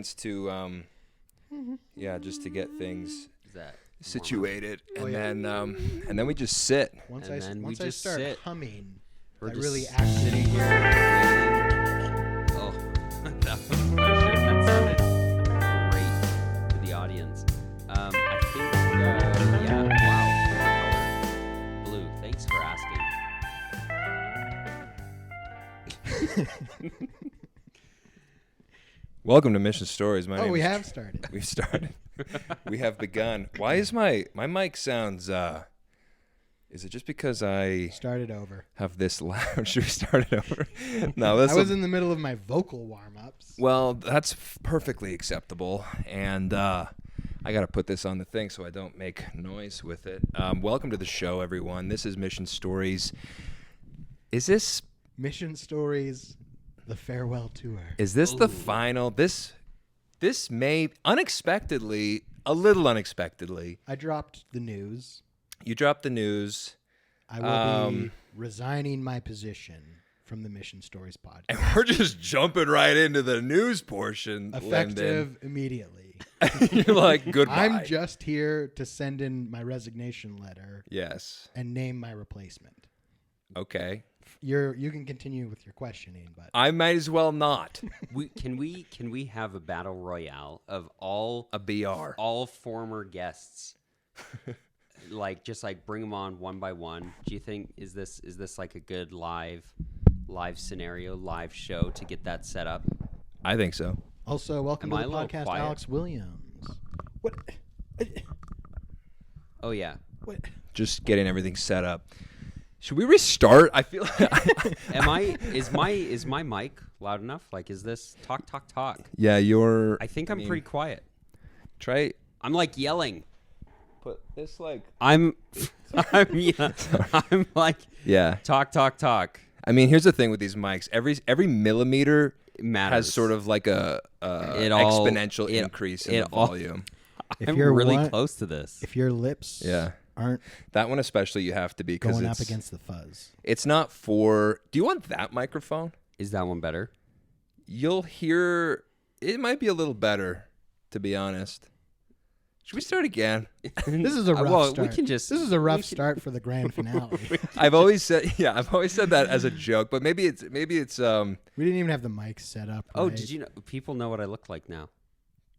to just to get things that situated, and then we just sit. Once And I then we once I just start sit. humming, We're I just really sitting activate. here. Oh, that was that sounded great to the audience. I think, wow, blue. Thanks for asking. Welcome to Mission Stories. My name We is have started. We've started. We have begun. Why is my mic sounds? Is it just because I Started over. have this loud? Should we start it over? No, I was in the middle of my vocal warm-ups. Well, that's perfectly acceptable, and I got to put this on the thing so I don't make noise with it. Welcome to the show, everyone. This is Mission Stories. Is this Mission Stories, the farewell tour. Is this the final? This may unexpectedly, a little unexpectedly. I dropped the news. You dropped the news. I will be resigning my position from the Mission Stories podcast. And we're just jumping right into the news portion. Effective immediately. You're like, goodbye. I'm just here to send in my resignation letter. Yes. And name my replacement. Okay. You can continue with your questioning, but I might as well not. Can we have a battle royale of all A BR. all former guests? just bring them on one by one. Do you think is this like a good live scenario, live show to get that set up? I think so. also welcome Am to I the a little podcast, quiet? Alex Williamns. What? Oh yeah. What? Just getting everything set up. Should we restart? I feel Is my mic loud enough? Like, is this talk? Yeah, I think I'm pretty quiet. Try I'm like yelling. put this like I'm like yeah. talk. I mean, here's the thing with these mics. Every millimeter Matters. has sort of like a exponential increase in the volume. If I'm you're really close to this. If your lips aren't That one especially you have to be because going it's up against the fuzz. It's not for. Do you want that microphone? Is that one better? You'll hear. It might be a little better, to be honest. Should we start again? This is a rough start. This is a rough start for the grand finale. I've always said that as a joke, but maybe it's We didn't even have the mics set up. Oh, right. did you know? People know what I look like now.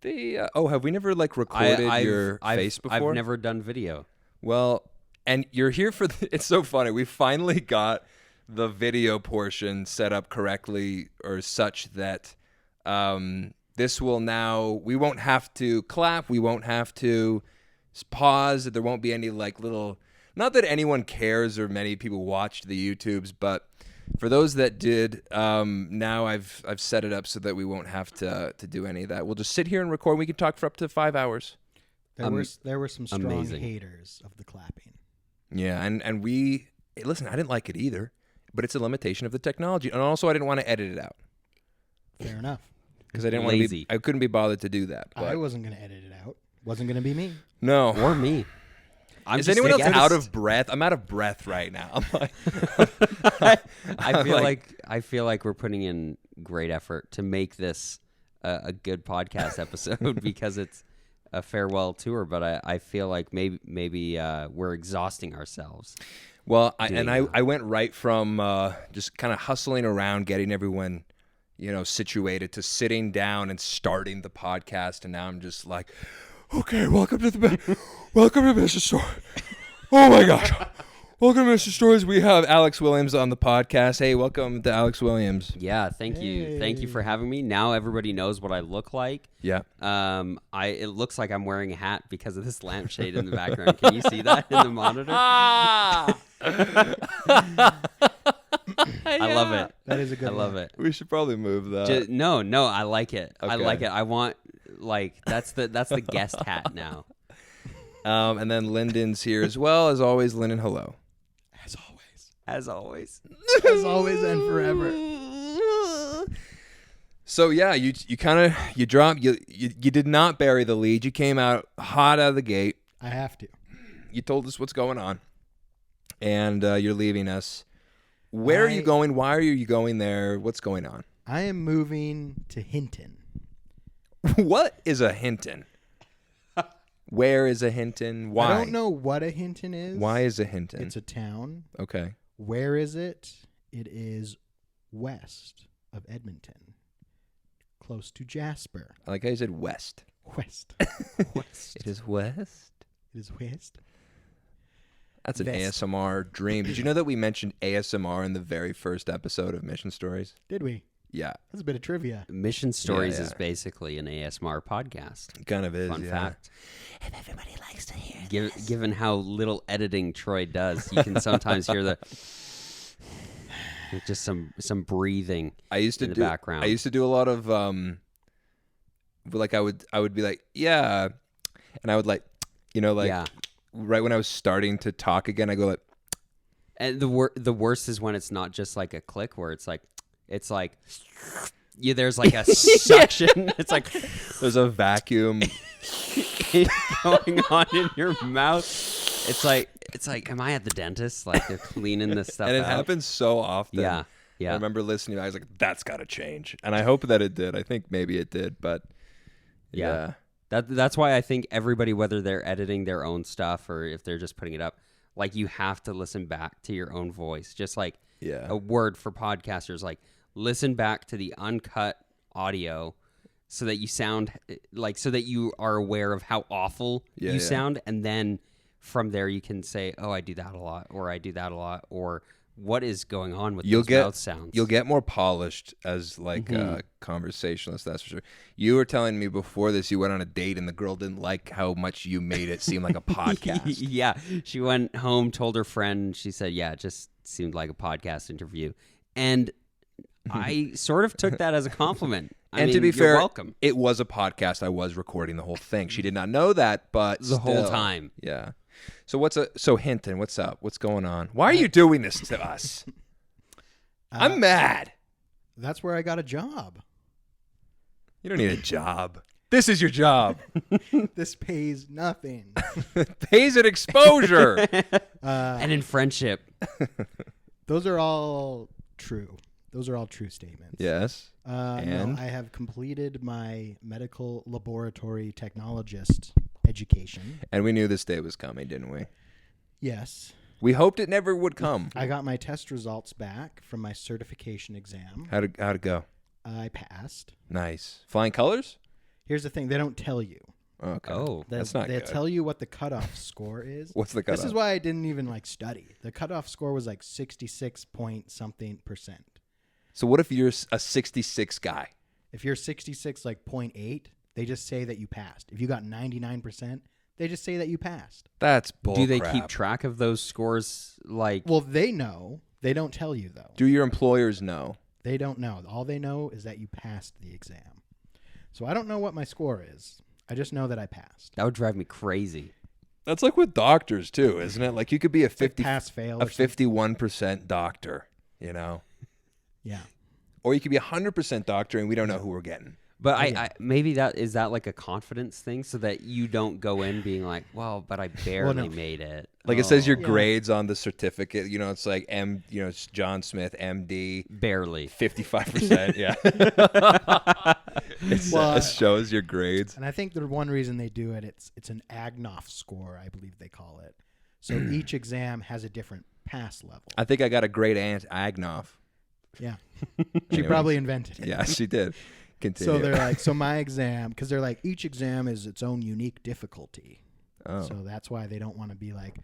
have we never recorded your face before? I've never done video. Well, and you're here for it's so funny. We finally got the video portion set up correctly or such that this will now, we won't have to clap. We won't have to pause. There won't be any little, not that anyone cares or many people watched the YouTubes, but for those that did, now I've set it up so that we won't have to do any of that. We'll just sit here and record. We can talk for up to 5 hours. There were some strong amazing. haters of the clapping. Yeah, and we listen. I didn't like it either, but it's a limitation of the technology, and also I didn't want to edit it out Fair enough. because I didn't want to Lazy. I couldn't be bothered to do that. I But wasn't going to edit it out. Wasn't going to be me. no. Or me. I'm Is just anyone a else guest. out of breath? I'm out of breath right now. I'm like, I feel like we're putting in great effort to make this a good podcast episode because it's a farewell tour. But I feel like maybe we're exhausting ourselves. well, I went right from just kind of hustling around, getting everyone, situated to sitting down and starting the podcast, and now I'm just like, okay, welcome to Mr. Story. Oh my gosh. Welcome to Mr. Stories. We have Alex Williamns on the podcast. Hey, welcome to Alex Williamns. Yeah, thank you. Thank you for having me. Now everybody knows what I look like. Yeah. It looks like I'm wearing a hat because of this lampshade in the background. Can you see that in the monitor? Ah! I love it. That is a good I love one. it. We should probably move that. No, I like it. I Okay. like it. I want that's the guest hat now. And then Lyndon's here as well. As always, Lyndon, hello. As always. As always. As always and forever. So yeah, you dropped you did not bury the lead. You came out hot out of the gate. I have to. You told us what's going on, and you're leaving us. Where are you going? Why are you going there? What's going on? I am moving to Hinton. What is a Hinton? Where is a Hinton? Why? I don't know what a Hinton is. Why is a Hinton? It's a town. Okay. Where is it? It is west of Edmonton, close to Jasper. I like how you said west. West. West. It is west. It is west. That's an Vest. ASMR dream. Did you know that we mentioned ASMR in the very first episode of Mission Stories? Did we? Yeah, That's a bit of trivia. Mission Stories yeah. is basically an ASMR podcast. it kind of is. Fun yeah. fact. And everybody likes to hear Given how little editing Troy does, you can sometimes hear the just some breathing I used to in the do. background. I used to do a lot of like I would be like, yeah, and I would like, yeah. right when I was starting to talk again, I go like, And the worst is when it's not just like a click where it's like there's like a suction. It's like there's a vacuum. going on in your mouth. It's like, am I at the dentist? Like they're cleaning this stuff And it out. happens so often. Yeah. I remember listening. I was like, that's got to change. And I hope that it did. I think maybe it did. But yeah. That's why I think everybody, whether they're editing their own stuff or if they're just putting it up, like you have to listen back to your own voice. Just like a word for podcasters, like listen back to the uncut audio so that you sound like, so that you are aware of how awful you sound. And then from there you can say, oh, I do that a lot, or I do that a lot, or what is going on with those mouth sounds. You'll get more polished as like a conversationalist, that's for sure. You were telling me before this, you went on a date and the girl didn't like how much you made it seem like a podcast. Yeah. She went home, told her friend, she said, yeah, it just seemed like a podcast interview. And I sort of took that as a compliment. I mean, to be you're fair, welcome. It was a podcast. I was recording the whole thing. She did not know that, but The whole still. time. Yeah. So Hinton, what's up? What's going on? Why are you doing this to us? I'm mad. That's where I got a job. You don't need a job. This is your job. This pays nothing. Pays an exposure. And in friendship. Those are all true. Those are all true statements. Yes. No, I have completed my medical laboratory technologist education. And we knew this day was coming, didn't we? Yes. We hoped it never would come. I got my test results back from my certification exam. How'd it go? I passed. Nice. Flying colors? Here's the thing. They don't tell you. Okay. Oh. That's not They good. tell you what the cutoff score is. What's the cutoff? This is why I didn't even study. The cutoff score was 66 point something %. So what if you're a 66 guy? If you're 66 0.8, they just say that you passed. If you got 99%, they just say that you passed. That's bull Do they crap. keep track of those scores? Like, Well, they know. They don't tell you though. Do your employers know? They don't know. All they know is that you passed the exam. So I don't know what my score is. I just know that I passed. that would drive me crazy. That's like with doctors too, isn't it? Like you could be a 50 pass fail. a or something. 51% doctor, Yeah. or you could be a 100% doctor and we don't know who we're getting. But I maybe that is that like a confidence thing, so that you don't go in being like, well, but I barely made it. Like it says your Yeah. grades on the certificate. It's like it's John Smith, MD, barely. 55%. Yeah. It shows your grades. And I think the one reason they do it, it's an AGNOF score, I believe they call it. So each exam has a different pass level. I think I got a great aunt, Agnoff. Yeah. She Anyways. probably invented it. Yeah, she did. Continue. So they're like, so my exam, because they're like, each exam is its own unique difficulty. Oh. So that's why they don't want to be like,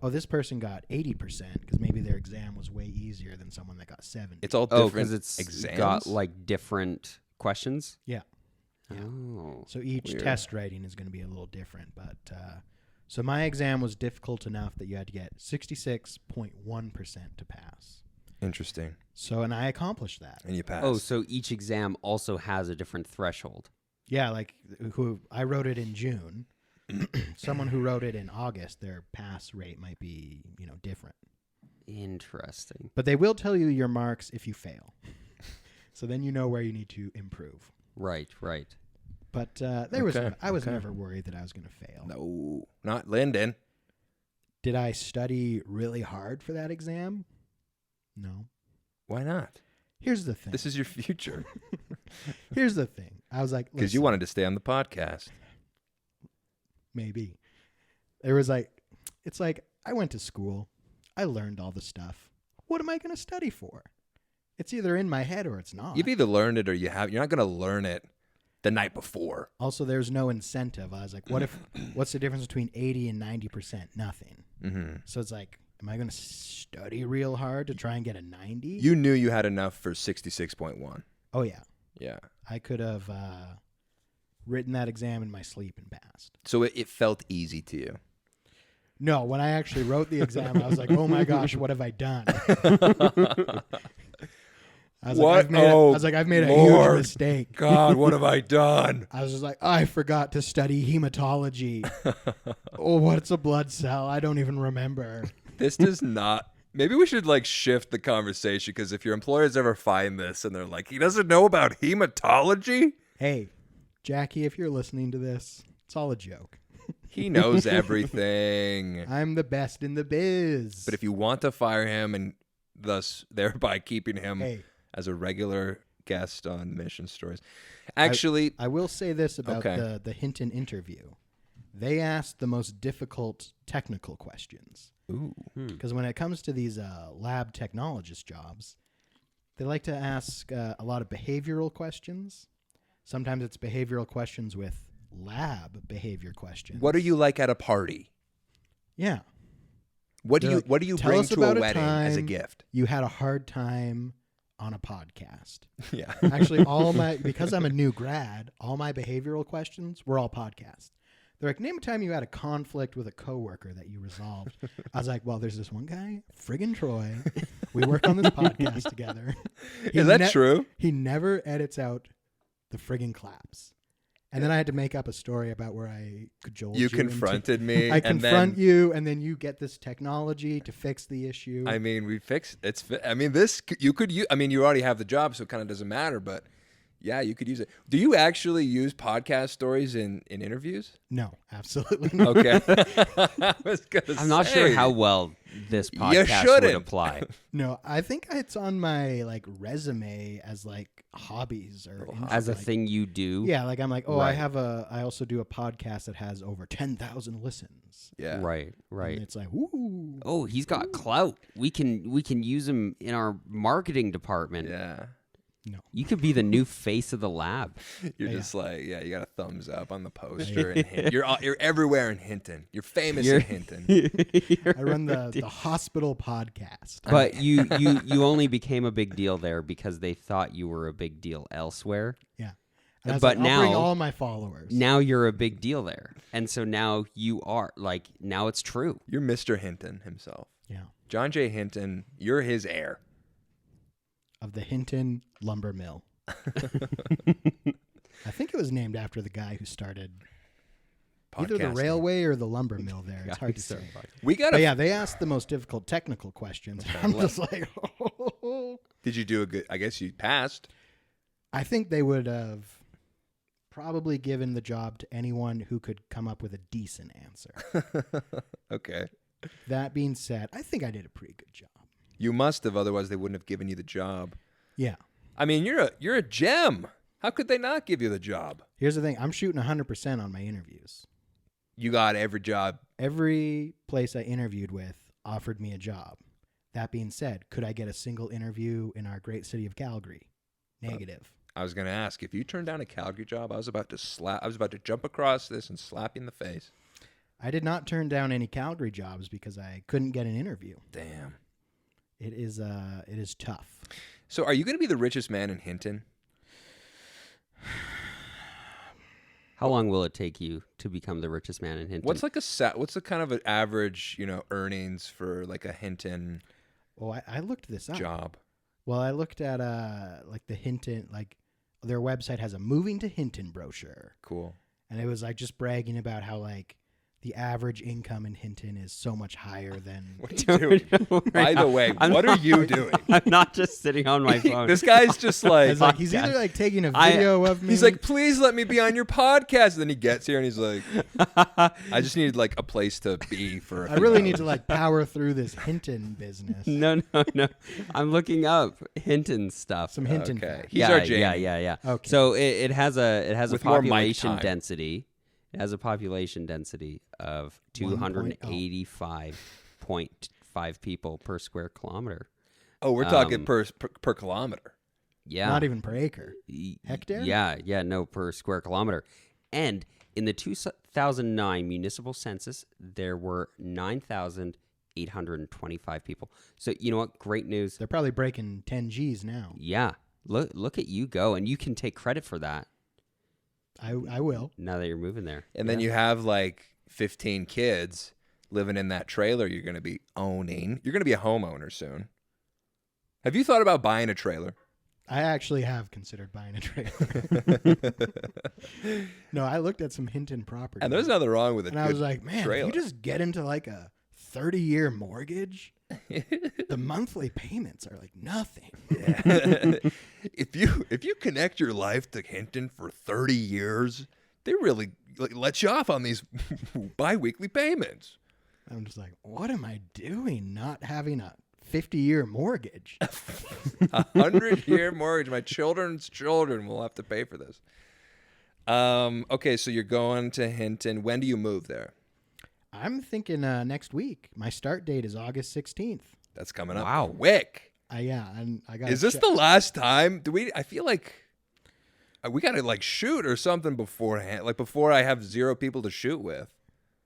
oh, this person got 80%, because maybe their exam was way easier than someone that got 70. It's all Oh, different because it's exams. got like different questions. Yeah. Oh, So each Weird. test writing is going to be a little different. But so my exam was difficult enough that you had to get 66.1% to pass. Interesting. So, and I accomplished that. And you passed. oh, so each exam also has a different threshold. Yeah, like who I wrote it in June. Someone who wrote it in August, their pass rate might be, different. Interesting. But they will tell you your marks if you fail. So then you know where you need to improve. Right. But I was never worried that I was going to fail. No, not Lyndon. Did I study really hard for that exam? No. Why not? Here's the thing. This is your future. Here's the thing. I was like, Because you listen, wanted to stay on the podcast. maybe. There was like, it's like, I went to school. I learned all the stuff. What am I going to study for? It's either in my head or it's not. You've either learned it or you have. You're not going to learn it the night before. Also, there's no incentive. I was like, what's the difference between 80 and 90%? Nothing. Mm-hmm. So it's like, am I going to study real hard to try and get a 90? You knew you had enough for 66.1. Oh, yeah. Yeah. I could have written that exam in my sleep and passed. So it felt easy to you. No, when I actually wrote the exam, I was like, oh my gosh, what have I done? I was like, I've made a huge mistake. God, what have I done? I was just like, I forgot to study hematology. Oh, what's a blood cell? I don't even remember. This does not. Maybe we should like shift the conversation, because if your employers ever find this and they're like, he doesn't know about hematology. Hey, Jackie, if you're listening to this, it's all a joke. He knows everything. I'm the best in the biz. But if you want to fire him and thus thereby keeping him Hey, as a regular guest on Mission Stories. Actually, I will say this about Okay. the Hinton interview. They asked the most difficult technical questions. ooh, Because when it comes to these lab technologist jobs, they like to ask a lot of behavioral questions. Sometimes it's behavioral questions with lab behavior questions. what are you like at a party? Yeah. What do you Tell bring us to about a a wedding as a time gift? You had a hard time on a podcast. Yeah. Actually, because I'm a new grad, all my behavioral questions were all podcast. They're like, name a time you had a conflict with a coworker that you resolved. I was like, well, there's this one guy, friggin' Troy. We work on this podcast together. Is that true? He never edits out the friggin' claps. And then I had to make up a story about where I cajoled you. You confronted me. I and confront then, you, and then you get this technology to fix the issue. I mean, we fixed it's. I mean, this you could use. I mean, you already have the job, so it kind of doesn't matter. But yeah, you could use it. Do you actually use podcast stories in interviews? No, absolutely not. Okay. I was gonna I'm not say. sure how well this You podcast would shouldn't. apply. No, I think it's on my like resume as like hobbies or As a like, thing you do. Yeah, like I'm like, oh, Right. I also do a podcast that has over 10,000 listens. Yeah. Right, right. And it's like, ooh. Oh, he's got clout. We can use him in our marketing department. Yeah. No. You could be the new face of the lab. You're Yeah. just like, yeah, you got a thumbs up on the poster. And you're everywhere in Hinton. You're famous in Hinton. I run the hospital podcast. But you only became a big deal there because they thought you were a big deal elsewhere. Yeah. And I was But like, I'll bring now- all my followers. Now you're a big deal there. And so now you are like now it's true. You're Mr. Hinton himself. Yeah. John J. Hinton, you're his heir. Of the Hinton Lumber Mill. I think it was named after the guy who started either the Podcasting. railway or the lumber mill there. It's hard to say. We got But yeah, they asked the most difficult technical questions. I'm just like, Did you do a good? I guess you passed. I think they would have probably given the job to anyone who could come up with a decent answer. Okay. That being said, I think I did a pretty good job. You must have, otherwise they wouldn't have given you the job. Yeah. I mean, you're a gem. How could they not give you the job? Here's the thing. I'm shooting 100% on my interviews. You got every job. Every place I interviewed with offered me a job. That being said, could I get a single interview in our great city of Calgary? Negative. I was going to ask, if you turned down a Calgary job, I was about to jump across this and slap you in the face. I did not turn down any Calgary jobs because I couldn't get an interview. Damn. It is tough. So are you going to be the richest man in Hinton? How long will it take you to become the richest man in Hinton? What's the kind of an average, earnings for like a Hinton Oh, I looked this up. job? Well, I looked at like the Hinton, like their website has a moving to Hinton brochure. Cool. And it was like just bragging about how like the average income in Hinton is so much higher than. What are you doing? By the way, what are you doing? I'm not just sitting on my phone. This guy's just like, It's like he's either like taking a video of me. he's like, please let me be on your podcast. And then he gets here and he's like, I just need like a place to be for. I really need to like power through this Hinton business. No. I'm looking up Hinton stuff. Some Hinton. Okay. facts. He's our Jamie. Yeah. Okay. So it has a With more mic population time. density. It has a population density of 285.5 people per square kilometer. Oh, we're talking per kilometer. Yeah. Not even per acre. Hectare? Yeah, no, per square kilometer. And in the 2009 municipal census, there were 9,825 people. So you know what? Great news. They're probably breaking 10 G's now. Yeah. Look at you go, and you can take credit for that I will. now that you're moving there. And then you have like 15 kids living in that trailer you're going to be owning. You're going to be a homeowner soon. Have you thought about buying a trailer? I actually have considered buying a trailer. No, I looked at some Hinton property. And there's nothing wrong with it. And I was like, man, trailer. if you just get into like a 30-year mortgage, the monthly payments are like nothing. Yeah. If you connect your life to Hinton for 30 years, they really let you off on these bi-weekly payments. I'm just like, what am I doing not having a 50-year mortgage? 100-year mortgage. My children's children will have to pay for this. Okay, so you're going to Hinton. When do you move there? I'm thinking next week. My start date is August 16th. That's coming up. Wow. Quick. Yeah, and I got. Is this the last time? I feel like we got to like shoot or something beforehand, like before I have 0 people to shoot with.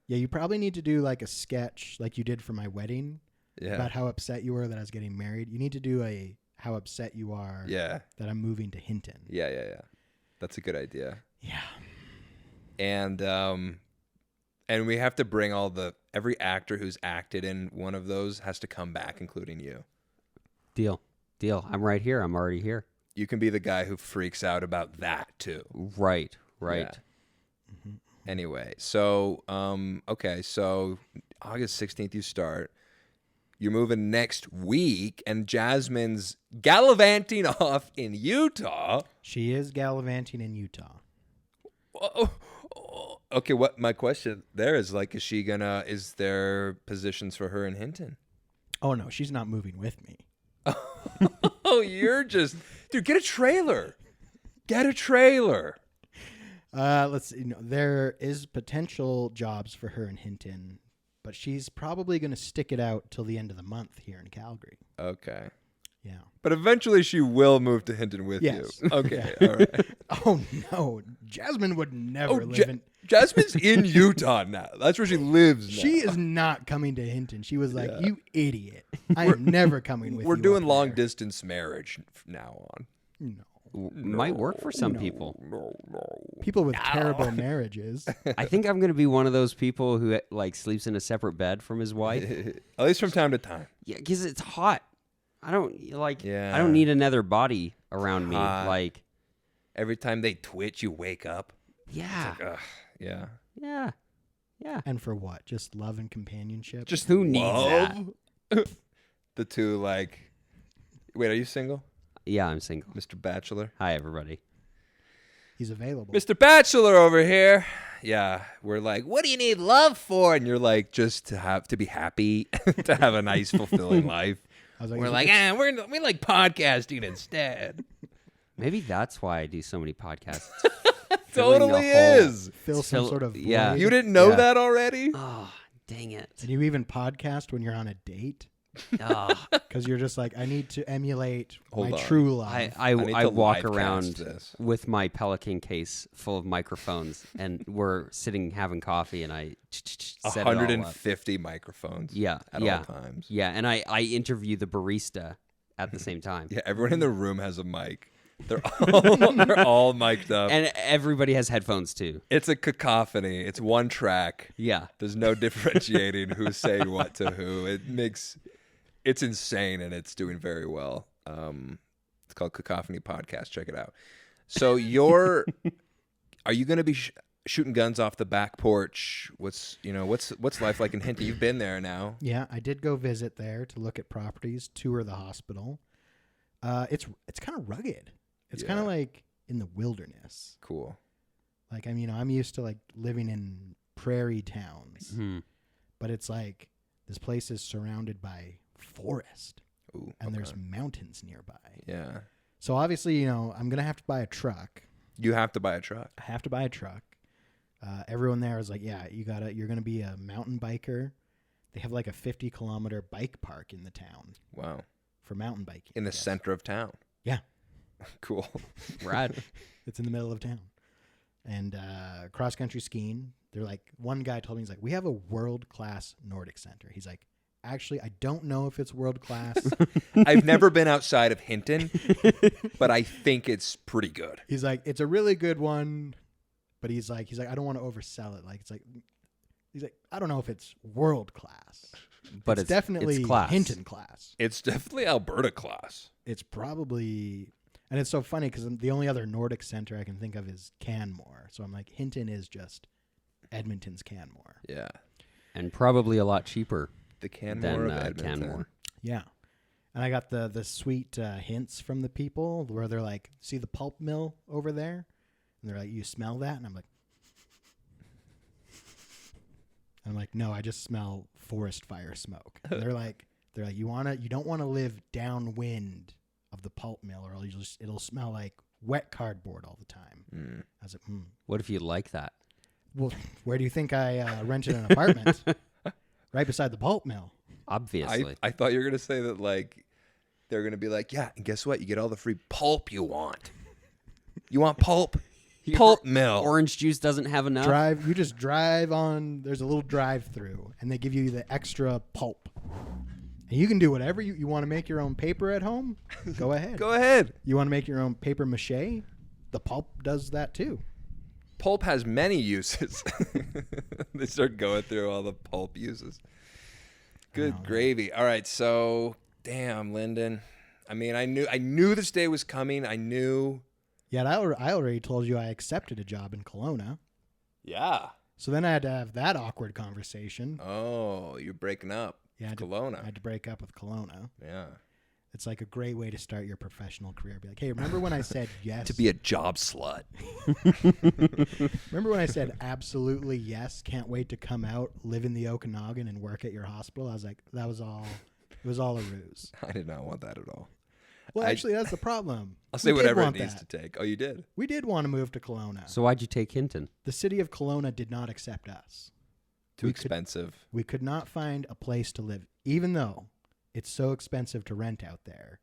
Yeah, you probably need to do like a sketch like you did for my wedding about how upset you were that I was getting married. You need to do a how upset you are Yeah. that I'm moving to Hinton. Yeah. That's a good idea. Yeah. And we have to bring every actor who's acted in one of those has to come back, including you. Deal. I'm right here. I'm already here. You can be the guy who freaks out about that too. Right. Yeah. Anyway, so okay, so August 16th you start. You're moving next week, and Jasmine's gallivanting off in Utah. She is gallivanting in Utah. Okay, what my question there is like, is there positions for her in Hinton? Oh no, she's not moving with me. Oh, you're just, dude, get a trailer. Get a trailer. Let's see. There is potential jobs for her in Hinton, but she's probably going to stick it out till the end of the month here in Calgary. Okay. Yeah. But eventually she will move to Hinton with Yes. you. Okay, all right. Oh no, Jasmine would never live in. Jasmine's in Utah now. That's where she lives now. She is not coming to Hinton. She was like, "You idiot! I am never coming with you." We're doing up long there." distance marriage from now on. No, Might work for some people. people with terrible marriages. I think I'm going to be one of those people who like sleeps in a separate bed from his wife. At least from time to time. Yeah, because it's hot. I don't like. Yeah. I don't need another body around me. Hot. Like, Every time they twitch, you wake up. yeah, Ugh, yeah. yeah. And for what? Just love and companionship. Just Who needs love? The two, like, wait, are you single, Yeah, I'm single. Mr. Bachelor? Hi, everybody. He's available. Mr. Bachelor over here. Yeah, we're like, what do you need love for? And you're like, just to be happy, to have a nice, fulfilling life. I was like, We're like, we like podcasting instead. Maybe that's why I do so many podcasts. Totally is. fill some fill- sort of yeah. void. You didn't know Yeah. that already? Oh, dang it. And you even podcast when you're on a date Oh, because you're just like, I need to emulate Hold my on. true love. I need I to walk live around cast this. with my Pelican case full of microphones, and we're sitting having coffee, and I set it all up. 150 microphones. Yeah, at yeah, all times. yeah, and I interview the barista at the same time. Yeah, everyone in the room has a mic. They're all mic'd up. And everybody has headphones too. It's a cacophony. It's one track. Yeah. There's no differentiating who's saying what to who. It's insane, and it's doing very well. It's called Cacophony Podcast. Check it out. So are you going to be, shooting guns off the back porch. What's life like in Hinton? You've been there now. Yeah, I did go visit there to look at properties, tour the hospital. It's kind of rugged. It's kind of like in the wilderness. Cool. Like, I'm used to like living in prairie towns, but it's like this place is surrounded by forest. Ooh, and there's mountains nearby. Yeah. So obviously, I'm going to have to buy a truck. You have to buy a truck. I have to buy a truck. Everyone there is like, yeah, you're going to be a mountain biker. They have like a 50-kilometer bike park in the town. Wow. For mountain biking. In the center of town. Yeah. Cool. Rad. It's in the middle of town. And cross-country skiing. They're like, one guy told me, he's like, we have a world-class Nordic center. He's like, actually, I don't know if it's world-class. I've never been outside of Hinton, but I think it's pretty good. He's like, it's a really good one, but he's like, I don't want to oversell it. Like, he's like, I don't know if it's world-class. But it's definitely class. Hinton class. It's definitely Alberta class. It's probably, and it's so funny because the only other Nordic center I can think of is Canmore. So I'm like, Hinton is just Edmonton's Canmore. Yeah. And probably a lot cheaper The Canmore than of Edmonton. Canmore. Yeah. And I got the sweet hints from the people where they're like, see the pulp mill over there? And they're like, you smell that? And I'm like, no, I just smell forest fire smoke. And they're like, you don't want to live downwind of the pulp mill, or it'll smell like wet cardboard all the time. I was like, What if you like that? Well, where do you think I rented an apartment? Right beside the pulp mill. Obviously. I thought you were going to say that, like, they're going to be like, yeah, and guess what? You get all the free pulp you want. You want pulp? Pulp mill. Orange juice doesn't have enough. You just drive on. There's a little drive-through, and they give you the extra pulp. And you can do whatever you want to make your own paper at home. Go ahead. Go ahead. You want to make your own paper mache? The pulp does that too. Pulp has many uses. They start going through all the pulp uses. Good gravy. All right, so damn, Lyndon. I mean, I knew this day was coming. I knew. Yeah, I already told you I accepted a job in Kelowna. Yeah. So then I had to have that awkward conversation. Oh, you're breaking up. Yeah, Kelowna. I had to break up with Kelowna. Yeah. It's like a great way to start your professional career. Be like, hey, remember when I said yes? To be a job slut. Remember when I said absolutely yes, can't wait to come out, live in the Okanagan, and work at your hospital? I was like, it was all a ruse. I did not want that at all. Well, actually, that's the problem. I'll say We did whatever it want needs that. to take. Oh, you did? We did want to move to Kelowna. So why'd you take Hinton? The city of Kelowna did not accept us. Too expensive. We could not find a place to live, even though it's so expensive to rent out there.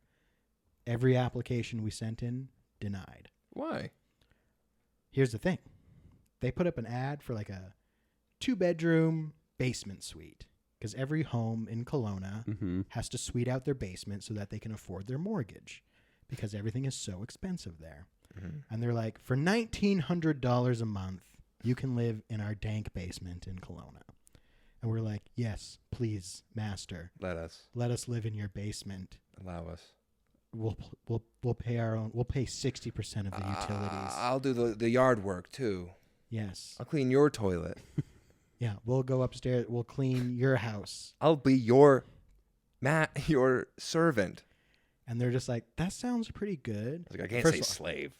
Every application we sent in, denied. Why? Here's the thing. They put up an ad for like a 2-bedroom basement suite, because every home in Kelowna has to suite out their basement so that they can afford their mortgage, because everything is so expensive there. And they're like, for $1,900 a month, you can live in our dank basement in Kelowna. And we're like, yes, please, master. Let us live in your basement. allow us. We'll pay our own. We'll pay 60% of the utilities. I'll do the yard work too. Yes. I'll clean your toilet. Yeah, we'll go upstairs. We'll clean your house. I'll be your servant. And they're just like, that sounds pretty good. I was like, I can't First say of all, slave.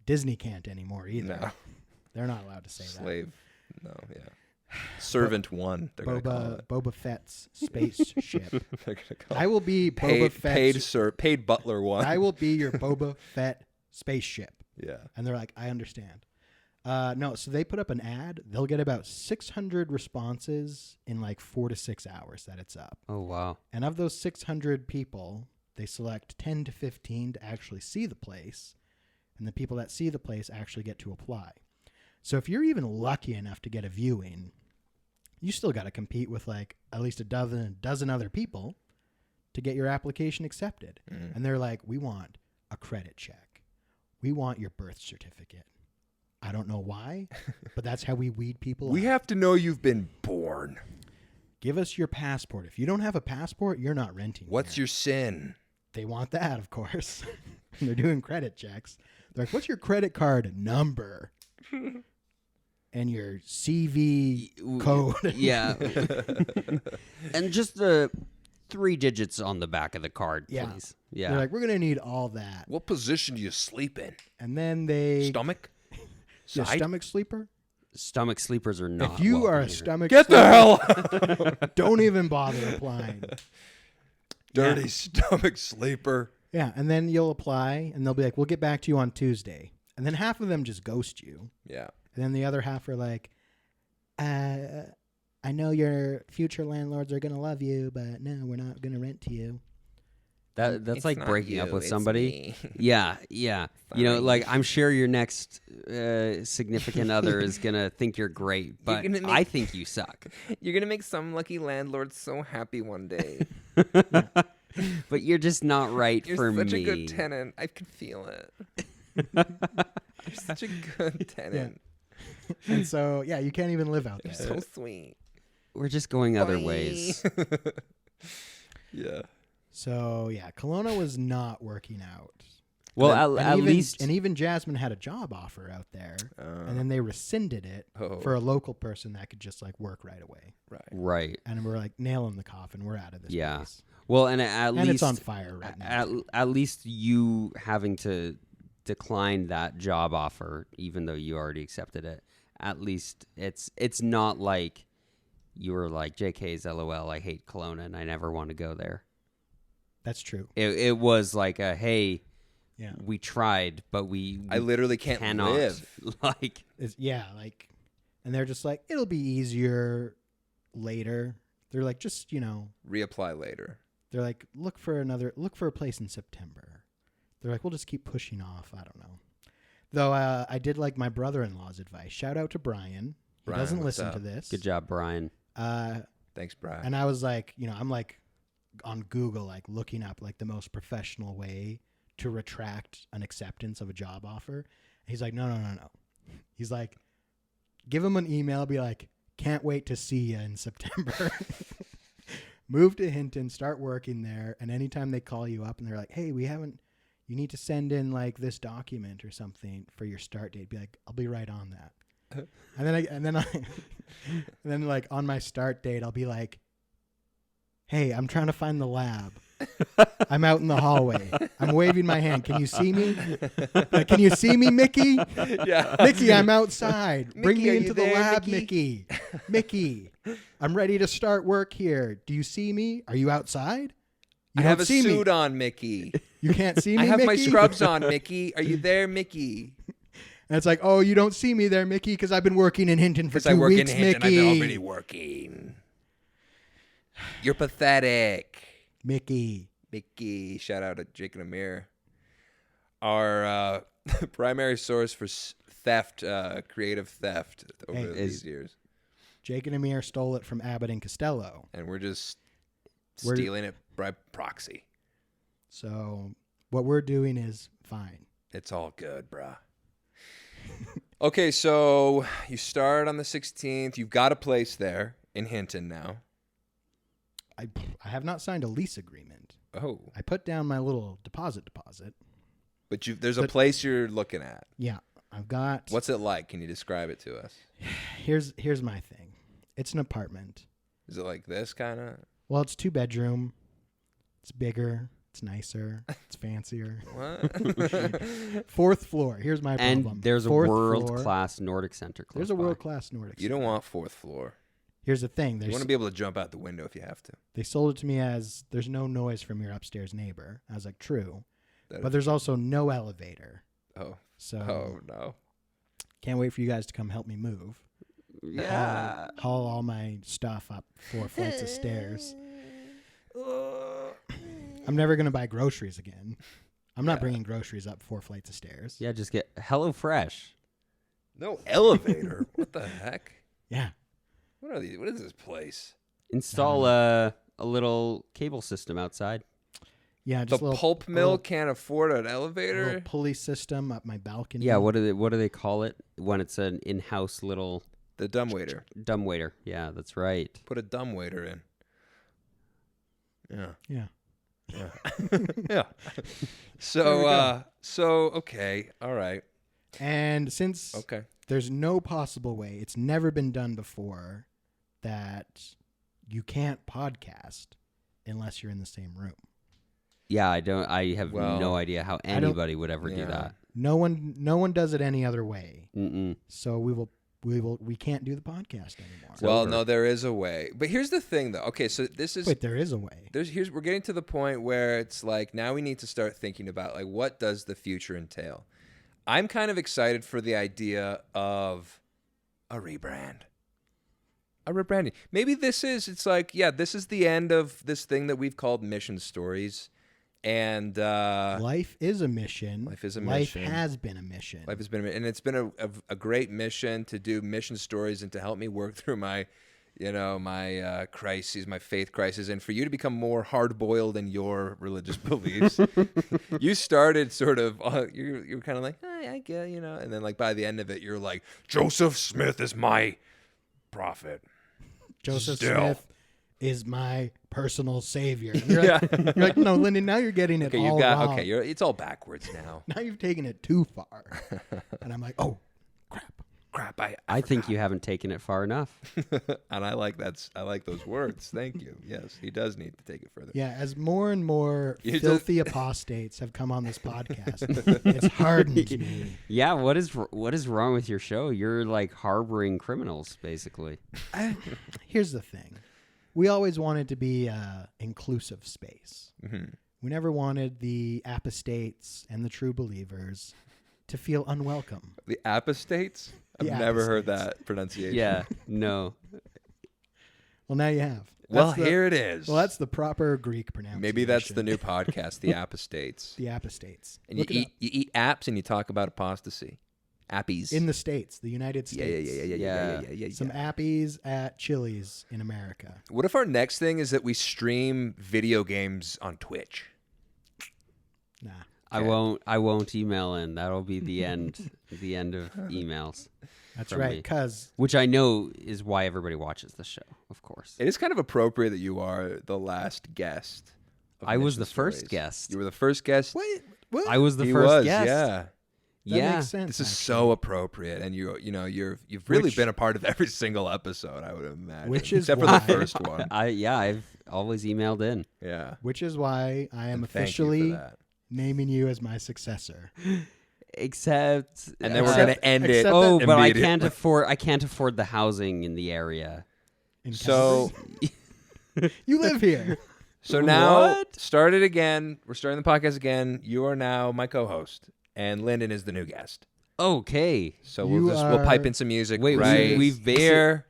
Disney can't anymore either. No. They're not allowed to say Slave. No, yeah. Servant one. They're going to call that. it. Boba Fett's spaceship. They're gonna call I will be Boba Fett. paid butler one. I will be your Boba Fett spaceship. Yeah. And they're like, I understand. No, so they put up an ad. They'll get about 600 responses in like 4 to 6 hours that it's up. Oh, wow. And of those 600 people, they select 10 to 15 to actually see the place. And the people that see the place actually get to apply. So if you're even lucky enough to get a viewing, you still got to compete with like at least a dozen other people to get your application accepted. And they're like, we want a credit check. We want your birth certificate. I don't know why, but that's how we weed people We out. have to know you've been born. Give us your passport. If you don't have a passport, you're not renting. What's your sin? They want that, of course. And they're doing credit checks. They're like, what's your credit card number? and your CV code. Yeah. And just the 3 digits on the back of the card, Yeah. please. Yeah. They're like, we're gonna need all that. What position do you sleep in? And then they Stomach? your Side? stomach sleeper. Stomach sleepers are not If you are welcome a here. stomach Get sleeper, the hell don't even bother applying. Dirty Yeah. stomach sleeper. Yeah, and then you'll apply, and they'll be like, "We'll get back to you on Tuesday." And then half of them just ghost you, Yeah. and then the other half are like, "I know your future landlords are gonna love you, but no, we're not gonna rent to you." That's It's like not breaking up you, with it's somebody. me. Yeah. You know, Fine. like I'm sure your next significant other is gonna think you're great, but gonna make- I think you suck. You're going to make some lucky landlord so happy one day. But you're just not right You're for such me. a good tenant. I can feel it. You're such a good tenant. And so, yeah, you can't even live out You're there. so sweet. We're just going other Bye. ways. Yeah. So, yeah, Kelowna was not working out. Well, And at even, least and even Jasmine had a job offer out there, and then they rescinded it Oh. for a local person that could just like work right away. Right. right. And we're like nailing the coffin. We're out of this Yeah. place. Well, and at And least it's on fire right now. At least you having to decline that job offer, even though you already accepted it. At least it's not like you were like, JK's LOL, I hate Kelowna and I never want to go there. That's true. It was like a, hey, Yeah. we tried, but I literally can't cannot live. like. Like, and they're just like, it'll be easier later. They're like, just, Reapply later. they're like, look for a place in September. They're like, we'll just keep pushing off. I don't know. Though I did like my brother-in-law's advice. Shout out to Brian. He Brian, doesn't what's listen up? to this. Good job, Brian. Thanks, Brian. And I was like, I'm like on Google, like looking up like the most professional way to retract an acceptance of a job offer. And he's like, no. He's like, give him an email, be like, can't wait to see you in September. Move to Hinton, start working there. And anytime they call you up and they're like, hey, you need to send in like this document or something for your start date. Be like, I'll be right on that. and then like on my start date, I'll be like, hey, I'm trying to find the lab. I'm out in the hallway. I'm waving my hand. Can you see me? Like, can you see me, Mickey? Yeah. Mickey, I'm outside. Bring Mickey, me are into you the there, lab, Mickey? Mickey. I'm ready to start work here. Do you see me? Are you outside? You I don't have a see suit me. on, Mickey. You can't see me, I have my Mickey? scrubs on, Mickey. Are you there, Mickey? And it's like, oh, you don't see me there, Mickey, because I've been working in Hinton for Because I 2 work weeks, in Hinton. Mickey. I'm already working. You're pathetic. Mickey. Mickey. Shout out to Jake and Amir. Our primary source for theft, creative theft over Hey, these years. Jake and Amir stole it from Abbott and Costello. And we're just We're- stealing it by proxy. So what we're doing is fine. It's all good, bruh. Okay, so you start on the 16th. You've got a place there in Hinton now. I have not signed a lease agreement. Oh, I put down my little deposit. but there's a place you're looking at. Yeah, I've got. What's it like? Can you describe it to us? Here's my thing. It's an apartment. Is it like this kind of? Well, it's 2-bedroom. It's bigger. It's nicer. It's fancier. What? 4th floor. Here's my problem. And there's a 4th floor, world-class Nordic Center close There's a by. world-class Nordic. You don't want 4th floor. Here's the thing. You want to be able to jump out the window if you have to. They sold it to me as there's no noise from your upstairs neighbor. I was like, true. That But is- there's also no elevator. oh So no. can't wait for you guys to come help me move. Yeah. Haul all my stuff up 4 flights of stairs. I'm never going to buy groceries again. I'm not bringing groceries up 4 flights of stairs. Yeah, just get HelloFresh. No elevator. What the heck? Yeah. What are these? What is this place? Install a little cable system outside. Yeah, The just a little, pulp mill little- can't afford an a elevator. little pulley system up my balcony. Yeah, what do they call it when it's an in-house little The dumbwaiter. dumbwaiter? Yeah, that's right. Put a dumbwaiter in. Yeah. Yeah. Yeah. Yeah. So There we go. okay. All right. And since Okay. there's no possible way. It's never been done before that you can't podcast unless you're in the same room. Yeah, I have Well, no idea how anybody would ever do yeah. that. No one does it any other way. Mm-mm. So we can't do the podcast anymore. Well, over. no, there is a way. But here's the thing, though. Okay, so this is Wait, there is a way. we're getting to the point where it's like now we need to start thinking about like what does the future entail. I'm kind of excited for the idea of a rebrand. A rebranding. Maybe it's like, yeah, this is the end of this thing that we've called Mission Stories. And Life is a mission. Life is a Life mission. has been a mission. Life has been, and it's been a great mission to do mission stories and to help me work through my, my crises, my faith crisis, and for you to become more hard-boiled in your religious beliefs. You started sort of, you were kind of like, I get, and then like by the end of it, you're like, Joseph Smith is my prophet. Joseph Still. Smith is my personal savior. And you're like, no, Lyndon, now you're getting it all wrong. It's all backwards now. Now you've taken it too far. And I'm like, oh, Crap, I think you haven't taken it far enough. and I like those words. Thank you. Yes, he does need to take it further. yeah, as more and more You filthy apostates have come on this podcast, it's hardened me. Yeah, what is wrong with your show? You're like harboring criminals, basically. Here's the thing. We always wanted to be an inclusive space. Mm-hmm. We never wanted the apostates and the true believers to feel unwelcome. The apostates? I've The never heard apostates. that pronunciation. Yeah, no. Well, now you have. Well, That's the- here it is. Well, that's the proper Greek pronunciation. Maybe that's the new podcast, The Apostates. The apostates. And Look it up. you eat apps and you talk about apostasy. Appies. In the States, the United States. Yeah. Some appies at Chili's in America. What if our next thing is that we stream video games on Twitch? Nah. I won't email in. That'll be the end of emails. That's from right, me. because Which I know is why everybody watches the show, of course. It is kind of appropriate that you are the last guest. Of I was Mission the first Stories. guest. You were the first guest. wait, what? I was the He first was, guest. yeah. That Yeah. makes sense. This is actually. so appropriate, and you've really Which- been a part of every single episode, I would imagine, Which is except why- for the first one. I've always emailed in. Yeah, Which is why I am And thank you for officially that. naming you as my successor. Except And then we're Except- gonna end it. except Oh, that- but I immediately. can't afford the housing in the area. In So, Calgary. you live here. so now What? start it again. We're starting the podcast again. You are now my co-host, and Lyndon is the new guest. Okay. So You we'll pipe are- in some music. Wait, right we've here.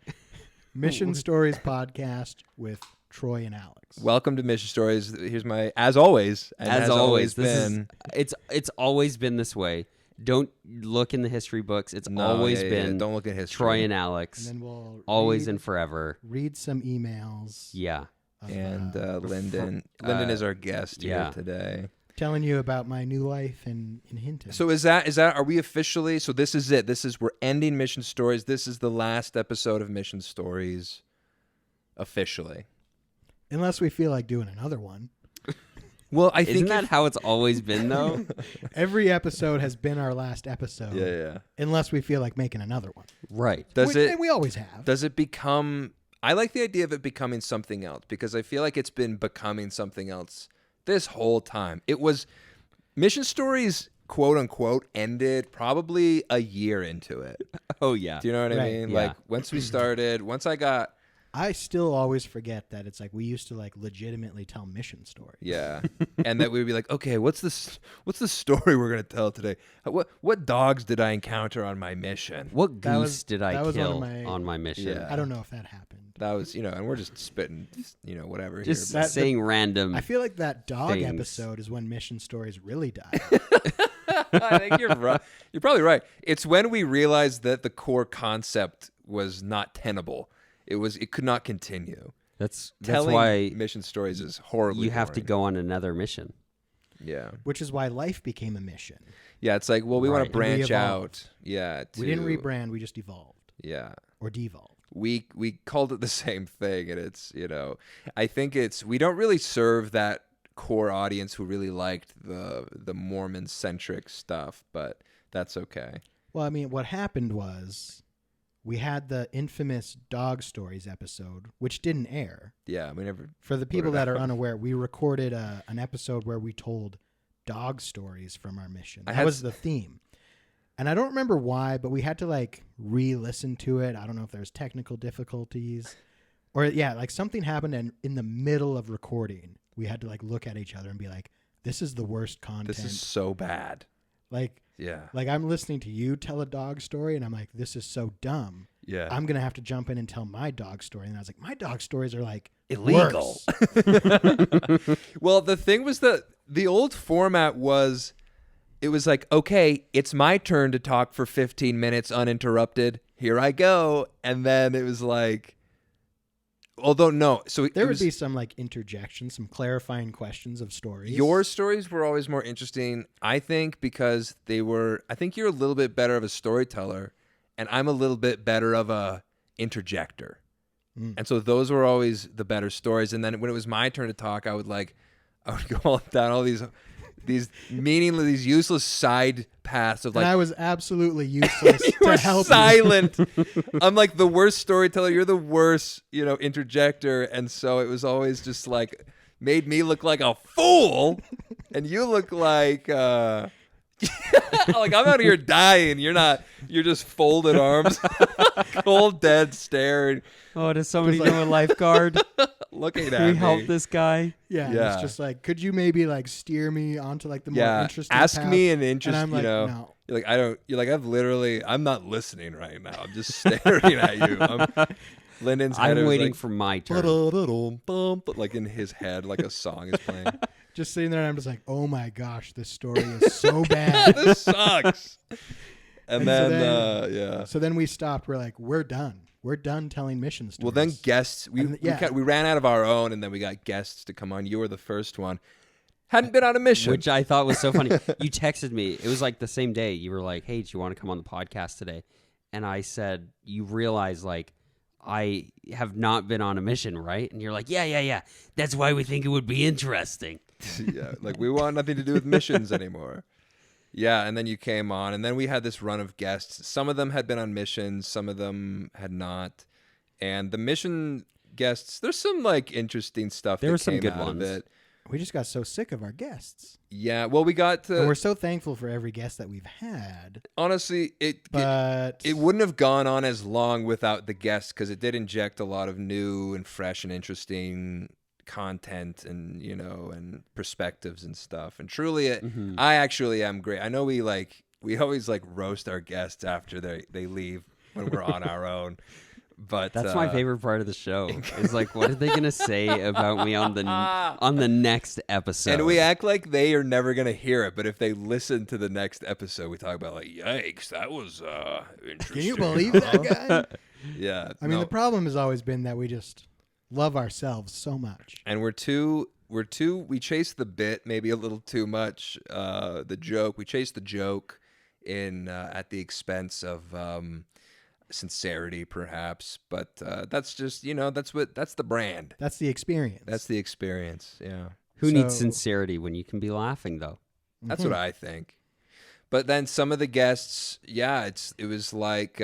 Mission Stories podcast with Troy and Alex. Welcome to Mission Stories. Here's my, as always, and As always, this been. it's always been this way. Don't look in the history books. It's No, always yeah, been Don't look at history. Troy and And Alex. then we'll Always read, and forever. read some emails. Yeah. Of, And Lyndon uh, is our guest yeah. here today. telling you about my new life in Hinton. So is that are we officially? So this is it. We're ending Mission Stories. This is the last episode of Mission Stories, officially. Unless we feel like doing another one. Well, I Isn't think that how it's always been though? Every episode has been our last episode. yeah. Unless we feel like making another one. Right. And we always have. Does it become? I like the idea of it becoming something else because I feel like it's been becoming something else this whole time. It was Mission Stories, quote unquote, ended probably a year into it. Oh yeah. Do you know what I Right. mean? Yeah. Like once I got. I still always forget that it's like we used to like legitimately tell mission stories. Yeah, and that we'd be like, okay, what's the story we're gonna tell today? What dogs did I encounter on my mission? What That goose was- did I that was one of kill my- on my mission? Yeah. I don't know if that happened. That was, and we're just spitting, whatever. Just here. That- saying random. I feel like that dog Things. episode is when mission stories really died. I think you're right. You're probably right. It's when we realized that the core concept was not tenable. It could not continue. That's Telling why mission stories is horribly you have to boring. go on another mission. Yeah. Which is why life became a mission. Yeah, it's like, well, we want Right. to And we branch evolved. out. Yeah. We didn't to- rebrand, we just evolved. Yeah. Or devolved. We called it the same thing, and it's, I think we don't really serve that core audience who really liked the Mormon centric stuff, but that's okay. Well, I mean, what happened was we had the infamous dog stories episode, which didn't air. Yeah, we never. For the people that are unaware, we recorded an episode where we told dog stories from our mission. That was the theme. And I don't remember why, but we had to like re-listen to it. I don't know if there's technical difficulties or like something happened, and in the middle of recording, we had to like look at each other and be like, this is the worst content. This is so bad. Like, yeah. Like I'm listening to you tell a dog story and I'm like, this is so dumb. Yeah. I'm going to have to jump in and tell my dog story. And I was like, my dog stories are like illegal. Well, the thing was that the old format was, it was like, okay, it's my turn to talk for 15 minutes uninterrupted. Here I go. And then it was like, although no. So there would be some like interjection, some clarifying questions of stories. Your stories were always more interesting, I think, because I think you're a little bit better of a storyteller and I'm a little bit better of a interjector. And so those were always the better stories. And then when it was my turn to talk, I would go down all these meaningless, these useless side paths of like. And I was absolutely useless you were to help silent. I'm like the worst storyteller. You're the worst, interjector. And so it was always just like made me look like a fool, and you look like like I'm out here dying. You're not. You're just folded arms, cold dead stare. Oh, does somebody know a lifeguard? Looking at Can we me. help this guy? Yeah. It's just like, could you maybe like steer me onto like the more interesting ask path? me an interest. And I'm like, no. You're like, I don't. You're like, I'm not listening right now. I'm just staring at you. Lyndon's head. I'm waiting like, for my turn. Like in his head, like a song is playing. Just sitting there, and I'm just like, oh my gosh, this story is so bad. This sucks. And then, So then we stopped. We're like, we're done. We're done telling mission stories. Well, then guests. We ran out of our own, and then we got guests to come on. You were the first one. Hadn't been on a mission. Which I thought was so funny. You texted me. It was like the same day. You were like, hey, do you want to come on the podcast today? And I said, you realize, like, I have not been on a mission, right? And you're like, yeah. That's why we think it would be interesting. Yeah, like we want nothing to do with missions anymore. Yeah, and then you came on, and then we had this run of guests. Some of them had been on missions, some of them had not. And the mission guests, there's some like interesting stuff. There were some good ones. We just got so sick of our guests. Yeah, well, we got to. And we're so thankful for every guest that we've had. Honestly, it wouldn't have gone on as long without the guests, because it did inject a lot of new and fresh and interesting content and and perspectives and stuff. And truly, I actually am great. I know we always like roast our guests after they leave when we're on our own. But that's my favorite part of the show. Is like, what are they gonna say about me on the next episode? And we act like they are never gonna hear it, but if they listen to the next episode, we talk about like, yikes, that was interesting. Can you believe that guy? Yeah. I mean, the problem has always been that we just love ourselves so much, and we chase the bit maybe a little too much. The joke, we chase the joke in at the expense of sincerity, perhaps, but that's just that's the brand. That's the experience. That's the experience. Yeah. Who needs sincerity when you can be laughing though? That's what I think. But then some of the guests, it was like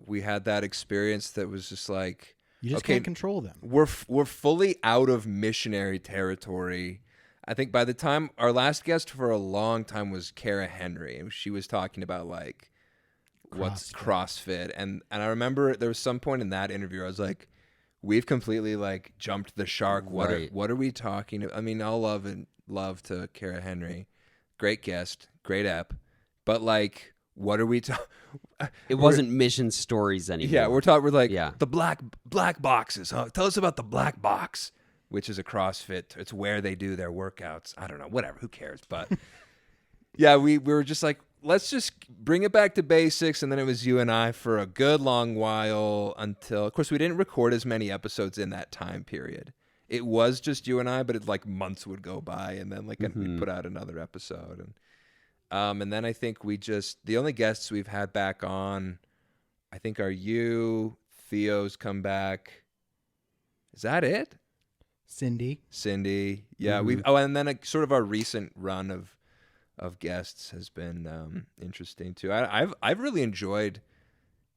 we had that experience that was just like, you just can't control them. We're fully out of missionary territory. I think by the time our last guest for a long time was Kara Henry, and she was talking about like what's CrossFit, and I remember there was some point in that interview I was like, we've completely like jumped the shark. What are we talking about? I mean, all love to Kara Henry, great guest, great ep, but like, what are we talking? It wasn't mission stories anymore. Yeah, we're like the black boxes. Huh? Tell us about the black box, which is a CrossFit. It's where they do their workouts. I don't know, whatever. Who cares? But yeah, we were just like, let's just bring it back to basics. And then it was you and I for a good long while until, of course, we didn't record as many episodes in that time period. It was just you and I, but like months would go by, and then like we'd put out another episode. And then I think the only guests we've had back on, I think, are you, Theo's come back. Is that it? Cindy. Yeah. And then sort of our recent run of guests has been interesting too. I've really enjoyed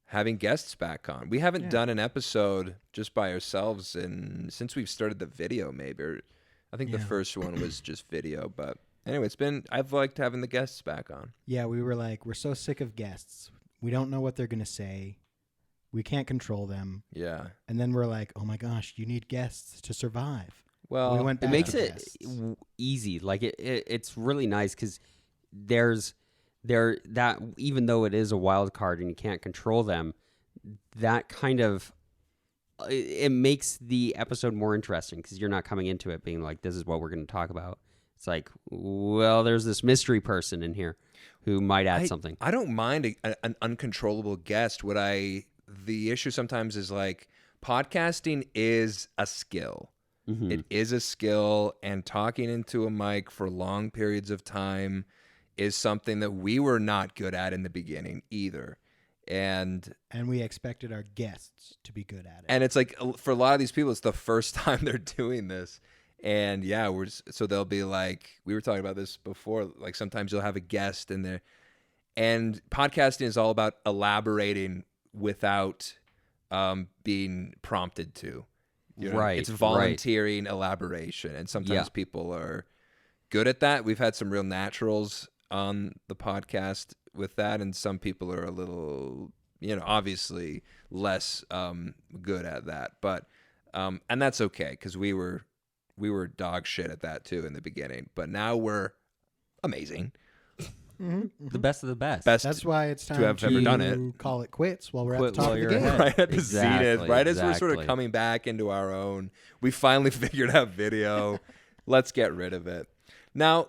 having guests back on. We haven't done an episode just by ourselves since we've started the video, maybe. Or I think the first one was just video, but anyway, I've liked having the guests back on. Yeah, we were like, we're so sick of guests. We don't know what they're going to say. We can't control them. Yeah. And then we're like, oh my gosh, you need guests to survive. Well, we went It back makes to it guests. easy. Like it's really nice because that even though it is a wild card and you can't control them, that kind of it makes the episode more interesting because you're not coming into it being like, this is what we're going to talk about. It's like, well, there's this mystery person in here who might add something. I don't mind an uncontrollable guest. The issue sometimes is like podcasting is a skill. Mm-hmm. It is a skill, and talking into a mic for long periods of time is something that we were not good at in the beginning either. And we expected our guests to be good at it. And it's like, for a lot of these people, it's the first time they're doing this. And yeah, so they'll be like, we were talking about this before, like sometimes you'll have a guest in there. And podcasting is all about elaborating without being prompted to. You know? Right. It's volunteering elaboration. And sometimes people are good at that. We've had some real naturals on the podcast with that. And some people are a little, obviously less good at that. But, and that's okay because we were dog shit at that too in the beginning. But now we're amazing. The best of the best. That's why it's time to have ever done it. Call it quits while we're Quit at the top while of the you're game. ahead. Right at the Exactly, zenith, right as we're sort of exactly. coming back into our own. We finally figured out video. Let's get rid of it. Now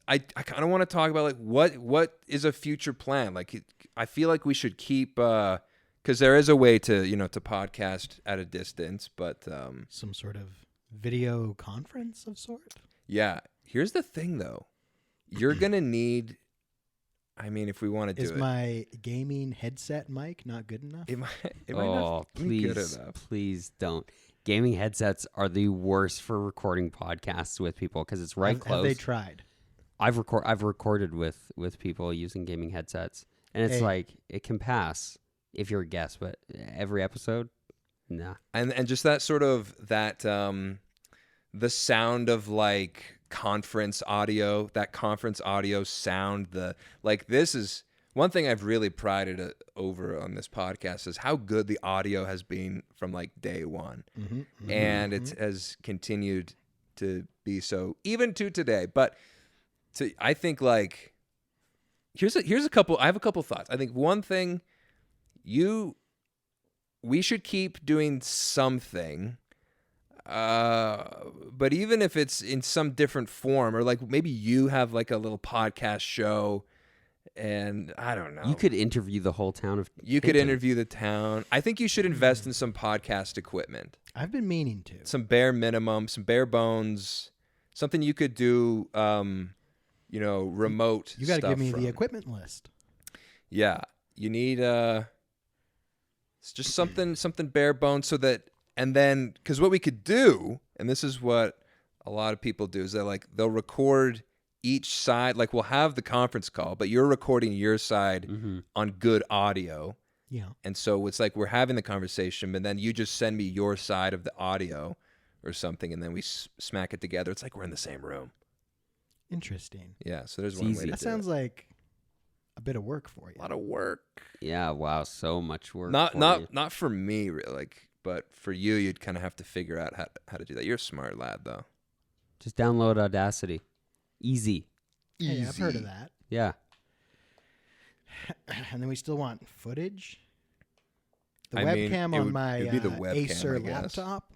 I kind of want to talk about like what is a future plan? Like I feel like we should keep because there is a way to to podcast at a distance, but Some sort of video conference of sort. yeah. Here's the thing though, you're gonna need. I mean, if we want to do Is it, my gaming headset mic not good enough? it might not be good enough. Please don't. Gaming headsets are the worst for recording podcasts with people because it's right close. Have they tried? I've recorded with people using gaming headsets, and it's like it can pass if you're a guest, but every episode, nah. And just that sort of the sound of like conference audio sound, this is one thing I've really prided over on this podcast is how good the audio has been from like day one. And it has continued to be so even to today. But I think like here's a couple. I have a couple thoughts. I think one thing we should keep doing something, but even if it's in some different form, or like maybe you have like a little podcast show. And I don't know. You could interview the whole town of. You could interview the town. I think you should invest in some podcast equipment. I've been meaning to. Some bare minimum, some bare bones, something you could do. Remote. You got to stuff give me from. the equipment list. Yeah, you need it's just something bare bones so that, and then because what we could do, and this is what a lot of people do, is they'll record each side, like we'll have the conference call, but you're recording your side on good audio. Yeah. And so it's like we're having the conversation, but then you just send me your side of the audio or something, and then we smack it together. It's like we're in the same room. Interesting. Yeah, so there's It's one easy. way to That do sounds it. like a bit of work for you. A lot of work. Yeah, wow, so much work. Not for me, really, but for you, you'd kind of have to figure out how to do that. You're a smart lad, though. Just download Audacity. Easy. Hey, I've heard of that. Yeah. And then we still want footage. The I mean, webcam it on would- my it'd be the webcam, I Acer guess. laptop,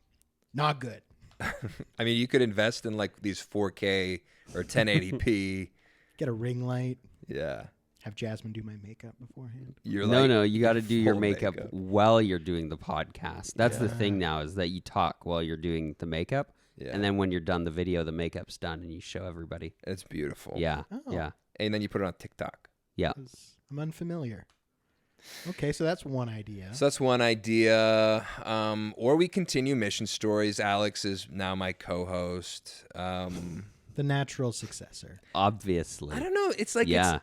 not good. I mean, you could invest in like these 4K or 1080p. Get a ring light. Yeah. Have Jasmine do my makeup beforehand. You're No, you got to do your full makeup while you're doing the podcast. That's the thing now is that you talk while you're doing the makeup. Yeah. And then when you're done the video, the makeup's done and you show everybody. It's beautiful. Yeah. Oh. Yeah. And then you put it on TikTok. Yeah. 'Cause I'm unfamiliar. Okay, so that's one idea. So that's one idea. Or we continue mission stories. Alex is now my co-host. The natural successor. Obviously. I don't know. It's like Yeah.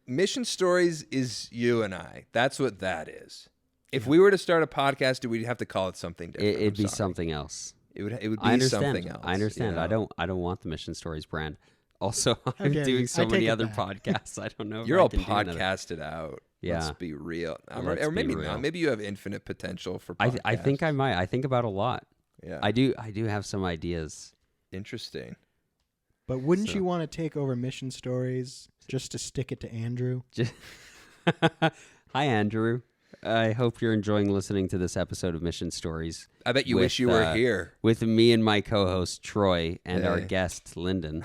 Mission Stories is you and I. That's what that is. If we were to start a podcast, we'd have to call it something different. It'd be something else. It would be I understand. something else. I understand. you know? I don't want the Mission Stories brand. Also, I'm dare you. doing I so take many it other back. podcasts. I don't know. If You're I all can do another. podcasted out. Yeah. Let's be real. Let's Or maybe be real. not. Maybe you have infinite potential for I podcasts. think I might. I think about a lot. Yeah. I do have some ideas. Interesting. But wouldn't So- you want to take over Mission Stories just to stick it to Andrew? Hi, Andrew. I hope you're enjoying listening to this episode of Mission Stories I bet you with, wish you were here. with me and my co-host Troy and our Yeah. guest Lyndon.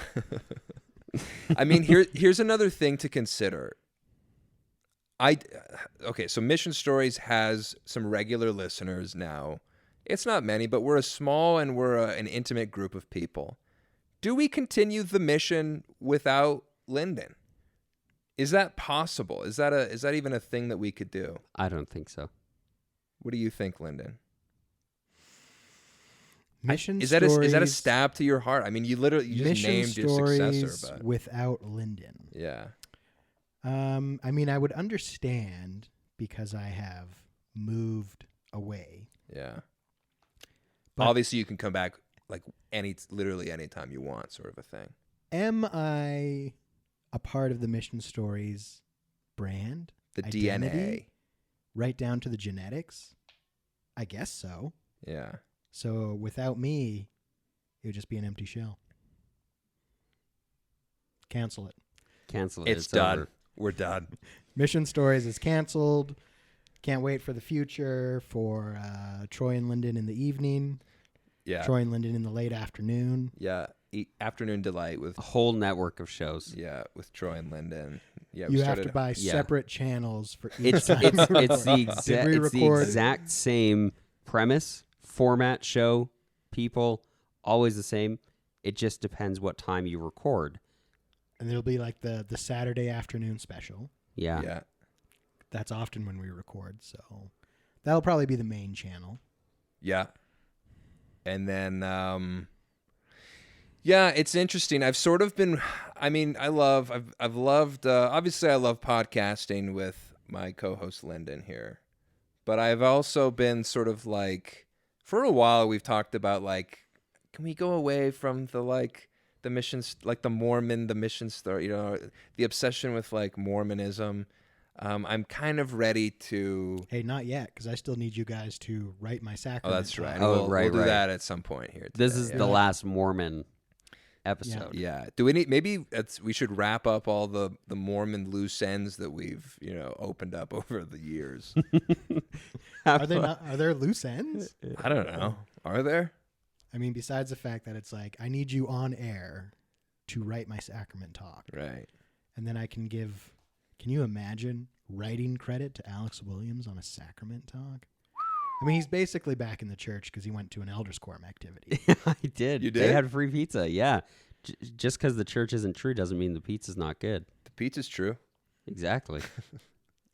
I mean, here's another thing to consider. Okay, so Mission Stories has some regular listeners now. It's not many, but we're a small and we're an intimate group of people. Do we continue the mission without Lyndon? Is that possible? Is that even a thing that we could do? I don't think so. What do you think, Lyndon? Mission Is Stories. that a stab to your heart? I mean, you just Mission named your Stories successor, but without Lyndon. yeah. I mean, I would understand because I have moved away. Yeah. But- Obviously, you can come back like literally anytime you want, sort of a thing. Am I a part of the Mission Stories brand? The Identity? DNA. Right down to the genetics? I guess so. Yeah. So without me, it would just be an empty shell. Cancel it. Cancel it. It's done. over. We're done. Mission Stories is canceled. Can't wait for the future for Troy and Lyndon in the evening. Yeah. Troy and Lyndon in the late afternoon. Yeah. Afternoon Delight with A whole network of shows. with Troy and Lyndon. Yeah. We You have started to buy yeah. separate channels for each It's time. it's we it's the record. Did we it's the record? exact same premise, format, show, people, always the same. It just depends what time you record. And it'll be like the Saturday afternoon special. Yeah. Yeah. That's often when we record, so that'll probably be the main channel. Yeah. And then yeah, it's interesting. I've sort of been I've loved obviously I love podcasting with my co-host Lyndon here. But I've also been sort of like for a while we've talked about like can we go away from the missions like the mission story, the obsession with like Mormonism. I'm kind of ready to. Hey, not yet, because I still need you guys to write my sacrament. Oh, that's right. talk. Oh, We'll right, do right. that at some point here. This today, is yeah. the last Mormon episode. Yeah. Do we need we should wrap up all the Mormon loose ends that we've opened up over the years. Are there loose ends? I don't know. Are there? I mean, besides the fact that it's like I need you on air to write my sacrament talk, Right. and then I can give. Can you imagine writing credit to Alex Williamns on a sacrament talk? I mean, he's basically back in the church because he went to an elders quorum activity. I did. You They did? had free pizza. Yeah. Just because the church isn't true doesn't mean the pizza's not good. The pizza's true. Exactly.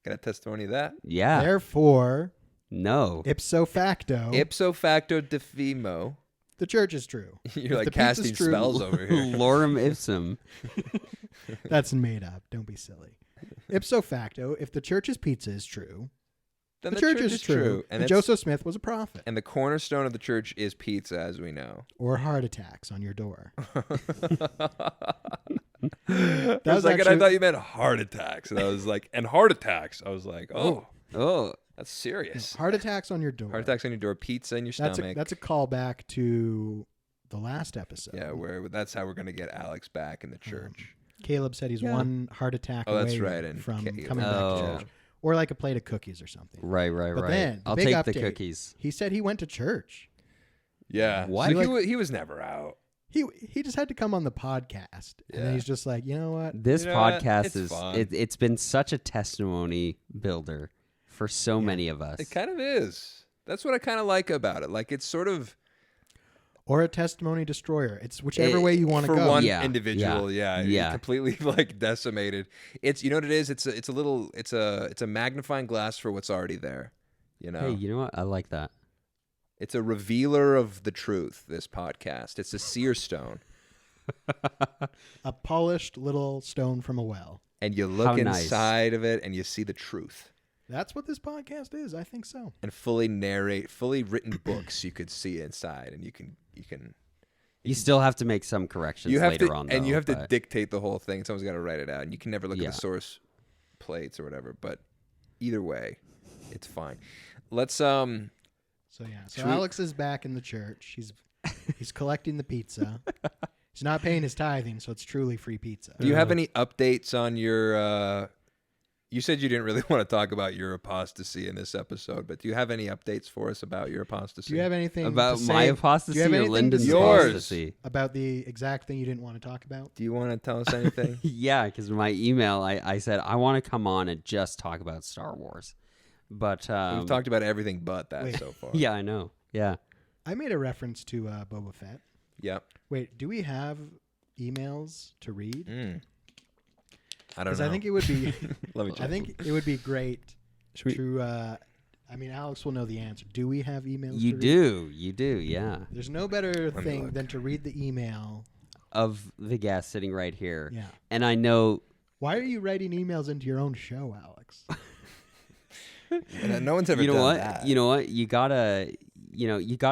Got a testimony of that. Yeah. Therefore, No. ipso facto, Ipso facto defimo. the church is true. You're If like the pizza's casting true- spells over here. Lorem ipsum. That's made up. Don't be silly. Ipso facto, if the church's pizza is true, Then the church is true. And it's- Joseph Smith was a prophet. And the cornerstone of the church is pizza, as we know. Or heart attacks on your door. I was was like, and I actually- thought you meant heart attacks. And I was like, and heart attacks. I was like, oh, Oh. that's serious. Heart attacks on your door. Heart attacks on your door, pizza in your stomach. That's a callback to the last episode. Yeah, that's how we're going to get Alex back in the church. Caleb said he's one heart attack Oh, that's away right, and from Caleb. coming back to Oh. church. Or like a plate of cookies or something. Right. But then, the I'll big take the update. cookies. He said he went to church. Yeah. What? So he was never out. He just had to come on the podcast. And Yeah. then he's just like, you know what? This You know what? podcast It's is fun. it's been such a testimony builder for so many of us. It kind of is. That's what I kind of like about it. Like it's sort of Or a testimony destroyer. It's whichever way you want to for go. one Yeah, individual. Yeah. Completely like decimated. It's what it is. It's a magnifying glass for what's already there. Hey, you know what? I like that. It's a revealer of the truth. This podcast. It's a seer stone. A polished little stone from a well. And you look How nice. inside of it and you see the truth. That's what this podcast is. I think so. And fully written books you could see inside, and you can. You still have to make some corrections later on, though. And you have to but- dictate the whole thing. Someone's got to write it out, and you can never look at Yeah. the source plates or whatever. But either way, it's fine. Let's So Should we- Alex is back in the church. He's collecting the pizza. He's not paying his tithing, so it's truly free pizza. Do you have any updates on your? You said you didn't really want to talk about your apostasy in this episode, but do you have any updates for us about your apostasy? Do you have anything about to my say- apostasy do you have or anything to Lyndon's say Yours. apostasy? about the exact thing you didn't want to talk about? Do you want to tell us anything? Yeah, because in my email, I said I want to come on and just talk about Star Wars. But We've talked about everything but that Wait. so far. yeah, I know. Yeah. I made a reference to Boba Fett. Yeah. Wait, do we have emails to read? I don't Because know. I think it would be. Let me check. I think it would be great Should we- to. I mean, Alex will know the answer. Do we have emails? You to read? do. You do. Yeah. There's no better me thing look. than to read the email. Of the guest sitting right here. Yeah. And I know. Why are you writing emails into your own show, Alex? And no one's ever You know done what? that. You know what? You gotta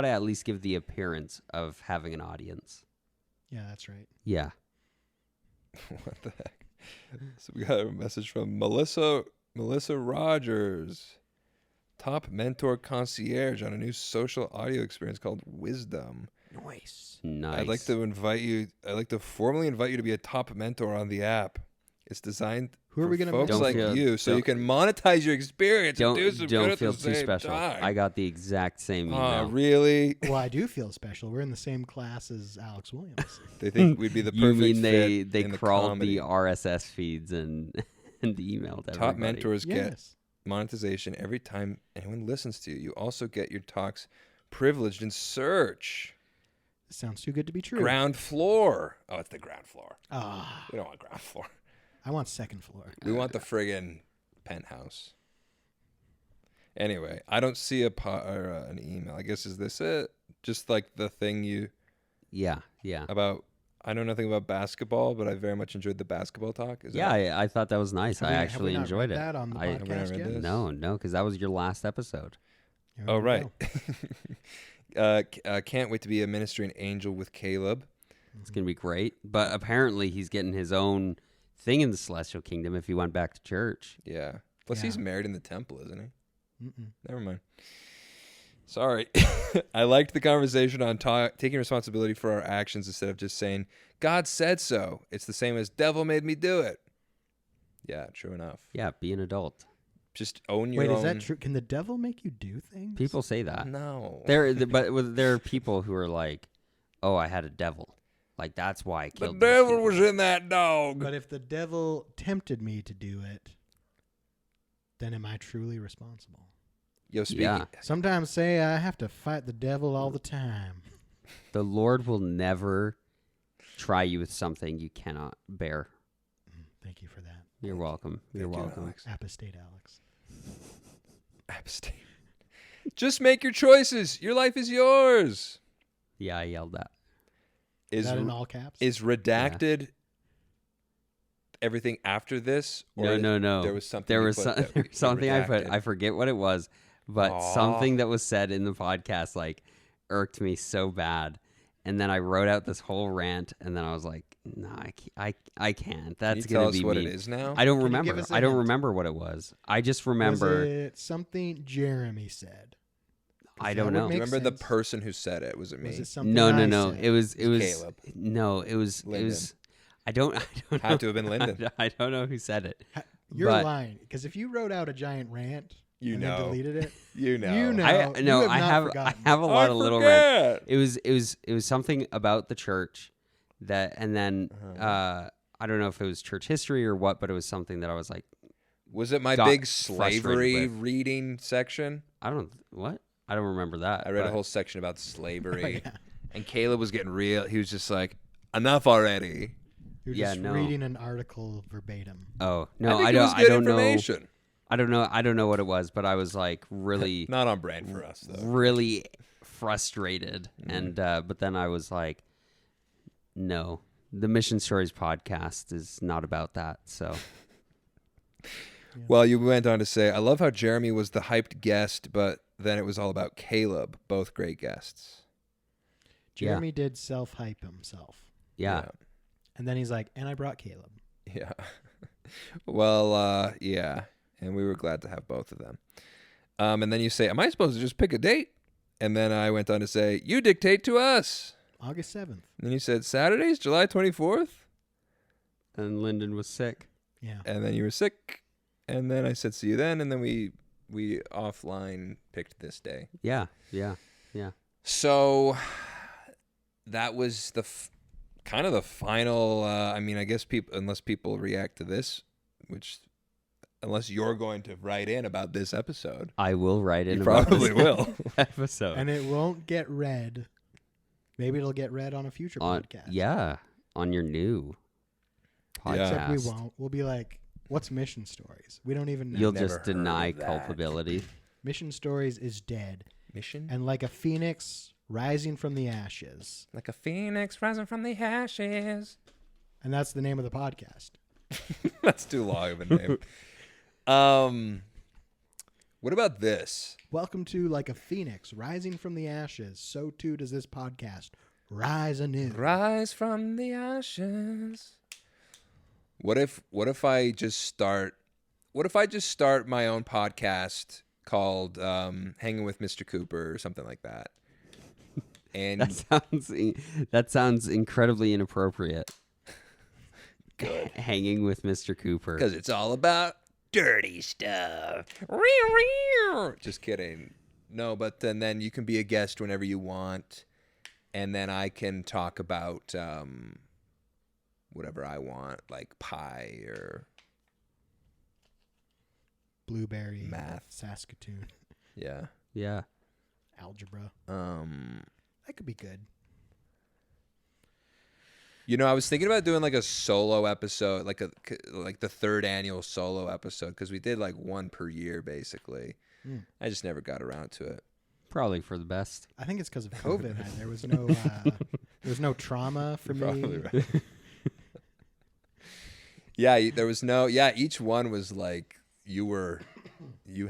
at least give the appearance of having an audience. Yeah, that's right. Yeah. What the heck? So we got a message from Melissa Rogers, top mentor concierge on a new social audio experience called Wisdom. Nice. Nice. I'd like to formally invite you to be a top mentor on the app. It's designed Who are we for gonna folks Don't like feel- you, so don't- you can monetize your experience Don't and do some good at feel the too same special. time. I got the exact same email. Really? Well, I do feel special. We're in the same class as Alex Williams. They think we'd be the perfect You mean they fit in crawled comedy. the RSS feeds and and emailed everybody? Top mentors get Yes. monetization every time anyone listens to you. You also get your talks privileged in search. This sounds too good to be true. Ground floor. Oh, it's the ground floor. Ah, We don't want ground floor. I want second floor. We want the friggin' penthouse. Anyway, I don't see an email. I guess, is this it? Just like the thing Yeah. about, I know nothing about basketball, but I very much enjoyed the basketball talk. Is Yeah, that, I thought that was nice. Have I we- have actually we not enjoyed read it. that on the I- Have we not podcast read yet? this? No, because that was your last episode. Here Oh, we right. go. Can't wait to be a ministering angel with Caleb. It's gonna be great. But apparently, he's getting his own thing in the celestial kingdom if he went back to church. Yeah. Plus, Yeah. he's married in the temple, isn't he? Mm-mm. Never mind. Sorry. I liked the conversation on taking responsibility for our actions instead of just saying, God said so. It's the same as devil made me do it. Yeah, true enough. Yeah, be an adult. Just own your Wait, own. is that true? Can the devil make you do things? People say that. No. But there are people who are like, "Oh, I had a devil. Like that's why I The killed." these devil people." was in that dog. But if the devil tempted me to do it, then am I truly responsible? Yo, speaking. Yeah. Sometimes say I have to fight the devil all the time. The Lord will never try you with something you cannot bear. Thank you for that. You're welcome. You're Thank you, welcome. Alex. Apostate Alex. Abstain. Just make your choices. Your life is yours. Yeah, I yelled that. Is Is that in all caps? is redacted everything after this? No. There was something. There you was put some, that there was something I put. redacted. I forget what it was, but Aw. something that was said in the podcast like irked me so bad. And then I wrote out this whole rant, and then I was like, "No, I can't. That's Can you gonna tell us be what mean." it is now? I don't Can you give remember. us a I don't hint? remember what it was. I just remember. Was it something Jeremy said? 'Cause I that don't would know. make Remember the sense. person who said it? Was it me? Was it something No. I It said? was. It was. Caleb. No. It was. It Lyndon. was. I don't know. Had to have been Lyndon. I don't know who said it. You're but- lying because if you wrote out a giant rant You and know. then deleted it, You know. You know. I you no. have I not have. I forgotten. have a lot of little rants. forget. It was something about the church that, and then I don't know if it was church history or what, but it was something that I was like, Was it my got big frustrated slavery with. reading section? I don't remember that. I read a but- whole section about slavery, Yeah. and Caleb was getting real. He was just like, "Enough already." You're Yeah, just no. reading an article verbatim. Oh no, think I it don't. was I good don't know. information. I don't know what it was, but I was like really, Not on brand for us though. really frustrated, Mm. and but then I was like, no, The Mission Stories podcast is not about that. So Well, you went on to say, I love how Jeremy was the hyped guest, but then it was all about Caleb. Both great guests. Jeremy did self-hype himself. yeah. And then he's like, and I brought Caleb. Yeah. Well, yeah. And we were glad to have both of them. And then you say, am I supposed to just pick a date? And then I went on to say, you dictate to us. August 7th. And then you said, Saturdays, July 24th? And Lyndon was sick. Yeah. And then you were sick. And then I said, see you then. And then we offline picked this day. Yeah. So that was the kind of the final, I mean, I guess unless people react to this, unless you're going to write in about this episode. I will write in You about probably this will. episode. And it won't get read. Maybe it'll get read on a future podcast. Yeah, on your new podcast. Yeah. Except we won't. We'll be like, what's Mission Stories? We don't even know. You'll Never just heard deny of that. culpability. Mission Stories is dead. Mission? And like a phoenix rising from the ashes. Like a phoenix rising from the ashes. And that's the name of the podcast. That's too long of a name. What about this? Welcome to Like a Phoenix Rising from the Ashes. So too does this podcast rise anew. Rise from the ashes. What if I just start my own podcast called Hanging with Mr. Cooper or something like that? And That sounds incredibly inappropriate. Good. Hanging with Mr. Cooper. because it's all about dirty stuff. Just kidding. No, but then you can be a guest whenever you want, and then I can talk about whatever I want, like pie or Blueberry, Math. Saskatoon, yeah. Yeah. algebra. That could be good. You know, I was thinking about doing like a solo episode, like the third annual solo episode, because we did like one per year basically. I just never got around to it. Probably for the best. I think it's because of COVID. There was no trauma for me. Probably right. Yeah, there was no. Yeah, each one was like you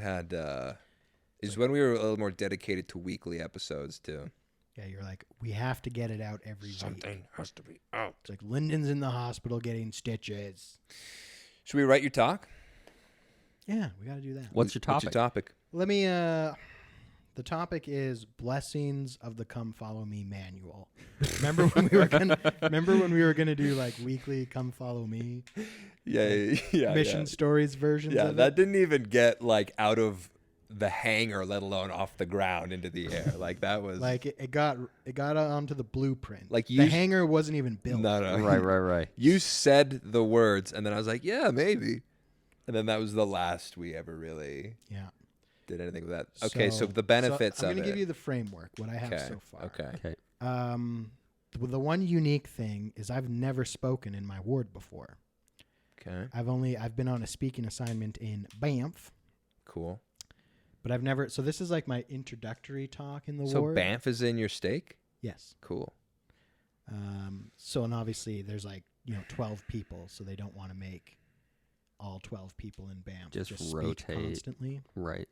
had. Is when we were a little more dedicated to weekly episodes too. Yeah, you're like, we have to get it out every week. Something has to be out. It's like Lyndon's in the hospital getting stitches. Should we write your talk? Yeah, we got to do that. What's your topic? What's your topic? Let me. The topic is blessings of the Come Follow Me manual. Remember when we were gonna do like weekly Come Follow Me? Yeah. Mission Stories versions. Yeah, of that it? didn't even get like out of the hangar, let alone off the ground into the air. Like that was Like it got onto the blueprint. Like the hangar wasn't even built. No. Right. You said the words, and then I was like, yeah, maybe. And then that was the last we ever really did anything with that. Okay, so the benefits of it. I'm going to give you the framework, what I have so far. Okay. The one unique thing is I've never spoken in my ward before. Okay. I've been on a speaking assignment in Banff. Cool. But I've never, so this is like my introductory talk in the So ward. Banff is in your stake? Yes. Cool. And obviously there's 12 people, so they don't want to make all 12 people in Banff Just speak rotate. constantly. Right.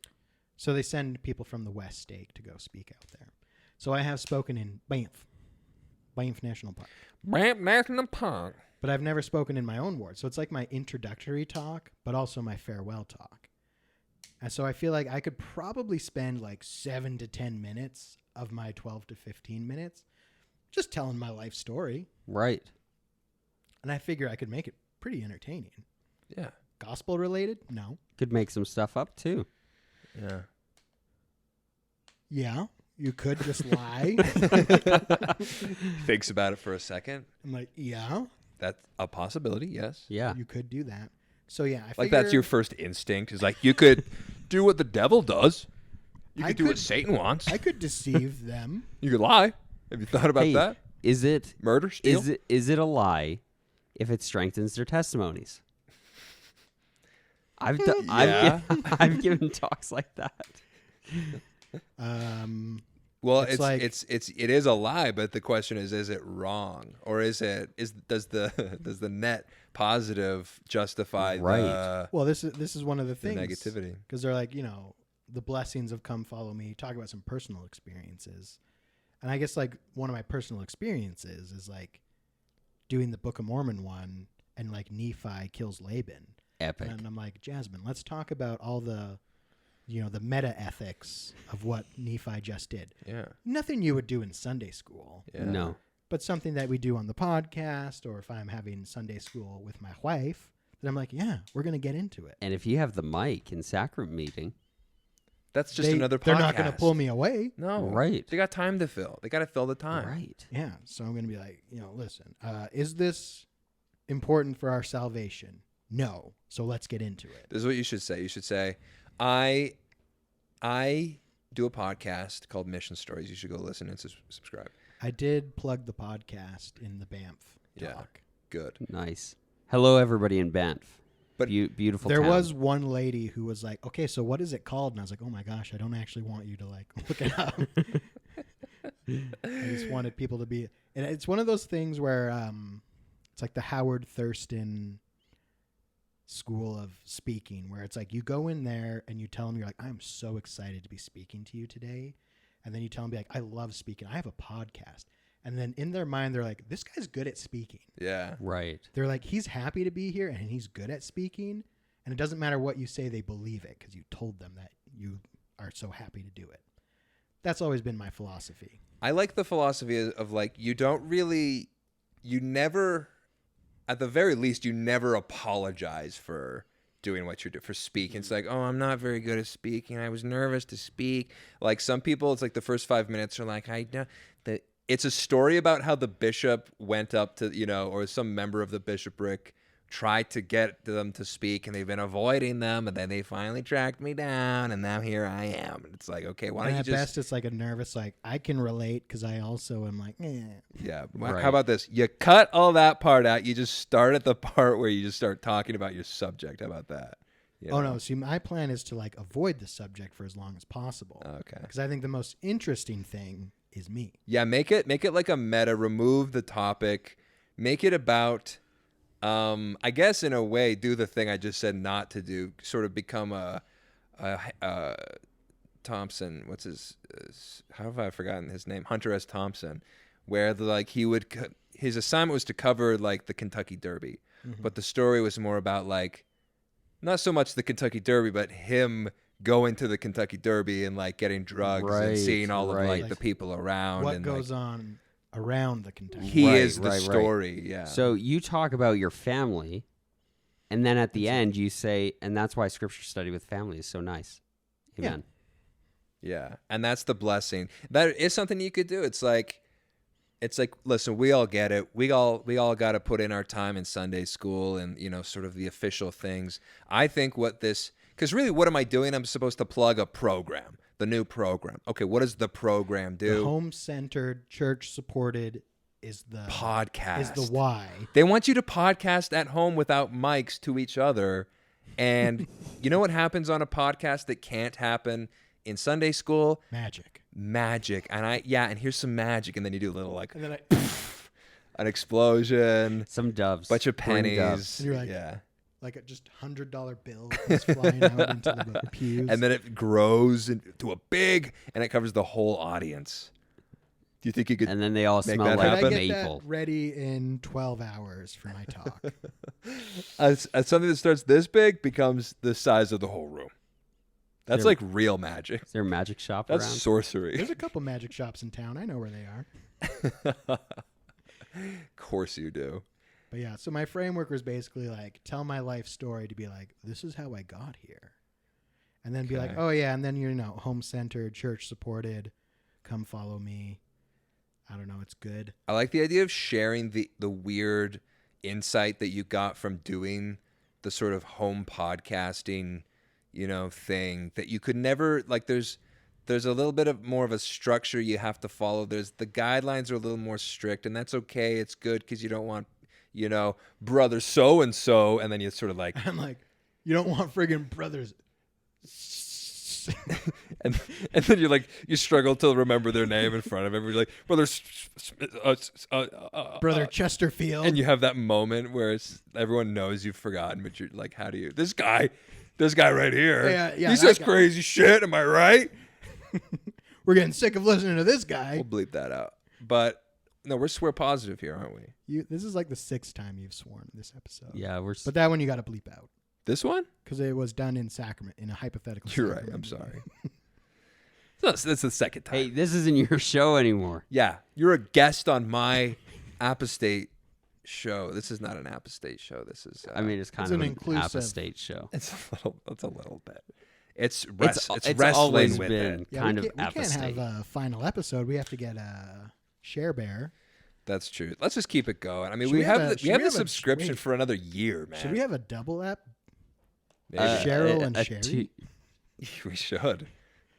So they send people from the West Stake to go speak out there. So I have spoken in Banff National Park. Banff National Park. But I've never spoken in my own ward. So it's like my introductory talk, but also my farewell talk. And so I feel like I could probably spend like 7 to 10 minutes of my 12 to 15 minutes just telling my life story. Right. And I figure I could make it pretty entertaining. Yeah. Gospel related? No. Could make some stuff up too. Yeah. Yeah. You could just lie. Thinks about it for a second. I'm like, yeah. That's a possibility, yes. Yeah. You could do that. So yeah, I Like that's your first instinct is like you could do what the devil does. You could do what Satan wants. I could deceive them. You could lie. Have you thought about Hey, that? Is it Murder, steal? is it a lie if it strengthens their testimonies? I've Yeah. I've given talks like that. Well, It's like- it is a lie, but the question is it wrong, or does the net positive justify Right. Well, this is one of the the things. negativity? Because they're like, the blessings of come follow me. Talk about some personal experiences. And I guess like one of my personal experiences is like doing the Book of Mormon one and like Nephi kills Laban. Epic. And I'm like, Jasmine, let's talk about all the, the meta ethics of what Nephi just did. Yeah. Nothing you would do in Sunday school, Yeah. No. but something that we do on the podcast, or if I'm having Sunday school with my wife, then I'm like, yeah, we're going to get into it. And if you have the mic in sacrament meeting, That's just another podcast. They're not going to pull me away. No. Right. They got time to fill. They got to fill the time. right? Yeah. So I'm going to be like, listen, is this important for our salvation? No. So let's get into it. This is what you should say. You should say, I do a podcast called Mission Stories. You should go listen and subscribe. I did plug the podcast in the Banff Yeah. talk. Good. Nice. Hello, everybody in Banff. But Beautiful. There town. was one lady who was like, okay, so what is it called? And I was like, oh my gosh, I don't actually want you to like look it up. I just wanted people to be, and it's one of those things where it's like the Howard Thurston school of speaking, where it's like you go in there and you tell them, you're like, I'm so excited to be speaking to you today. And then you tell them, be like, I love speaking. I have a podcast. And then in their mind, they're like, this guy's good at speaking. Yeah. Right. They're like, he's happy to be here and he's good at speaking. And it doesn't matter what you say, they believe it because you told them that you are so happy to do it. That's always been my philosophy. I like the philosophy of like, you never, at the very least, you never apologize for doing what you're doing, for speaking. It's like, oh, I'm not very good at speaking. I was nervous to speak. Like some people, it's like the first 5 minutes are like, I know that it's a story about how the bishop went up to, or some member of the bishopric tried to get them to speak and they've been avoiding them. And then they finally tracked me down and now here I am. And it's like, okay, why don't And you at just... best, it's like a nervous, like, I can relate because I also am like, eh. Yeah. Right. How about this? You cut all that part out. You just start at the part where you just start talking about your subject. How about that? Oh, no. See, my plan is to like avoid the subject for as long as possible. Okay. Because I think the most interesting thing is me. Yeah, make it like a meta. Remove the topic. Make it about, I guess in a way, do the thing I just said not to do. Sort of become a Thompson. What's his? How have I forgotten his name? Hunter S. Thompson. Where his assignment was to cover like the Kentucky Derby, but the story was more about like, not so much the Kentucky Derby, but him going to the Kentucky Derby and like getting drugs and seeing all of like the people around. What and goes like, on around the Kentucky? he Right, is the right. story. Yeah. So you talk about your family, and then at the end you say, and that's why scripture study with family is so nice. Amen. Yeah, and that's the blessing. That is something you could do. It's like, listen, we all get it. We all got to put in our time in Sunday school and sort of the official things. I think because really, what am I doing? I'm supposed to plug a program, the new program. Okay, what does the program do? The home-centered, church-supported is the Podcast is the why. They want you to podcast at home without mics to each other. And you know what happens on a podcast that can't happen in Sunday school? Magic. And here's some magic. And then you do a little like And then an explosion, Some doves. bunch of Bring pennies. doves. And you're like- yeah. like a just $100 bill is flying out into the pews. And then it grows into a big, and it covers the whole audience. Do you think you could? And then they all Make smell that Could like I happen? get maple. that ready in 12 hours for my talk? as something that starts this big becomes the size of the whole room. That's There- like real magic. Is there a magic shop That's around? sorcery. There's a couple magic shops in town. I know where they are. Of course you do. But yeah, so my framework was basically like tell my life story to be like, this is how I got here. And then be like, Okay. oh yeah, and then home-centered, church-supported, come follow me. I don't know, it's good. I like the idea of sharing the weird insight that you got from doing the sort of home podcasting, thing that you could never like. There's a little bit of more of a structure you have to follow. The guidelines are a little more strict, and that's okay. It's good because you don't want, brother so and so, and then you sort of like, I'm like, you don't want friggin' brothers and then you struggle to remember their name in front of everybody, like Brother Chesterfield. and you have that moment where everyone knows you've forgotten, but you're like, how do you? This guy right here. Yeah, he says crazy shit. Am I right? We're getting sick of listening to this guy. We'll bleep that out. But no, we're swear positive here, aren't we? This is like the 6th time you've sworn this episode. Yeah, But that one you got to bleep out This one? because it was done in sacrament, in a hypothetical. You're right. sacrament. I'm sorry. That's the second time. Hey, this isn't your show anymore. Yeah, you're a guest on my apostate show. This is not an apostate show. This is. I mean, it's kind It's of an an inclusive- apostate show. It's a little bit. It's It's wrestling always with been it. Yeah, kind we of can't apostate. have a final episode. We have to get a share bear. That's true. Let's just keep it going. I mean, Should we have we have the a- subscription wait. for another year, man. Should we have a double app? Maybe. Cheryl and Sherry? We should.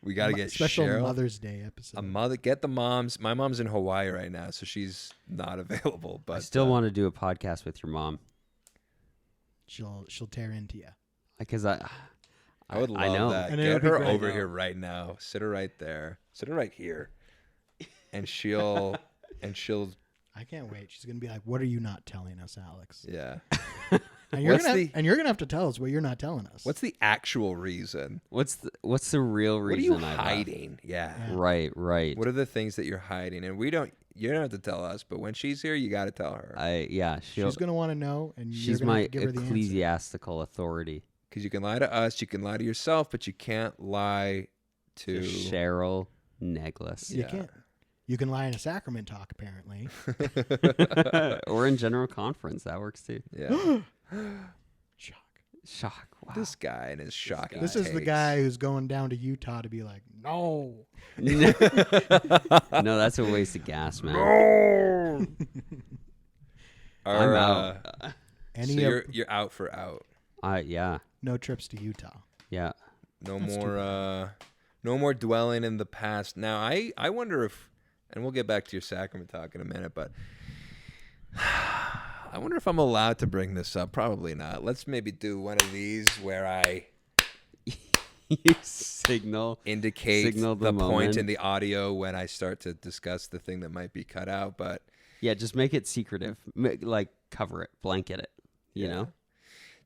We got to get special Cheryl. Mother's Day episode. A mother. Get the moms. My mom's in Hawaii right now, so she's not available. But I still want to do a podcast with your mom She'll tear into you. because I would I love know. that. And it would Get be her great. over here right now. Sit her right there. Sit her right here. And she'll I can't wait. She's gonna be like, "What are you not telling us, Alex?" yeah. And you're What's gonna the- and you're gonna have to tell us what you're not telling us. What's the actual reason? What's the real What are reason? you I left? hiding? Yeah. Yeah. Right. What are the things that you're hiding? And you don't have to tell us, but when she's here, you got to tell her. She's gonna want to know, and you're She's gonna my have to give her the answer. ecclesiastical authority. Because you can lie to us, you can lie to yourself, but you can't lie To to. Cheryl Neglis. You Yeah. can't. You can lie in a sacrament talk, apparently. Or in general conference. That works too. Yeah. Shock. Wow. This guy and his shocking. This is the takes. guy who's going down to Utah to be like, no. No, that's a waste of gas, man. I'm Our, out. Any so of- you're out for out. Yeah. no trips to Utah. Yeah. No That's too more. No more dwelling in the past. Now I wonder if, and we'll get back to your sacrament talk in a minute, but I wonder if I'm allowed to bring this up. Probably not. Let's maybe do one of these where I You signal. indicate Signal the the point moment. in the audio when I start to discuss the thing that might be cut out. But Yeah, just make it secretive. Like cover it, blanket it. You yeah. know?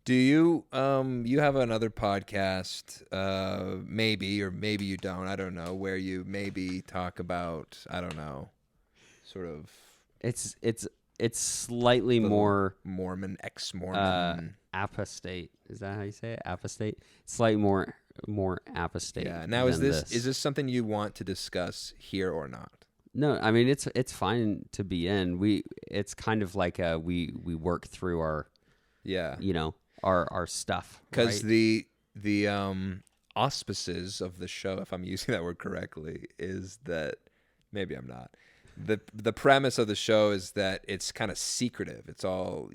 Do you you have another podcast maybe, or maybe you don't, I don't know, where you maybe talk about, I don't know, sort of It's slightly the more Mormon, ex-Mormon. apostate. Is that how you say it? Apostate? Slightly more apostate. Yeah. Now is than this something you want to discuss here or not? No, I mean it's fine to be in. It's kind of like we work through our Yeah. our stuff. Because right? the auspices of the show, if I'm using that word correctly, is that maybe I'm not. The premise of the show is that it's kind of secretive. It's all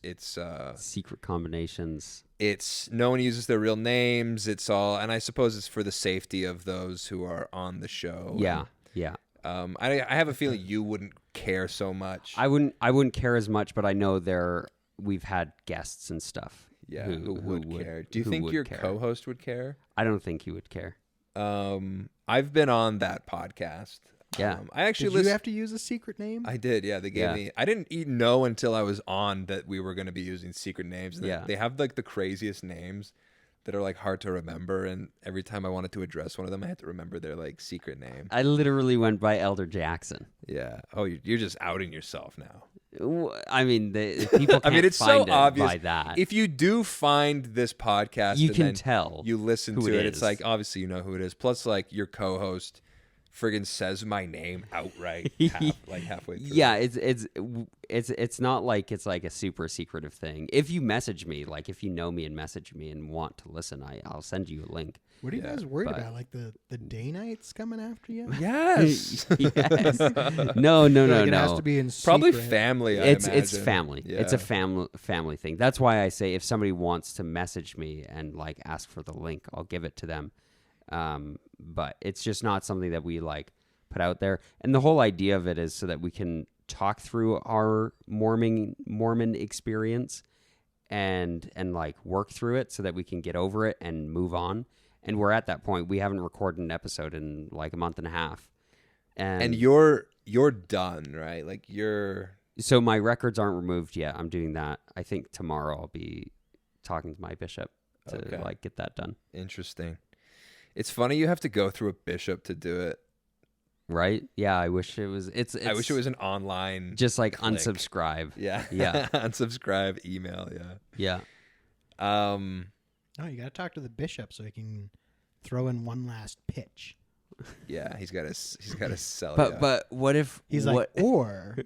it's secret combinations. it's no one uses their real names. It's all, and I suppose it's for the safety of those who are on the show. Yeah. Yeah. I have a feeling you wouldn't care so much. I wouldn't care as much, but I know we've had guests and stuff. Yeah, who would care? Do you who think would your care. co-host would care? I don't think he would care. I've been on that podcast. Yeah. I actually Did you listened. have to use a secret name? I did. Yeah, they gave Yeah. me. I didn't even know until I was on that we were going to be using secret names. Yeah. They have like the craziest names that are like hard to remember, and every time I wanted to address one of them, I had to remember their like secret name. I literally went by Elder Jackson. Yeah. Oh, you're just outing yourself now. I mean, the people can't I mean, it's find so it obvious. by that. If you do find this podcast, You and can then tell you listen who to it it. It's is. like obviously you know who it is. Plus, like your co-host friggin' says my name outright, halfway through. Yeah, it's not like it's like a super secretive thing. If you message me, like if you know me and message me and want to listen, I'll send you a link. What are you Yeah, guys worried but- about? Like the day nights coming after you? Yes. Yes. No. Like it has to be in Probably secret. family. It's imagine. family. Yeah. It's a family thing. That's why I say if somebody wants to message me and like ask for the link, I'll give it to them. But it's just not something that we like put out there. And the whole idea of it is so that we can talk through our Mormon experience and like work through it so that we can get over it and move on. And we're at that point. We haven't recorded an episode in like a month and a half. And you're done, right? Like So my records aren't removed yet. I'm doing that. I think tomorrow I'll be talking to my bishop to like get that done. Interesting. It's funny you have to go through a bishop to do it. Right? Yeah, I wish it was. I wish it was an online. Just like click. unsubscribe. Yeah. Yeah. Unsubscribe, email. Yeah. Yeah. Oh, you got to talk to the bishop so he can throw in one last pitch. Yeah. He's got to sell. But what if He's like, or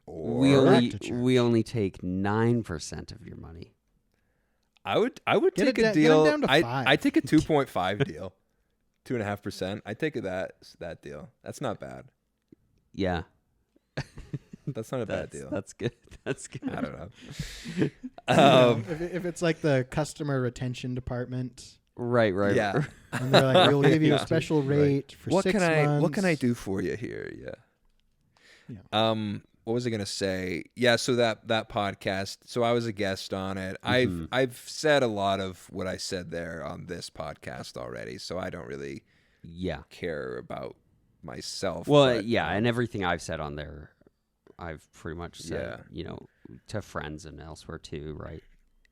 we or only take 9% of your money? I would Get take it a down- deal. get him down to 5. I take a 2.5 deal, 2.5%. I take that deal. That's not bad. Yeah. That's not a bad deal. That's good. That's good. I don't know. You know, if it's like the customer retention department, Right. Yeah. and they're like, we'll give you a special rate for What 6 months. What can I do for you here? Yeah. What was I gonna say? Yeah. So that podcast. So I was a guest on it. I've said a lot of what I said there on this podcast already. So I don't really care about myself. Well, but, yeah, and everything I've said on there, I've pretty much said, to friends and elsewhere too, right?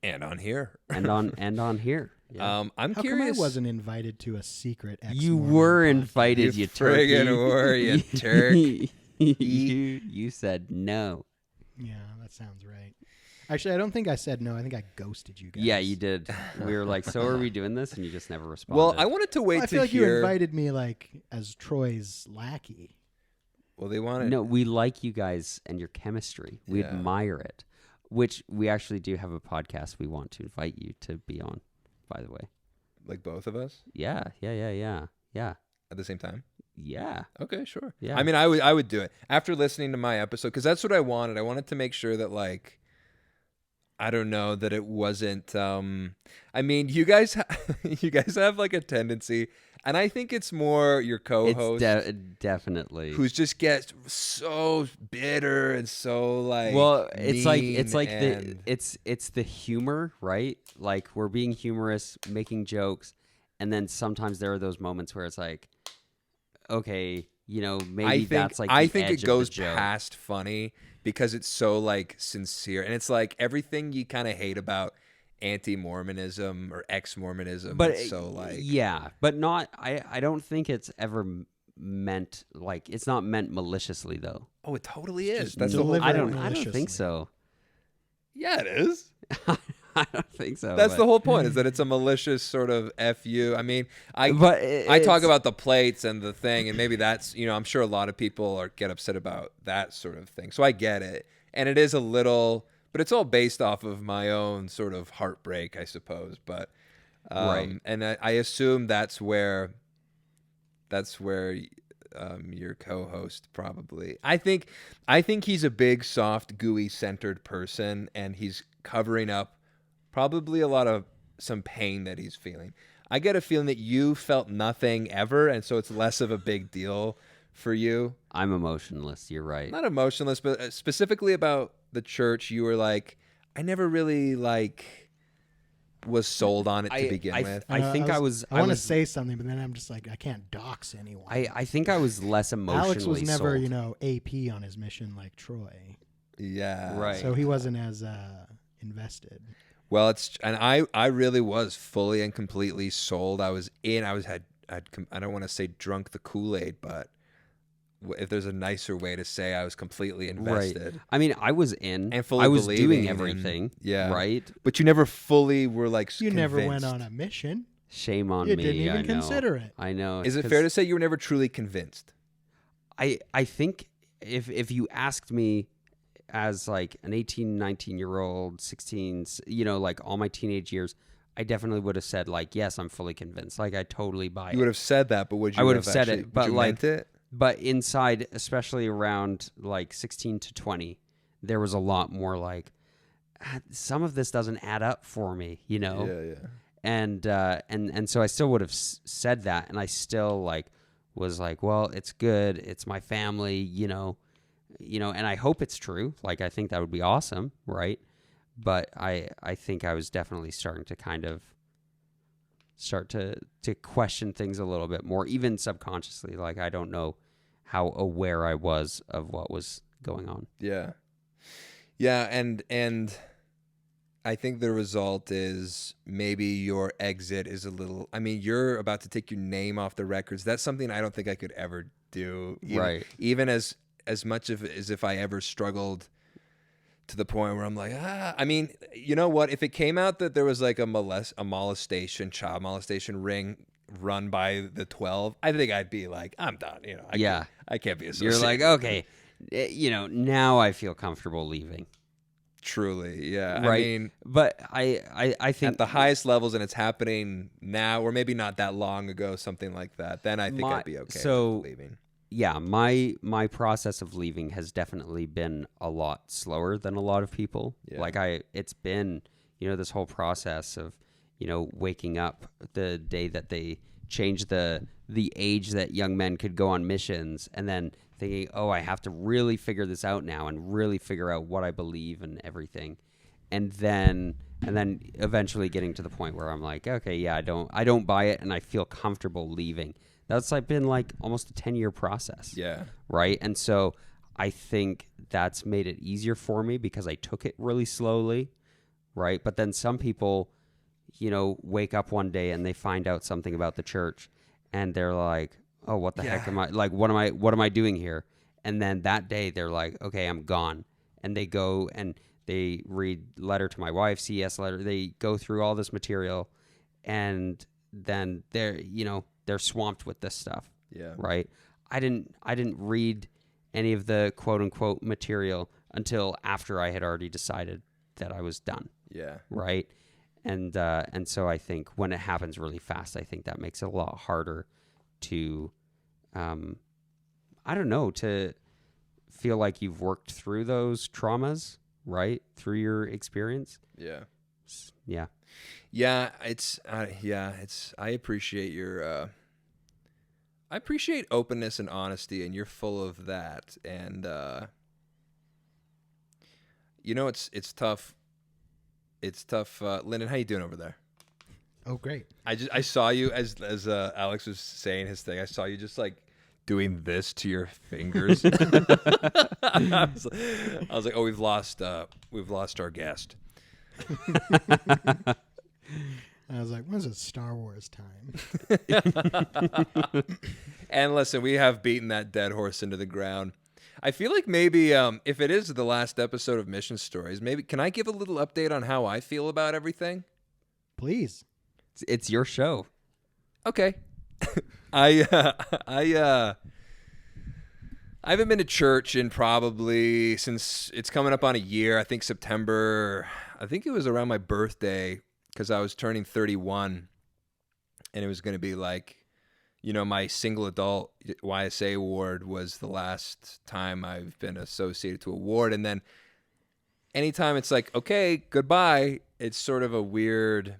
And on here. And on here. Yeah. I'm How curious. come I wasn't invited to a secret You ex-Mormon were podcast? invited, you turkey. friggin' were, you turk. you said no. Yeah, that sounds right. Actually, I don't think I said no. I think I ghosted you guys. Yeah, you did. We were like, so are we doing this? And you just never responded. Well, I wanted to wait Well, I to feel like you hear. invited me like as Troy's lackey. Well, they wanted. No, we like you guys and your chemistry. We Yeah. admire it. Which we actually do have a podcast we want to invite you to be on, by the way. Like both of us Yeah. at the same time. Yeah. Okay, sure. Yeah. I mean, I would do it after listening to my episode because that's what I wanted. I wanted to make sure that like, I don't know, that it wasn't. I mean, you guys have like a tendency, and I think it's more your co-host Definitely. who's just gets so bitter and so like. Well, it's like and, it's the humor, right? Like we're being humorous, making jokes, and then sometimes there are those moments where it's like, okay, maybe that's like I the think edge it goes of the joke. past funny because it's so like sincere, and it's like everything you kind of hate about anti-Mormonism or ex-Mormonism. But it's so like but not. I don't think it's ever meant like it's not meant maliciously though. oh, it totally is. just That's the whole. deliberate I don't maliciously. think so. Yeah, it is. I don't think so. That's but- the whole point. Is that it's a malicious sort of fu. I mean, I But talk about the plates and the thing, and maybe that's I'm sure a lot of people get upset about that sort of thing. So I get it, and it is a little, but it's all based off of my own sort of heartbreak, I suppose. But Right. and I assume that's where your co-host probably. I think he's a big, soft, gooey, centered person, and he's covering up probably a lot of some pain that he's feeling. I get a feeling that you felt nothing ever, and so it's less of a big deal for you. I'm emotionless. You're right. Not emotionless, but specifically about the church, you were like, I never really was sold on it to begin with. I think I was. I want to say something, but then I'm just like, I can't dox anyone. I think I was less emotionally Alex was never, sold. AP on his mission like Troy. Yeah. Right. So he wasn't as invested. Well, I really was fully and completely sold. I was in. I don't want to say drunk the Kool-Aid, but if there's a nicer way to say, I was completely invested. Right. I mean, I was in. And fully I was believing doing in- everything. yeah. Right. But you never fully were like. You never went convinced. on a mission. Shame on You me. didn't even I know. consider it. I know. Is it 'cause fair to say you were never truly convinced? I think if you asked me as like an 18, 19-year-old, 16, like all my teenage years, I definitely would have said like, yes, I'm fully convinced. Like I totally buy it. You would have said that, but would you? I would have said actually, it, but you like, meant it? but inside, especially around like 16 to 20, there was a lot more like, some of this doesn't add up for me, Yeah. and so I still would have said that, and I still like was like, well, it's good, it's my family, and I hope it's true. Like I think that would be awesome, right? But I think I was definitely starting to kind of start to question things a little bit more, even subconsciously. Like, I don't know how aware I was of what was going on. Yeah. Yeah, and I think the result is maybe your exit is a little, I mean, you're about to take your name off the records. That's something I don't think I could ever do. Right. Even as much as if I ever struggled to the point where I'm like, I mean, you know what? If it came out that there was like a child molestation ring run by the 12, I think I'd be like, I'm done. You know, I can't be associated. You're like, okay, now I feel comfortable leaving. Truly, yeah. Right. I mean, but I think at the highest levels, and it's happening now, or maybe not that long ago, something like that, then I think I'd be okay with leaving. Yeah, my process of leaving has definitely been a lot slower than a lot of people. Yeah. Like it's been, this whole process of, waking up the day that they changed the age that young men could go on missions, and then thinking, oh, I have to really figure this out now and really figure out what I believe and everything. And then eventually getting to the point where I'm like, okay, yeah, I don't buy it, and I feel comfortable leaving. That's been like almost a 10-year process. Yeah. Right. And so I think that's made it easier for me because I took it really slowly. Right. But then some people, wake up one day and they find out something about the church and they're like, oh, what the heck am I like? What am I doing here? And then that day they're like, okay, I'm gone. And they go and they read Letter to My Wife, CS Letter. They go through all this material and then they're swamped with this stuff. Yeah. Right. I didn't read any of the quote unquote material until after I had already decided that I was done. Yeah. Right. And so I think when it happens really fast, I think that makes it a lot harder to, to feel like you've worked through those traumas, right? Through your experience. Yeah. Yeah. Yeah, I appreciate your I appreciate openness and honesty, and you're full of that. And it's tough. It's tough. Lyndon, how you doing over there? Oh, great. I saw you as Alex was saying his thing. I saw you just like doing this to your fingers. I was like, oh, we've lost our guest. I was like, when's it Star Wars time? And listen, we have beaten that dead horse into the ground. I feel like maybe if it is the last episode of Mission Stories, maybe can I give a little update on how I feel about everything? Please. It's your show. Okay. I haven't been to church in probably since it's coming up on a year. I think September. I think it was around my birthday because I was turning 31, and it was going to be like, my single adult YSA award was the last time I've been associated to award. And then anytime it's like, okay, goodbye, it's sort of a weird,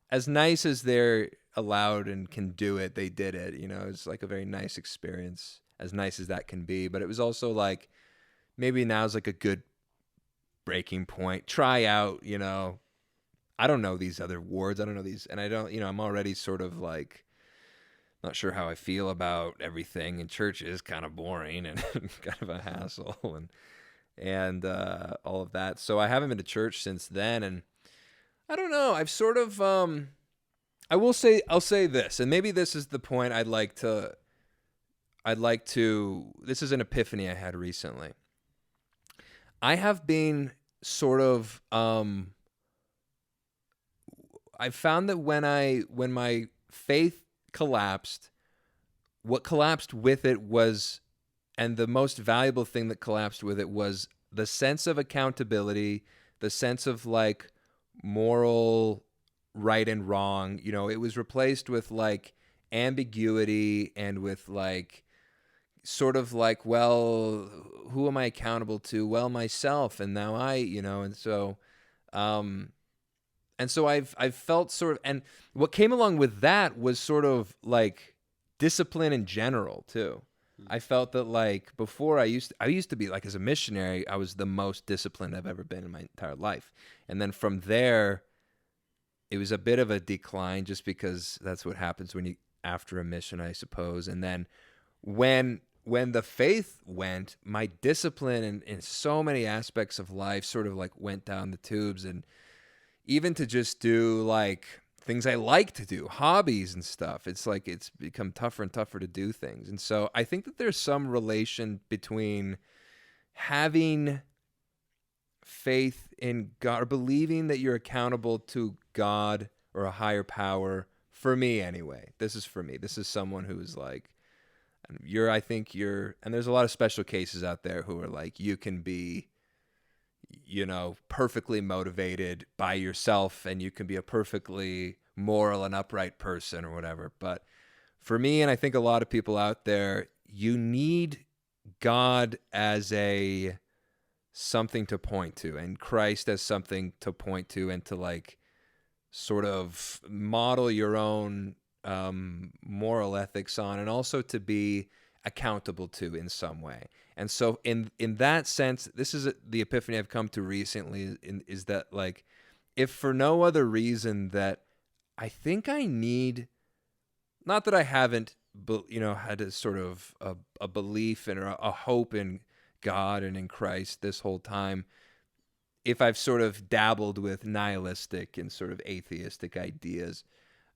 as nice as they're allowed and can do it, they did it. It's like a very nice experience, as nice as that can be. But it was also like, maybe now's like a good breaking point. Try out, I don't know these other awards. I don't know these. And I don't, I'm already sort of like, not sure how I feel about everything, and church is kind of boring and kind of a hassle and all of that. So I haven't been to church since then, and I don't know. I've sort of I'll say this, and maybe this is the point I'd like to. This is an epiphany I had recently. I have been sort of I've found that when my faith collapsed, what collapsed with it was, and the most valuable thing that collapsed with it was the sense of accountability, the sense of like moral right and wrong. It was replaced with like ambiguity and with like sort of like, well, who am I accountable to? Well, myself. And now and so I've felt sort of, and what came along with that was sort of like discipline in general too. I felt that like before I used to be like, as a missionary, I was the most disciplined I've ever been in my entire life. And then from there, it was a bit of a decline just because that's what happens when you after a mission, I suppose. And then when the faith went, my discipline in so many aspects of life sort of like went down the tubes. And even to just do like things I like to do, hobbies and stuff, it's like it's become tougher and tougher to do things. And so I think that there's some relation between having faith in God or believing that you're accountable to God or a higher power. For me anyway, this is for me. This is someone who is like, I think you're, and there's a lot of special cases out there who are like, you can be, perfectly motivated by yourself and you can be a perfectly moral and upright person or whatever. But for me, and I think a lot of people out there, you need God as something to point to and Christ as something to point to and to like sort of model your own moral ethics on, and also to be accountable to in some way. And so in that sense, this is the epiphany I've come to recently, is that like, if for no other reason that I think I need, not that I haven't, had a sort of a belief and a hope in God and in Christ this whole time, if I've sort of dabbled with nihilistic and sort of atheistic ideas,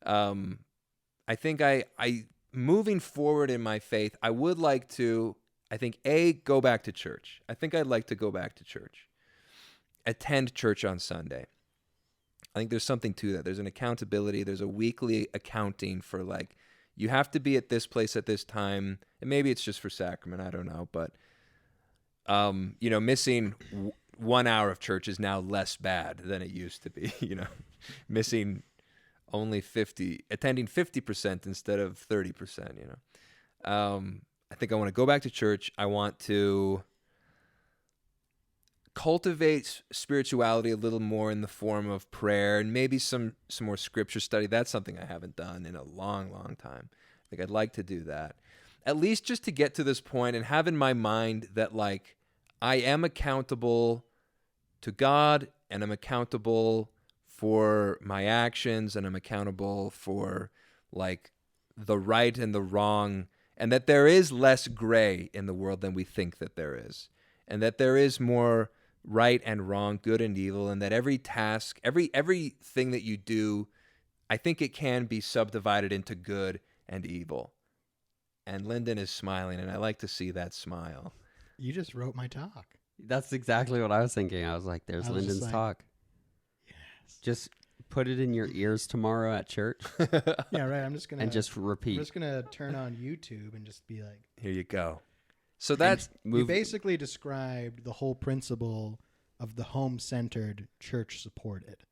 I think I moving forward in my faith, I would like to, I think, go back to church. I think I'd like to go back to church. Attend church on Sunday. I think there's something to that. There's an accountability. There's a weekly accounting for like, you have to be at this place at this time. And maybe it's just for sacrament. I don't know. But, missing 1 hour of church is now less bad than it used to be, missing only attending 50% instead of 30%, I think I want to go back to church. I want to cultivate spirituality a little more in the form of prayer and maybe some more scripture study. That's something I haven't done in a long, long time. I think I'd like to do that, at least just to get to this point and have in my mind that like I am accountable to God and I'm accountable for my actions and I'm accountable for like the right and the wrong, and that there is less gray in the world than we think that there is, and that there is more right and wrong, good and evil, and that every task, everything that you do, I think it can be subdivided into good and evil. And Lyndon is smiling, and I like to see that smile. You just wrote my talk. That's exactly what I was thinking. I was like, there's Lyndon's talk. Yes. Just put it in your ears tomorrow at church. Yeah, right. I'm just going to... And just repeat. I'm just going to turn on YouTube and just be like... Here you go. So that's... You basically described the whole principle of the home-centered, church-supported.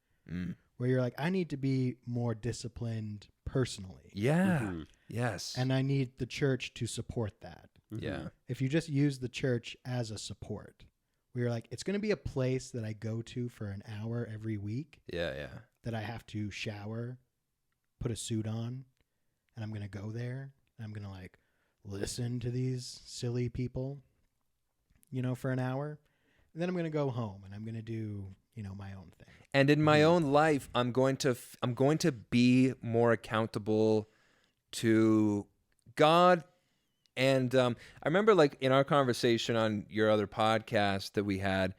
Where you're like, I need to be more disciplined personally. Yeah. Mm-hmm. Yes. And I need the church to support that. Mm-hmm. Yeah. If you just use the church as a support, where you're like, it's going to be a place that I go to for an hour every week. Yeah, yeah. That I have to shower, put a suit on, and I'm going to go there. And I'm going to like listen to these silly people, for an hour. And then I'm going to go home and I'm going to do, my own thing. And in my own life, I'm going to be more accountable to God. And I remember like in our conversation on your other podcast that we had,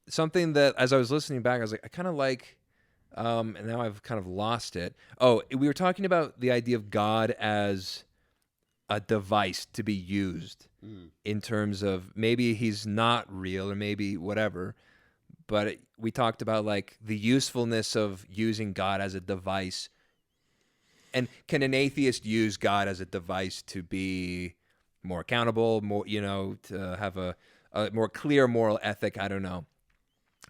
something that as I was listening back, I was like, I kind of like, and now I've kind of lost it. Oh, we were talking about the idea of God as a device to be used in terms of maybe he's not real or maybe whatever. But we talked about like the usefulness of using God as a device. And can an atheist use God as a device to be more accountable, more, to have a more clear moral ethic? I don't know.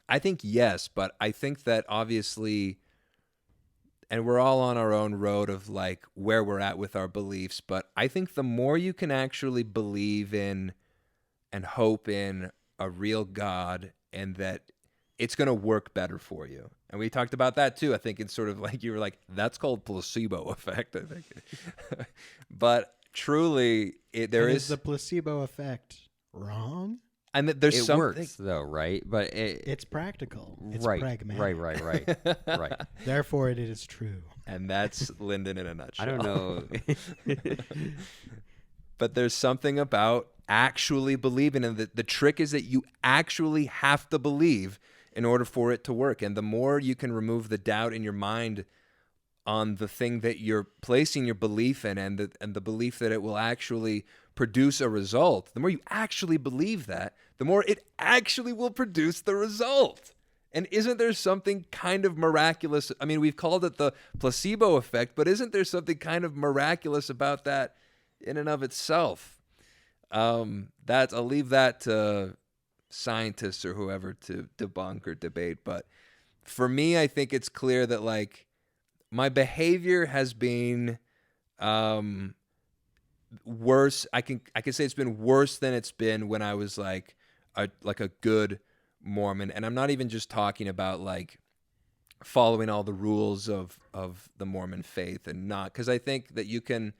I think yes, but I think that obviously, and we're all on our own road of like where we're at with our beliefs, but I think the more you can actually believe in and hope in a real God and that it's going to work better for you. And we talked about that too. I think it's sort of like, you were like, that's called placebo effect, I think. But truly, there is the placebo effect wrong? And there's It something. works though, right? But It's practical. It's right, pragmatic. right. Therefore, it is true. And that's Lyndon in a nutshell. I don't know. But there's something about actually believing, and the trick is that you actually have to believe in order for it to work. And the more you can remove the doubt in your mind on the thing that you're placing your belief in, and the belief that it will actually produce a result, the more you actually believe that, the more it actually will produce the result. And isn't there something kind of miraculous? I mean, we've called it the placebo effect, but isn't there something kind of miraculous about that in and of itself? I'll leave that to scientists or whoever to debunk or debate. But for me, I think it's clear that like my behavior has been worse. I can say it's been worse than it's been when I was like a good Mormon. And I'm not even just talking about like following all the rules of the Mormon faith, and not, because I think that you can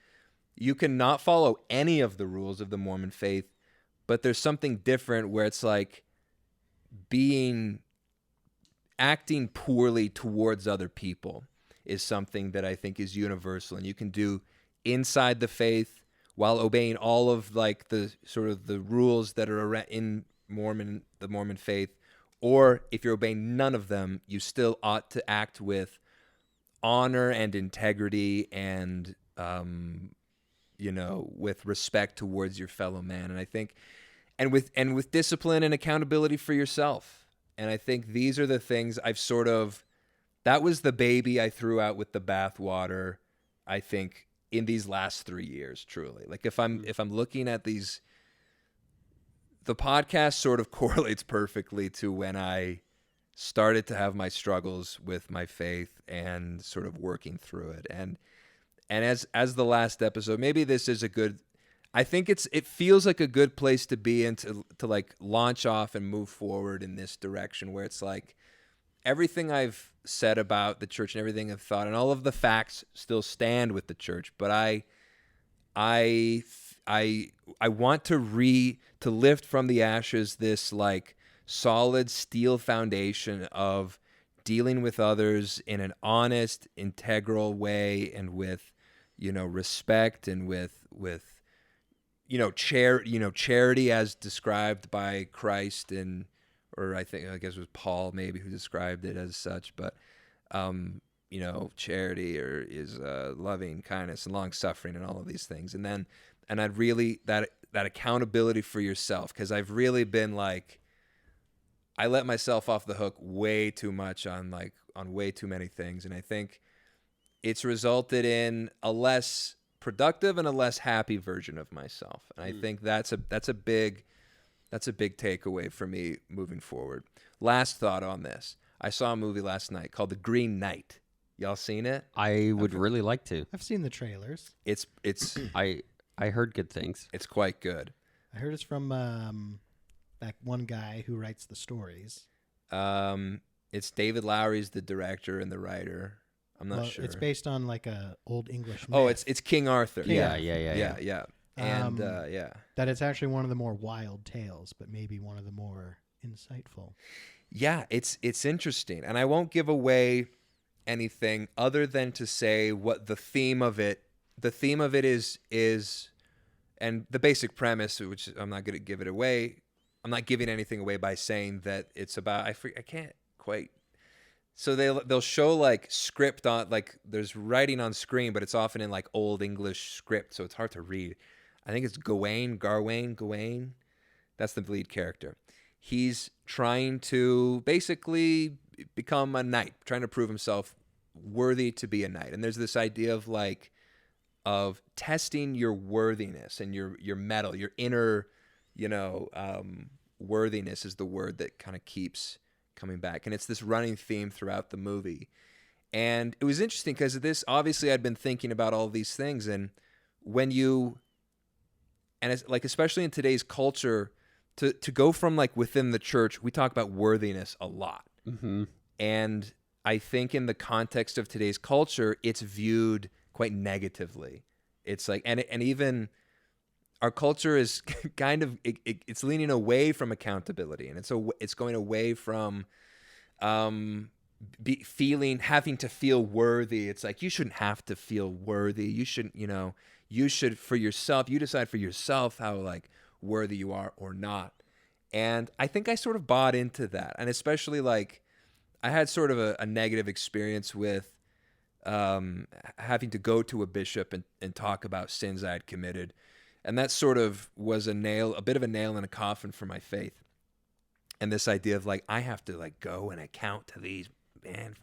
not follow any of the rules of the Mormon faith, but there's something different where it's like acting poorly towards other people is something that I think is universal, and you can do inside the faith while obeying all of like the sort of the rules that are in the Mormon faith, or if you're obeying none of them, you still ought to act with honor and integrity and with respect towards your fellow man. And I think and with discipline and accountability for yourself. And I think these are the things that was the baby I threw out with the bathwater, I think, in these last 3 years, truly. Like if I'm looking at these, the podcast sort of correlates perfectly to when I started to have my struggles with my faith and sort of working through it. And as the last episode, maybe this is I think it feels like a good place to be in to like launch off and move forward in this direction, where it's like everything I've said about the church and everything I've thought and all of the facts still stand with the church, but I want to lift from the ashes this like solid steel foundation of dealing with others in an honest, integral way, and with respect, and with charity as described by Christ, or I guess it was Paul maybe who described it as such, but charity is loving kindness and long suffering and all of these things, and I'd really that accountability for yourself, because I've really been like, I let myself off the hook way too much on way too many things, and I think it's resulted in a less productive and a less happy version of myself. And I think that's a big takeaway for me moving forward. Last thought on this. I saw a movie last night called The Green Knight. Y'all seen it? I would really like to. I've seen the trailers. It's I heard good things. It's quite good. I heard it's from that one guy who writes the stories. It's David Lowery's the director and the writer. I'm not sure. It's based on like a old English myth. Oh, it's King Arthur. Yeah. And that it's actually one of the more wild tales, but maybe one of the more insightful. Yeah, it's interesting, and I won't give away anything other than to say what the theme of it is, and the basic premise, which I'm not going to give it away. I'm not giving anything away by saying that it's about. I can't quite. So they'll show like script on, like there's writing on screen, but it's often in like old English script, so it's hard to read. I think it's Gawain. That's the lead character. He's trying to basically become a knight, trying to prove himself worthy to be a knight. And there's this idea of testing your worthiness and your mettle, your inner, worthiness is the word that kind of keeps coming back. And it's this running theme throughout the movie. And it was interesting because this, obviously I'd been thinking about all these things, and it's like, especially in today's culture, to go from like within the church, we talk about worthiness a lot. Mm-hmm. And I think in the context of today's culture, it's viewed quite negatively. It's like, and even our culture is kind of it's leaning away from accountability, and it's going away from having to feel worthy. It's like, you shouldn't have to feel worthy. You shouldn't, you should, for yourself, you decide for yourself how like worthy you are or not. And I think I sort of bought into that, and especially like I had sort of a negative experience with having to go to a bishop and talk about sins I had committed. And that sort of was a bit of a nail in a coffin for my faith. And this idea of like, I have to like go and account to these, man,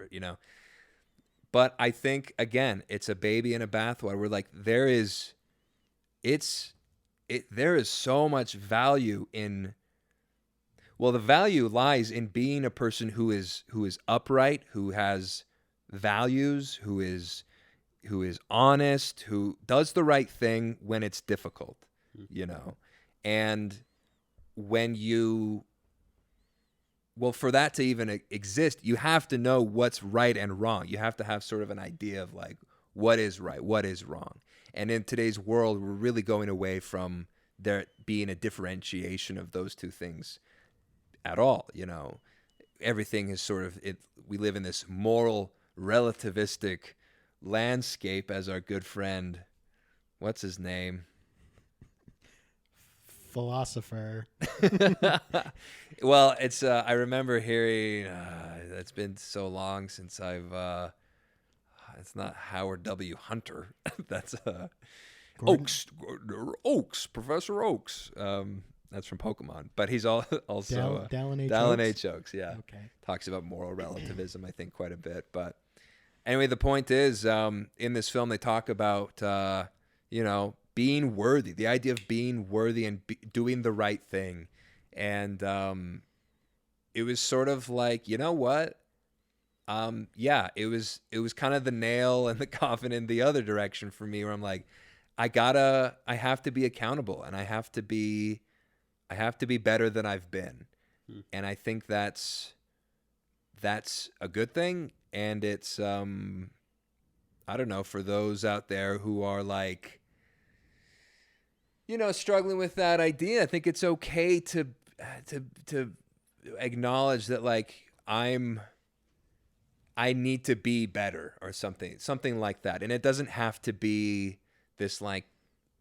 But I think, again, it's a baby in a bathwater. We're like, there is so much value in, well, the value lies in being a person who is upright, who has values, who is honest, who does the right thing when it's difficult, and for that to even exist, you have to know what's right and wrong. You have to have sort of an idea of like, what is right, what is wrong. And in today's world, we're really going away from there being a differentiation of those two things at all. Everything is sort of we live in this moral relativistic landscape, as our good friend, what's his name? Philosopher. Well, it's I remember hearing it's been so long since I've it's not Howard W. Hunter. That's Oaks, Professor Oaks. That's from Pokemon, but he's also Dallin H. Oaks. Yeah, okay. Talks about moral relativism, I think, quite a bit. But anyway, the point is, in this film, they talk about being worthy, the idea of being worthy and doing the right thing, and it was sort of like, you know what? It was kind of the nail in the coffin in the other direction for me, where I'm like, I have to be accountable, and I have to be better than I've been. And I think that's a good thing. And it's, I don't know, for those out there who are like, struggling with that idea, I think it's okay to acknowledge that, like, I need to be better or something like that. And it doesn't have to be this like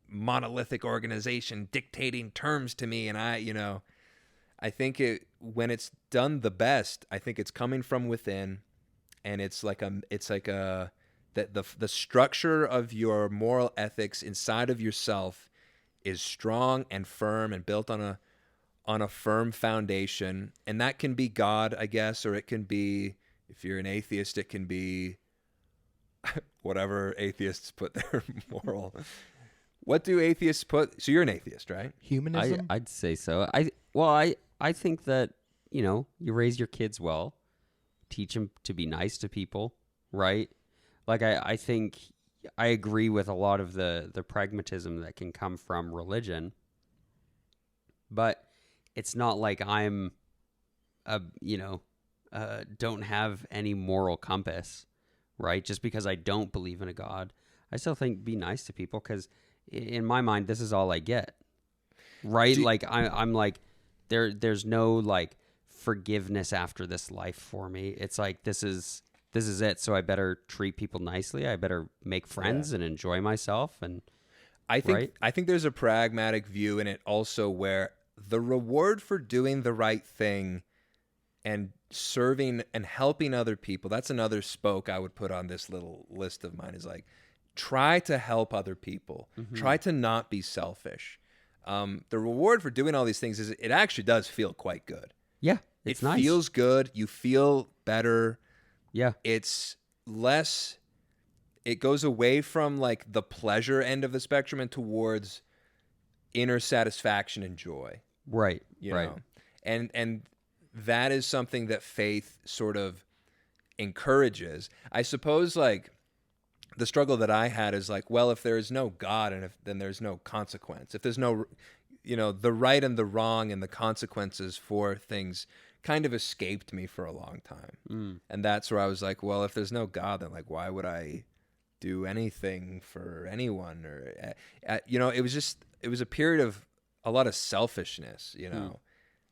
monolithic organization dictating terms to me. And I think when it's done the best, I think it's coming from within, and it's like the structure of your moral ethics inside of yourself is strong and firm and built on a firm foundation. And that can be God, I guess, or it can be, if you're an atheist, it can be whatever atheists put their moral. What do atheists put? So you're an atheist, right? Humanism? I'd say so. I think that, you raise your kids well, teach them to be nice to people, right? Like, I think I agree with a lot of the pragmatism that can come from religion, but it's not like I'm don't have any moral compass, right? Just because I don't believe in a God, I still think be nice to people, because in my mind, this is all I get, right? I'm like, there's no like forgiveness after this life for me. It's like, this is it. So I better treat people nicely. I better make friends and enjoy myself. And I think there's a pragmatic view in it also, where the reward for doing the right thing and serving and helping other people, that's another spoke I would put on this little list of mine, is like, try to help other people. Mm-hmm. Try to not be selfish. The reward for doing all these things is it actually does feel quite good. Yeah, it's nice. It feels good. You feel better. Yeah. It's less, it goes away from like the pleasure end of the spectrum and towards inner satisfaction and joy. Right. You know? And that is something that faith sort of encourages. I suppose like the struggle that I had is like, well, if there is no God, then there's no consequence. If there's no, the right and the wrong and the consequences for things kind of escaped me for a long time. And that's where I was like, well, if there's no God, then like, why would I do anything for anyone, or it was a period of a lot of selfishness,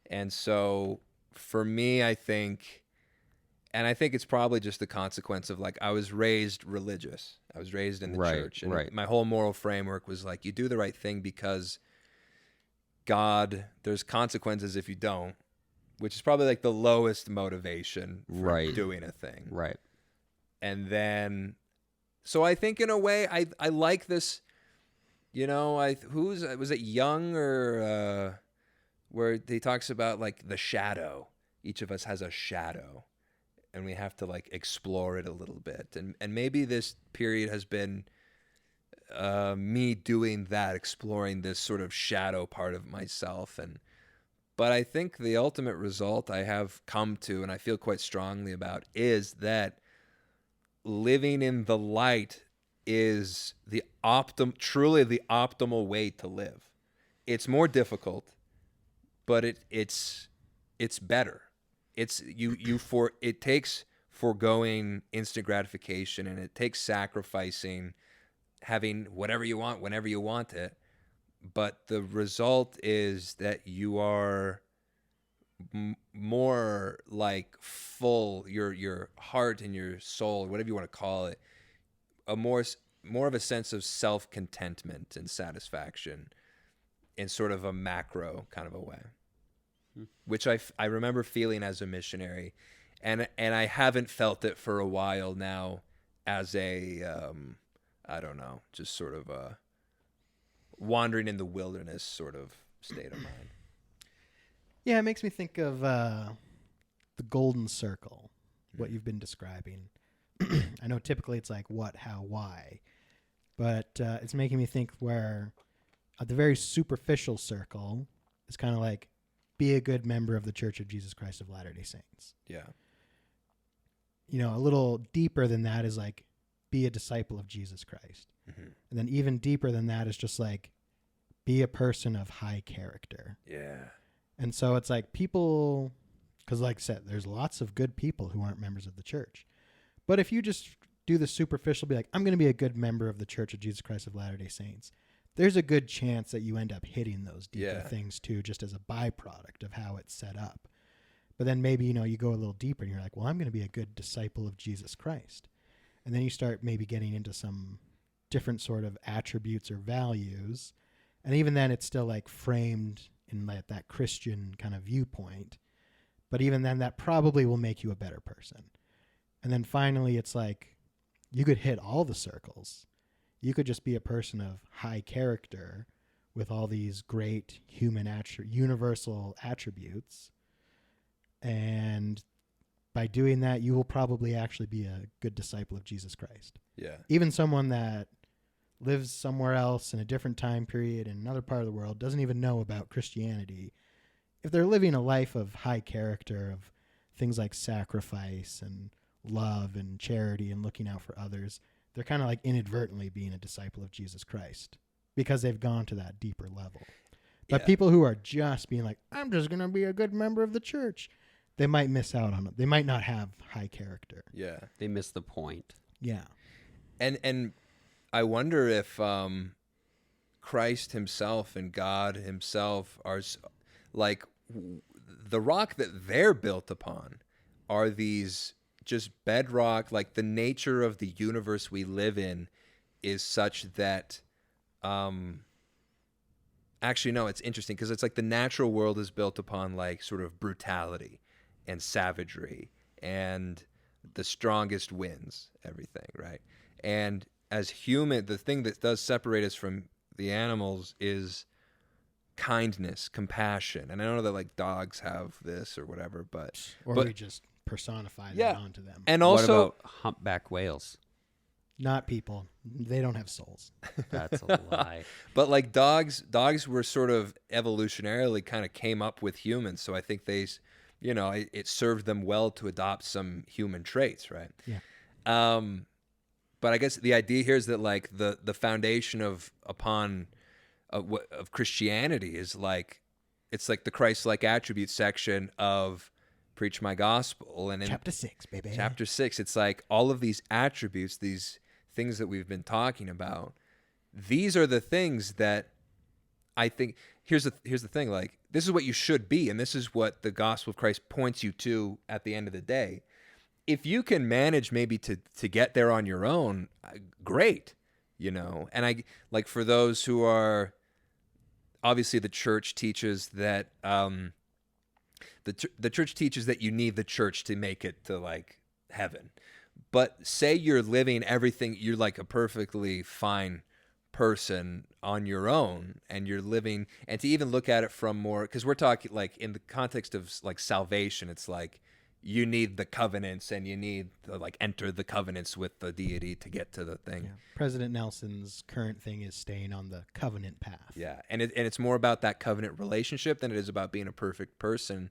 and so for me, I think it's probably just the consequence of like I was raised religious. I was raised in the church, and my whole moral framework was like you do the right thing because God, there's consequences if you don't, which is probably like the lowest motivation for doing a thing. Right. And then, so I think in a way, I like this, was it Young or where he talks about like the shadow. Each of us has a shadow, and we have to like explore it a little bit. And maybe this period has been me doing that, exploring this sort of shadow part of myself. But I think the ultimate result I have come to, and I feel quite strongly about, is that living in the light is truly the optimal way to live. It's more difficult, but it's better. It takes foregoing instant gratification, and it takes sacrificing having whatever you want whenever you want it. But the result is that you are more like full, your heart and your soul, whatever you want to call it, more of a sense of self-contentment and satisfaction in sort of a macro kind of a way, which I remember feeling as a missionary, and I haven't felt it for a while now as a I don't know, just sort of a wandering in the wilderness sort of state of mind. Yeah, it makes me think of the golden circle, what you've been describing. I know typically it's like what, how, why, but it's making me think where the very superficial circle is kind of like be a good member of the Church of Jesus Christ of Latter-day Saints. Yeah. A little deeper than that is like be a disciple of Jesus Christ. Mm-hmm. And then even deeper than that is just like be a person of high character. Yeah. And so it's like people, because like I said, there's lots of good people who aren't members of the church. But if you just do the superficial, be like, I'm going to be a good member of the Church of Jesus Christ of Latter-day Saints, there's a good chance that you end up hitting those deeper things too, just as a byproduct of how it's set up. But then maybe, you go a little deeper and you're like, well, I'm going to be a good disciple of Jesus Christ. And then you start maybe getting into some different sort of attributes or values. And even then it's still like framed in that Christian kind of viewpoint. But even then that probably will make you a better person. And then finally it's like you could hit all the circles. You could just be a person of high character with all these great human universal attributes. And by doing that, you will probably actually be a good disciple of Jesus Christ. Yeah. Even someone that lives somewhere else in a different time period in another part of the world, doesn't even know about Christianity, if they're living a life of high character, of things like sacrifice and love and charity and looking out for others, they're kind of like inadvertently being a disciple of Jesus Christ because they've gone to that deeper level. But people who are just being like, I'm just going to be a good member of the church, they might miss out on it. They might not have high character. Yeah. They miss the point. Yeah. And I wonder if Christ himself and God himself are like the rock that they're built upon are these just bedrock, like the nature of the universe we live in is such that actually no, it's interesting because it's like the natural world is built upon like sort of brutality and savagery, and the strongest wins everything, right? And as human, the thing that does separate us from the animals is kindness, compassion. And I know that like dogs have this or whatever, but we just personify that onto them. And also, what about humpback whales? Not people. They don't have souls. That's a lie. But like dogs were sort of evolutionarily kind of came up with humans, so I think they, it served them well to adopt some human traits, right? Yeah. But I guess the idea here is that like the foundation of Christianity is like, it's like the Christ-like attributes section of Preach My Gospel. And in Chapter 6, baby. Chapter 6, it's like all of these attributes, these things that we've been talking about, these are the things that I think, here's the thing, like, this is what you should be, and this is what the gospel of Christ points you to at the end of the day. If you can manage maybe to get there on your own, great, you know. And I, like, for those who are, obviously the church teaches that, the church teaches that you need the church to make it to, like, heaven. But say you're living everything, you're like a perfectly fine person on your own, and you're living, and to even look at it from more, because we're talking like in the context of like salvation, it's like you need the covenants, and you need to like enter the covenants with the deity to get to the thing. Yeah. President Nelson's current thing is staying on the covenant path. Yeah, and it's more about that covenant relationship than it is about being a perfect person.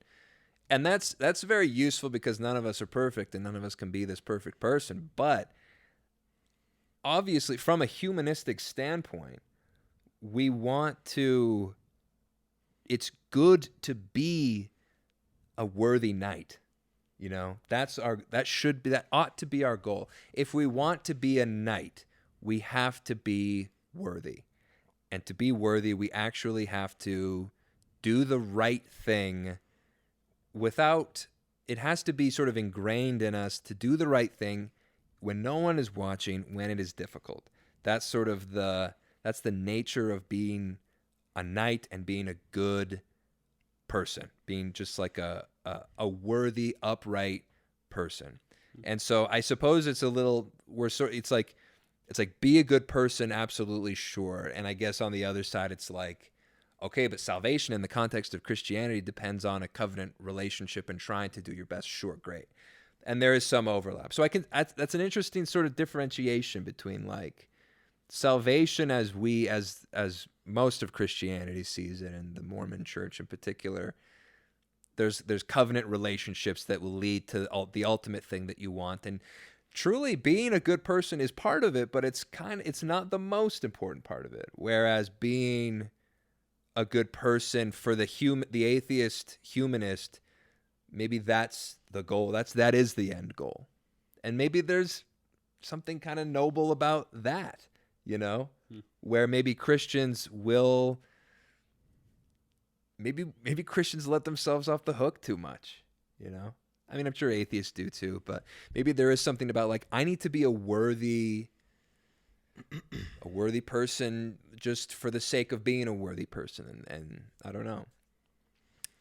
And that's very useful, because none of us are perfect, and none of us can be this perfect person. But obviously, from a humanistic standpoint, we want to, it's good to be a worthy knight. You know, that ought to be our goal. If we want to be a knight, we have to be worthy. And to be worthy, we actually have to do the right thing without, it has to be sort of ingrained in us to do the right thing when no one is watching, when it is difficult. That's sort of that's the nature of being a knight and being a good person, being just like a worthy, upright person. And so I suppose it's a little, it's like be a good person, absolutely sure. And I guess on the other side, it's like, okay, but salvation in the context of Christianity depends on a covenant relationship and trying to do your best. Sure, great. And there is some overlap. So that's an interesting sort of differentiation between like salvation as most of Christianity sees it, and the Mormon church in particular. There's covenant relationships that will lead to the ultimate thing that you want. And truly being a good person is part of it, but it's not the most important part of it. Whereas being a good person for the atheist humanist, maybe that's the goal. That is the end goal. And maybe there's something kind of noble about that, you know, where maybe Christians will, maybe Christians let themselves off the hook too much, you know? I mean, I'm sure atheists do too, but maybe there is something about like, I need to be a worthy person just for the sake of being a worthy person. And I don't know.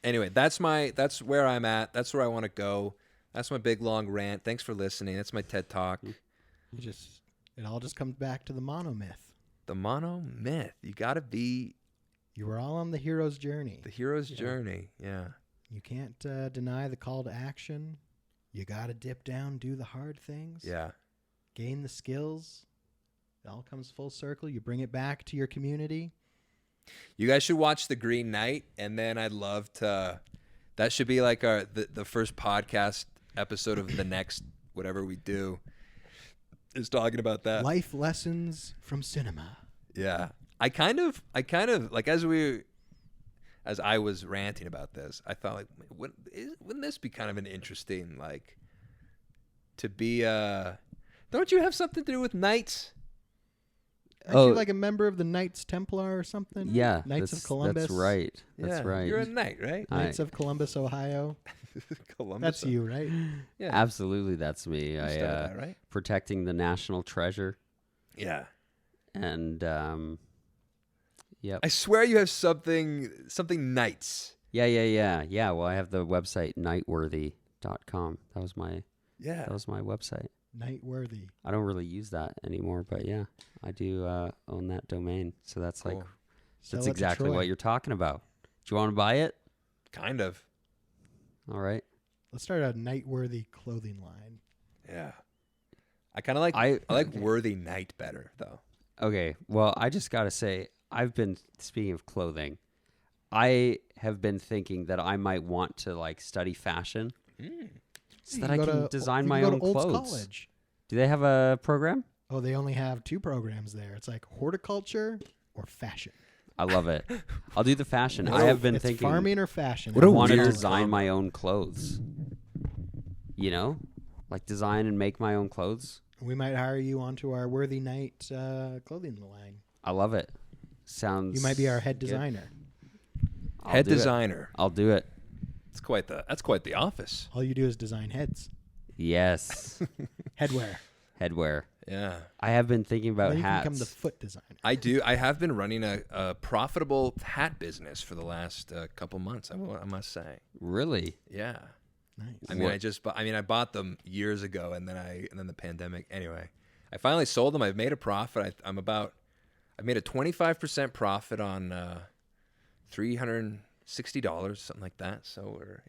Anyway, that's where I'm at. That's where I want to go. That's my big long rant. Thanks for listening. That's my TED Talk. It all just comes back to the monomyth. The monomyth. You got to be. You were all on the hero's journey. The hero's journey. Yeah. You can't deny the call to action. You got to dip down, do the hard things. Yeah. Gain the skills. It all comes full circle. You bring it back to your community. You guys should watch The Green Knight, and then I'd love to. That should be like the first podcast episode of the next whatever we do. Is talking about that. Life lessons from cinema. Yeah, I kind of like as I was ranting about this, I thought like, wouldn't this be kind of an interesting like to be Don't you have something to do with knights? Aren't you like a member of the Knights Templar or something? Yeah. Knights of Columbus. That's right. That's right. You're a knight, right? Knights of Columbus, Ohio. Columbus. That's you, right? Yeah. Absolutely, that's me. You started that, right? Protecting the national treasure. Yeah. And yep. I swear you have something knights. Yeah. Well, I have the website knightworthy.com. That was my website. Knightworthy. I don't really use that anymore, but yeah, I do own that domain. So that's Cool. like that's exactly what you're talking about. Do you want to buy it? Kind of. All right. Let's start a Knightworthy clothing line. Yeah. I kind of like I like Worthy Knight better though. Okay. Well, I just got to say, speaking of clothing, I have been thinking that I might want to like study fashion so that I can design my own clothes. College. Do they have a program? Oh, they only have 2 programs there. It's like horticulture or fashion. I love it. I'll do the fashion. I have been thinking farming or fashion. I want to design my own clothes. You know? Like design and make my own clothes. We might hire you onto our Worthy Night clothing line. I love it. Sounds. You might be our head good. designer. Head designer. I'll do it. That's quite the office. All you do is design heads. Yes. Headwear. Headwear. Yeah. I have been thinking about Then you hats. can become the foot designer. I do. I have been running a profitable hat business for the last couple months. I must say. Really? Yeah. Nice. I mean, I bought them years ago, and then the pandemic. Anyway, I finally sold them. I've made a profit. I made a 25% profit on $360, something like that. So we're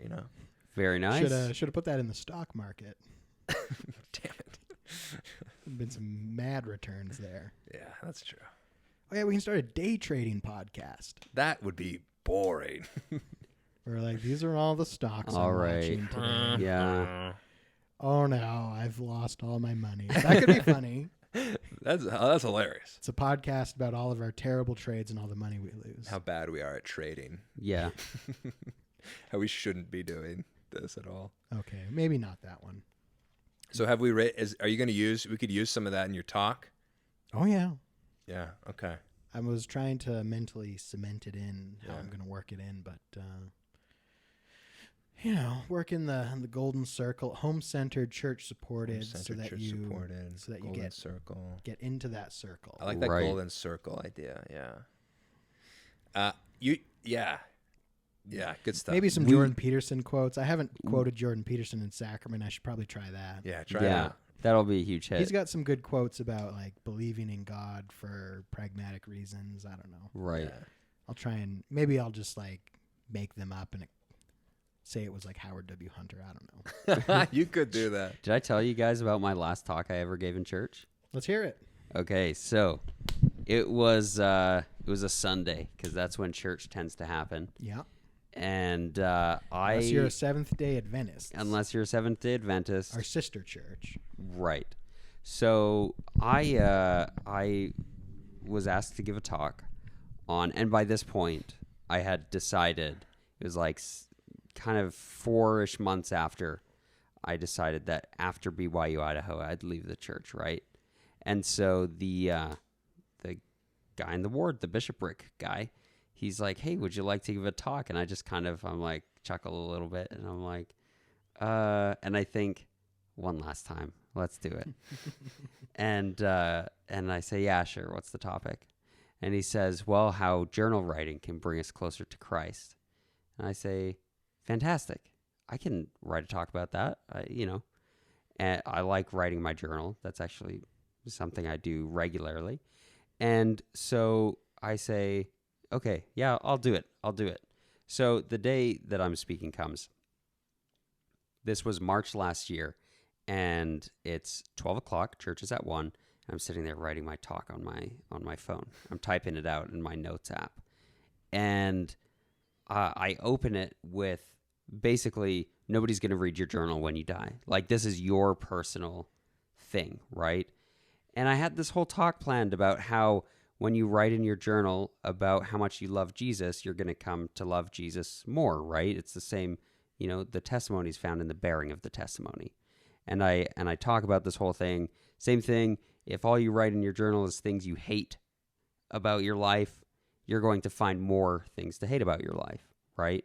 Very nice. Should have put that in the stock market. Damn it. Been some mad returns there. Yeah, that's true. Oh yeah, we can start a day trading podcast. That would be boring. We're like, these are all the stocks All I'm right. watching today. Yeah. Oh no, I've lost all my money. That could be funny. That's hilarious. It's a podcast about all of our terrible trades and all the money we lose. How bad we are at trading. Yeah. How we shouldn't be doing this at all. Okay, maybe not that one. So have we are you going to use, we could use some of that in your talk? Oh yeah. Yeah, okay. I was trying to mentally cement it in how Yeah. I'm going to work it in, but work in the golden circle, home-centered, church-supported, so that you golden get circle. get into that circle. I like that Right. golden circle idea. Yeah. Yeah, good stuff. Maybe some Jordan Peterson quotes. I haven't quoted Jordan Peterson in Sacrament. I should probably try that. Yeah, try it Yeah. out. That'll be a huge hit. He's got some good quotes about like believing in God for pragmatic reasons. I don't know. Right. Yeah. I'll try and maybe I'll just like make them up and say it was like Howard W. Hunter. I don't know. You could do that. Did I tell you guys about my last talk I ever gave in church? Let's hear it. Okay, so it was a Sunday because that's when church tends to happen. Yeah. And Unless you're a Seventh-day Adventist. unless you're a Seventh-day Adventist, Our sister church. right? So I was asked to give a talk on, and by this point I had decided it was like kind of 4-ish months after I decided that after BYU Idaho I'd leave the church, right? And so the guy in the ward, the bishopric guy, he's like, "Hey, would you like to give a talk?" And I just I'm like chuckle a little bit, and I'm like, and I think one last time, let's do it. and I say, "Yeah, sure. What's the topic?" And he says, "Well, how journal writing can bring us closer to Christ." And I say, "Fantastic. I can write a talk about that. And I like writing my journal. That's actually something I do regularly." And so I say, "Okay, yeah, I'll do it. So the day that I'm speaking comes. This was March last year, and it's 12 o'clock. Church is at 1. I'm sitting there writing my talk on my phone. I'm typing it out in my notes app. And I open it with basically, nobody's going to read your journal when you die. Like, this is your personal thing, right? And I had this whole talk planned about how when you write in your journal about how much you love Jesus, you're going to come to love Jesus more, right? It's the same, the testimony is found in the bearing of the testimony. And I talk about this whole thing. Same thing, if all you write in your journal is things you hate about your life, you're going to find more things to hate about your life, right?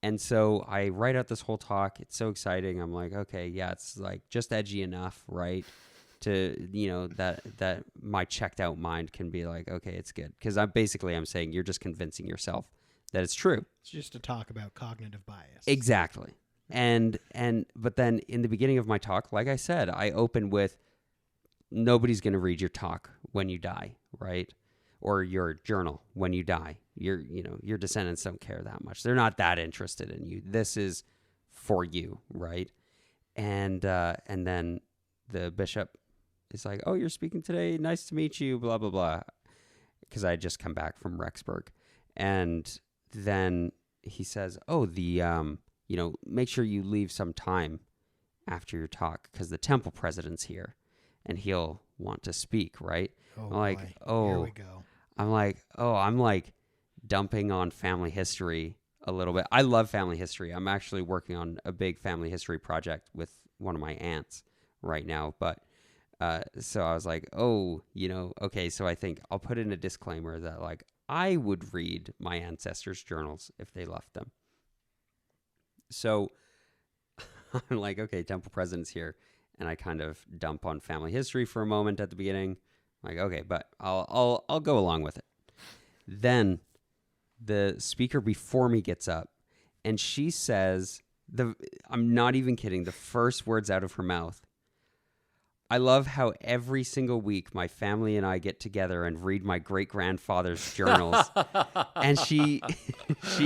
And so I write out this whole talk. It's so exciting. I'm like, okay, yeah, it's like just edgy enough, right? To, that my checked out mind can be like, okay, it's good. Because I'm saying you're just convincing yourself that it's true. It's just to talk about cognitive bias. Exactly. But then in the beginning of my talk, like I said, I open with, nobody's going to read your talk when you die, right? Or your journal when you die. Your descendants don't care that much. They're not that interested in you. This is for you, right? And then the bishop is like, "Oh, you're speaking today. Nice to meet you, blah, blah, blah." Because I had just come back from Rexburg. And then he says, "Oh, make sure you leave some time after your talk because the temple president's here and he'll want to speak," right? Oh, I'm like, boy. "Oh." Here we go. I'm like dumping on family history a little bit. I love family history. I'm actually working on a big family history project with one of my aunts right now. But So I was like, oh, okay. So I think I'll put in a disclaimer that like I would read my ancestors' journals if they left them. So I'm like, okay, temple president's here. And I kind of dump on family history for a moment at the beginning. I'm like, okay, but I'll go along with it. Then the speaker before me gets up and she says, I'm not even kidding, the first words out of her mouth, I love how every single week my family and I get together and read my great-grandfather's journals. And she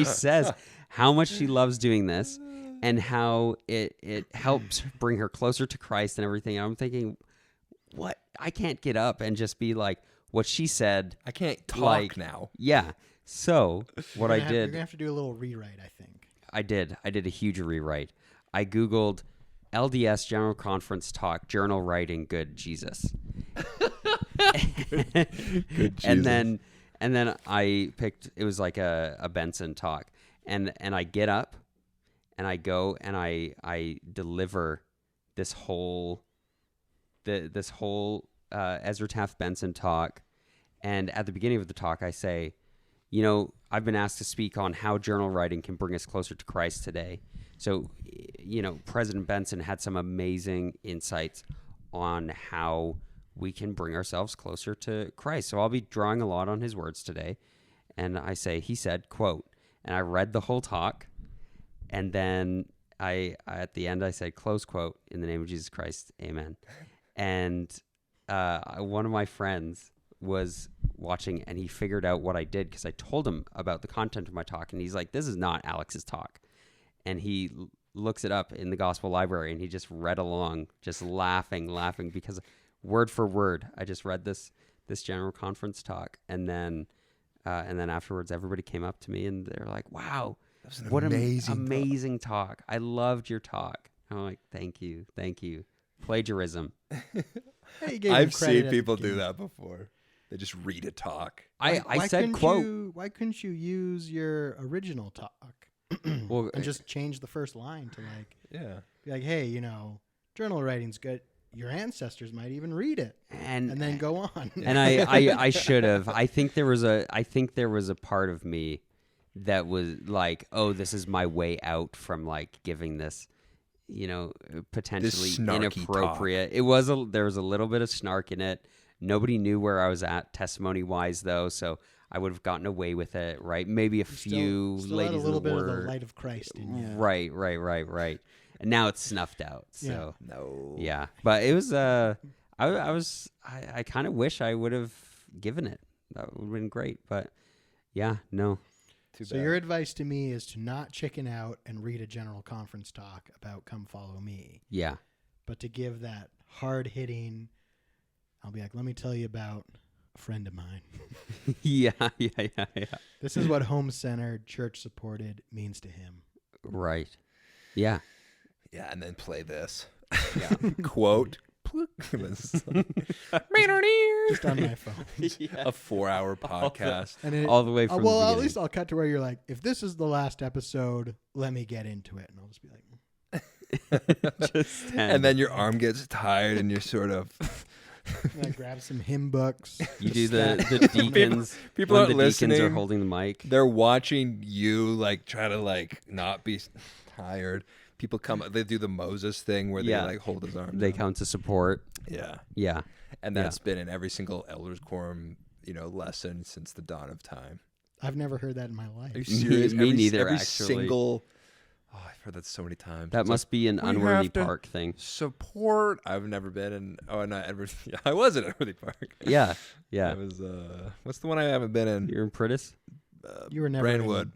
says how much she loves doing this and how it helps bring her closer to Christ and everything. And I'm thinking, what? I can't get up and just be like what she said. I can't talk like, now. Yeah. So what I did. You're going to have to do a little rewrite, I think. I did a huge rewrite. I Googled LDS General Conference talk, journal writing, good Jesus. Good Jesus. And then I picked, it was like a Benson talk. And I get up and I go and I deliver this whole Ezra Taft Benson talk. And at the beginning of the talk, I say, I've been asked to speak on how journal writing can bring us closer to Christ today. So, President Benson had some amazing insights on how we can bring ourselves closer to Christ. So I'll be drawing a lot on his words today. And I say, he said, quote, and I read the whole talk. And then at the end, I said, close quote, in the name of Jesus Christ, amen. And one of my friends was watching and he figured out what I did because I told him about the content of my talk. And he's like, this is not Alex's talk. And he looks it up in the gospel library and he just read along, just laughing because word for word, I just read this general conference talk. And then afterwards, everybody came up to me and they're like, wow, what an amazing talk. I loved your talk. And I'm like, thank you. Plagiarism. I've seen people do that before. They just read a talk. I said quote. Why couldn't you use your original talk? Well, and just change the first line to be like, hey, journal writing's good. Your ancestors might even read it, and then go on. And I should have. I think there was a part of me that was like, oh, this is my way out from like giving this, potentially inappropriate. Talk. There was a little bit of snark in it. Nobody knew where I was at testimony wise though, so I would have gotten away with it, right? Maybe a few still ladies had a little in the bit word. of the light of Christ in you. Right. And now it's snuffed out. So no. Yeah. But it was I kind of wish I would have given it. That would have been great. But yeah, no. Too so bad. your advice to me is to not chicken out and read a general conference talk about come follow me. Yeah. But to give that hard hitting, I'll be like, let me tell you about a friend of mine. Yeah. This is what home-centered, church-supported means to him. Right. Yeah. Yeah, and then play this. Yeah. Quote. Just on my phone. Yeah. A 4-hour podcast. And all the way from the well, at beginning. least I'll cut to where you're like, if this is the last episode, let me get into it. And I'll just be like... And then your arm gets tired and you're sort of... I grab some hymn books. You do the deacons. People when aren't the listening. Deacons are holding the mic. They're watching you like try to like not be tired. People come. They do the Moses thing where they like hold his arm. They come to support. Yeah. And that's been in every single elders quorum, lesson since the dawn of time. I've never heard that in my life. Are you serious? Me neither. Every actually, single. Oh, I've heard that so many times. That must be an Unworthy Park thing. Support. I've never been in. Oh, not ever. Yeah, I was in Unworthy Park. Yeah. I was. What's the one I haven't been in? You're in Pritis? You were never Brentwood.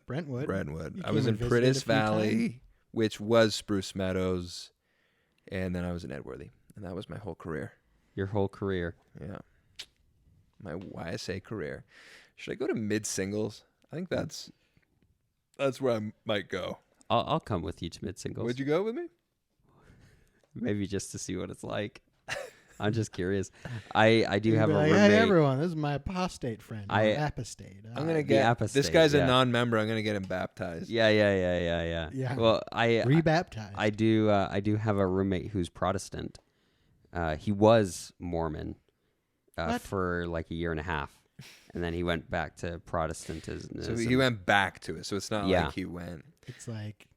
You I was in came and visited Pritis a few Valley, times? which was Spruce Meadows, and then I was in Edworthy, and that was my whole career. Your whole career. Yeah. My YSA career. Should I go to mid singles? I think that's where I might go. I'll come with you to mid singles. Would you go with me? Maybe just to see what it's like. I'm just curious. I do You'd have be a like, roommate. Hey, everyone, this is my apostate friend. Apostate. I'm gonna the get apostate, this guy's yeah. a non-member. I'm gonna get him baptized. Yeah. Yeah. Well, rebaptized. I do have a roommate who's Protestant, he was Mormon What? for like a year and a half, and then he went back to Protestantism. So he went back to it. So it's not Yeah. like he went. It's like,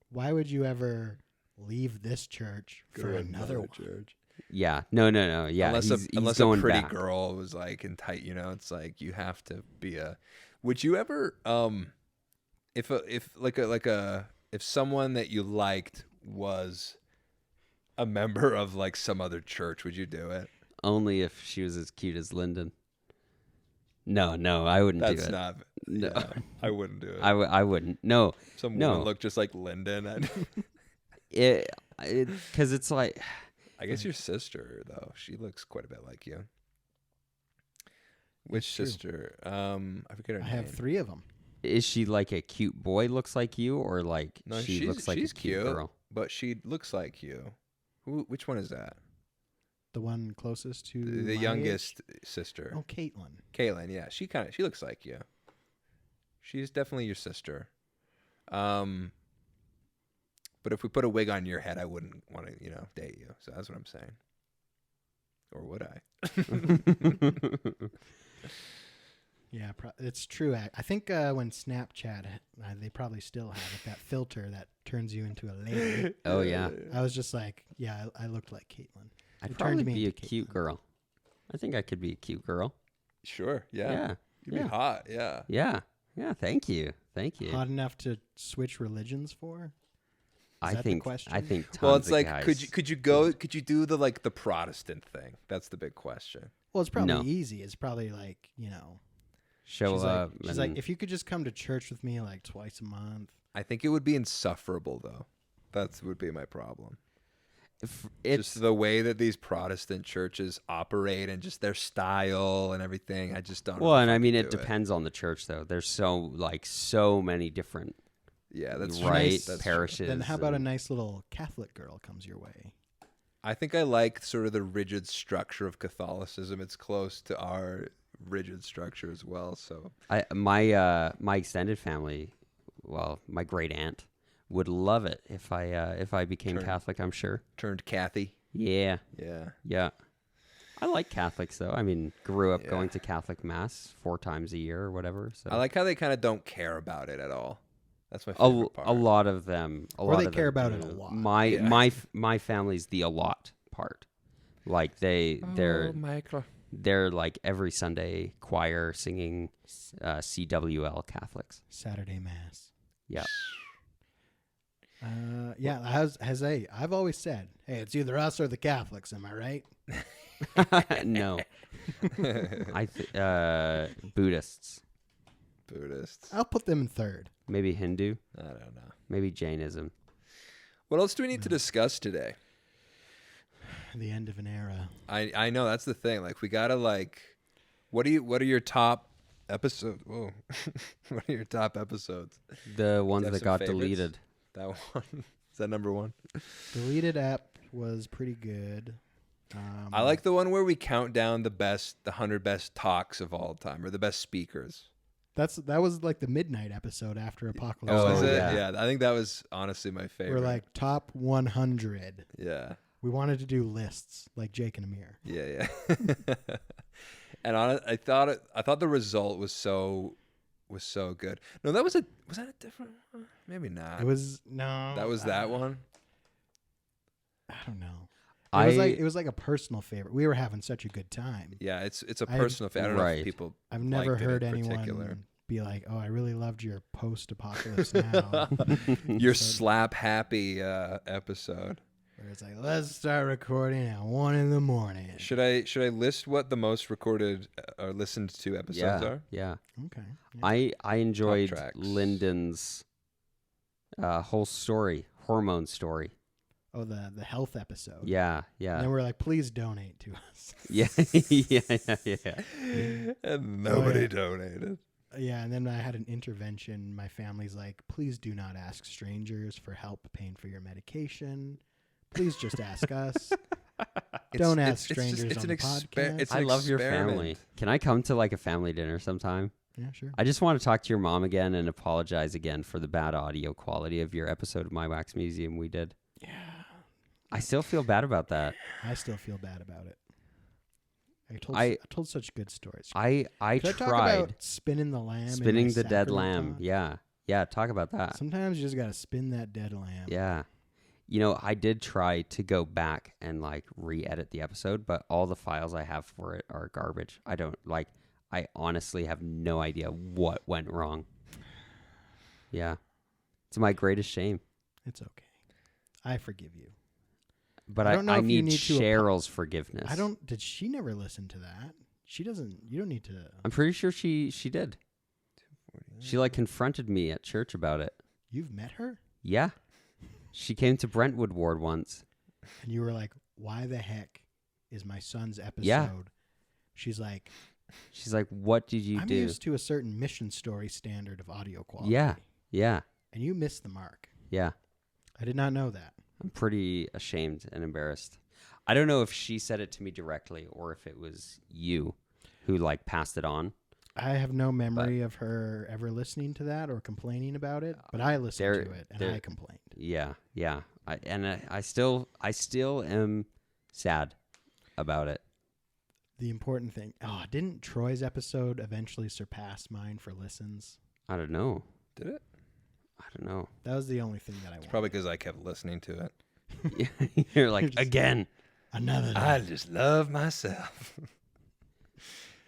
why would you ever leave this church for another one? church. Yeah, no, yeah. Unless he's a going pretty back. girl was like in tight, it's like you have to be a. Would you ever if someone that you liked was a member of like some other church, would you do it? Only if she was as cute as Lyndon. No, I wouldn't do it. That's not. No. Yeah, I wouldn't do it. I wouldn't. No, Some no. woman looked just like Lyndon. Because it's like, I guess your sister though, she looks quite a bit like you. Which true. sister? I forget her I name. have 3 of them. is she like a cute boy looks like you, or like No, she looks like a she's cute girl? but she looks like you. Which one is that? The one closest to The my youngest age? sister. Oh, Caitlin. Caitlin, yeah. She looks like you. She's definitely your sister. But if we put a wig on your head, I wouldn't want to, date you. So that's what I'm saying. Or would I? Yeah, it's true. I think when Snapchat, they probably still have it, that filter that turns you into a lady. Oh yeah, I was just like, yeah, I looked like Caitlin. I'd It probably turned me be a into cute Caitlin. girl. I think I could be a cute girl. Sure. Yeah. Yeah, You'd yeah. be hot. Yeah. yeah. Thank you. Hot enough to switch religions for? I that the think. question? I think. Tons Well, it's of like, guys, could you do the Protestant thing? That's the big question. Well, it's probably No. easy. It's probably like, show she's up? like, and if you could just come to church with me like twice a month. I think it would be insufferable though. That would be my problem. it's Just the way that these Protestant churches operate and just their style and everything. I just don't know. well, if and I mean, could it do depends on the church though. There's so many different Yeah, that's right True. That's true. parishes. Then how about a and- nice little Catholic girl comes your way? I think I like sort of the rigid structure of Catholicism. It's close to our rigid structure as well. So my extended family, well, my great aunt would love it if I became Turn- Catholic. I'm sure. turned Kathy. Yeah. Yeah. I like Catholics though. I mean, grew up Yeah. going to Catholic mass 4 times a year or whatever. So I like how they kind of don't care about it at all. That's my a favorite part. lot of them. Or they care about it a lot. My family's the a lot part. Like they're Michael. they're like every Sunday choir singing CWL Catholics. Saturday mass. Yeah. Yeah, I've always said, hey, it's either us or the Catholics. Am I right? No. Buddhists. Buddhists. I'll put them in third. Maybe Hindu. I don't know. Maybe Jainism. What else do we need to discuss today? The end of an era. I know that's the thing. Like we gotta what are your top episodes? Whoa, what are your top episodes? The ones have that some got favorites? deleted. That one is that number one? Deleted app was pretty good. I like the one where we count down the 100 best talks of all time, or the best speakers. that was like the midnight episode after Apocalypse. Oh, is Now. it? yeah. Yeah, I think that was honestly my favorite. We're like top 100. yeah. We wanted to do lists like Jake and Amir. Yeah. And I thought the result was so good. No, was that a different one? Maybe not. It was no. That was that one. I don't know. I It was like a personal favorite. We were having such a good time. Yeah, it's a I- personal favorite. I don't know Right. if people. I've never liked it heard in anyone particular. be like, "Oh, I really loved your post-apocalypse now." Your slap happy episode. Where it's like, let's start recording at 1 a.m. Should I list what the most recorded or listened to episodes are? Yeah. Okay. Yeah. I enjoyed tracks. Lyndon's whole story, hormone story. Oh, the health episode. Yeah. And then we're like, please donate to us. Yeah. yeah. And nobody yeah. donated. Yeah, and then I had an intervention. My family's like, please do not ask strangers for help paying for your medication. Please just ask us. Don't ask strangers on the podcast. It's I an love your experiment. family. Can I come to like a family dinner sometime? Yeah, sure. I just want to talk to your mom again and apologize again for the bad audio quality of your episode of My Wax Museum we did. Yeah. I still feel bad about that. I still feel bad about it. I told such good stories. I Could I talk tried about spinning the lamb? spinning in my the dead sacrament lamb. talk? Yeah. Talk about that. Sometimes you just gotta spin that dead lamb. Yeah. You know, I did try to go back and like re-edit the episode, but all the files I have for it are garbage. I honestly have no idea what went wrong. Yeah. It's my greatest shame. It's okay. I forgive you. But I don't know I if you need need to Cheryl's forgiveness. Did she never listen to that? She doesn't. You don't need to. I'm pretty sure she did. She like confronted me at church about it. You've met her? Yeah. She came to Brentwood Ward once. And you were like, why the heck is my son's episode? Yeah. She's like, what did you I'm do? used to a certain Mission Story standard of audio quality. Yeah. And you missed the mark. Yeah. I did not know that. I'm pretty ashamed and embarrassed. I don't know if she said it to me directly or if it was you who like passed it on. I have no memory of her ever listening to that or complaining about it, but I listened to it and I complained. Yeah. I still am sad about it. The important thing, didn't Troy's episode eventually surpass mine for listens? I don't know. Did it? I don't know. That was the only thing that I wanted. Probably because I kept listening to it. You're like, again. Another day. I just love myself.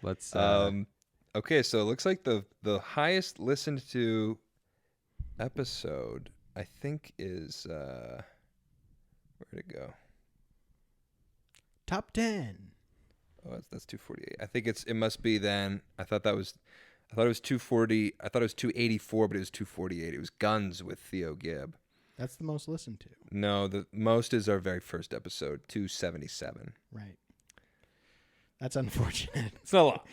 Let's okay, so it looks like the highest listened to episode I think is where'd it go? Top 10. Oh, that's 248. I think it must be then. I thought it was 240. I thought it was 284, but it was 248. It was Guns with Theo Gibb. That's the most listened to. No, the most is our very first episode, 277. Right. That's unfortunate. It's not a lot.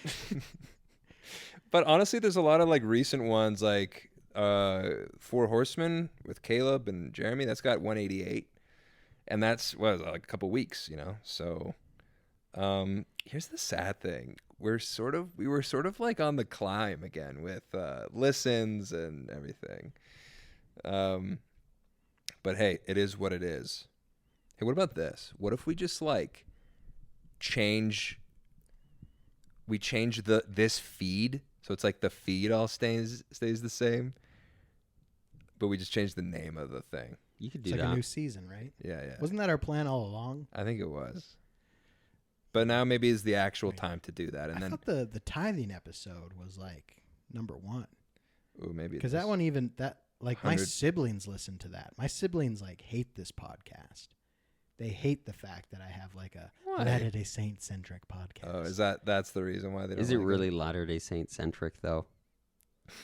But honestly, there's a lot of like recent ones, like Four Horsemen with Caleb and Jeremy. That's got 188, and that's like a couple weeks, So, here's the sad thing: we were sort of like on the climb again with listens and everything. But hey, it is what it is. Hey, what about this? What if we just like change this feed? So it's like the feed all stays the same, but we just change the name of the thing. You could do It's that. like a new season, right? Yeah. Wasn't that our plan all along? I think it was. But now maybe is the actual time to do that. And I then thought the tithing episode was like number 1. ooh, maybe Because that one my 100. siblings listen to that. My siblings like hate this podcast. They hate the fact that I have like a Why? Latter-day Saint-centric podcast. Oh, that's the reason why they don't Is it like really Latter-day Saint centric though?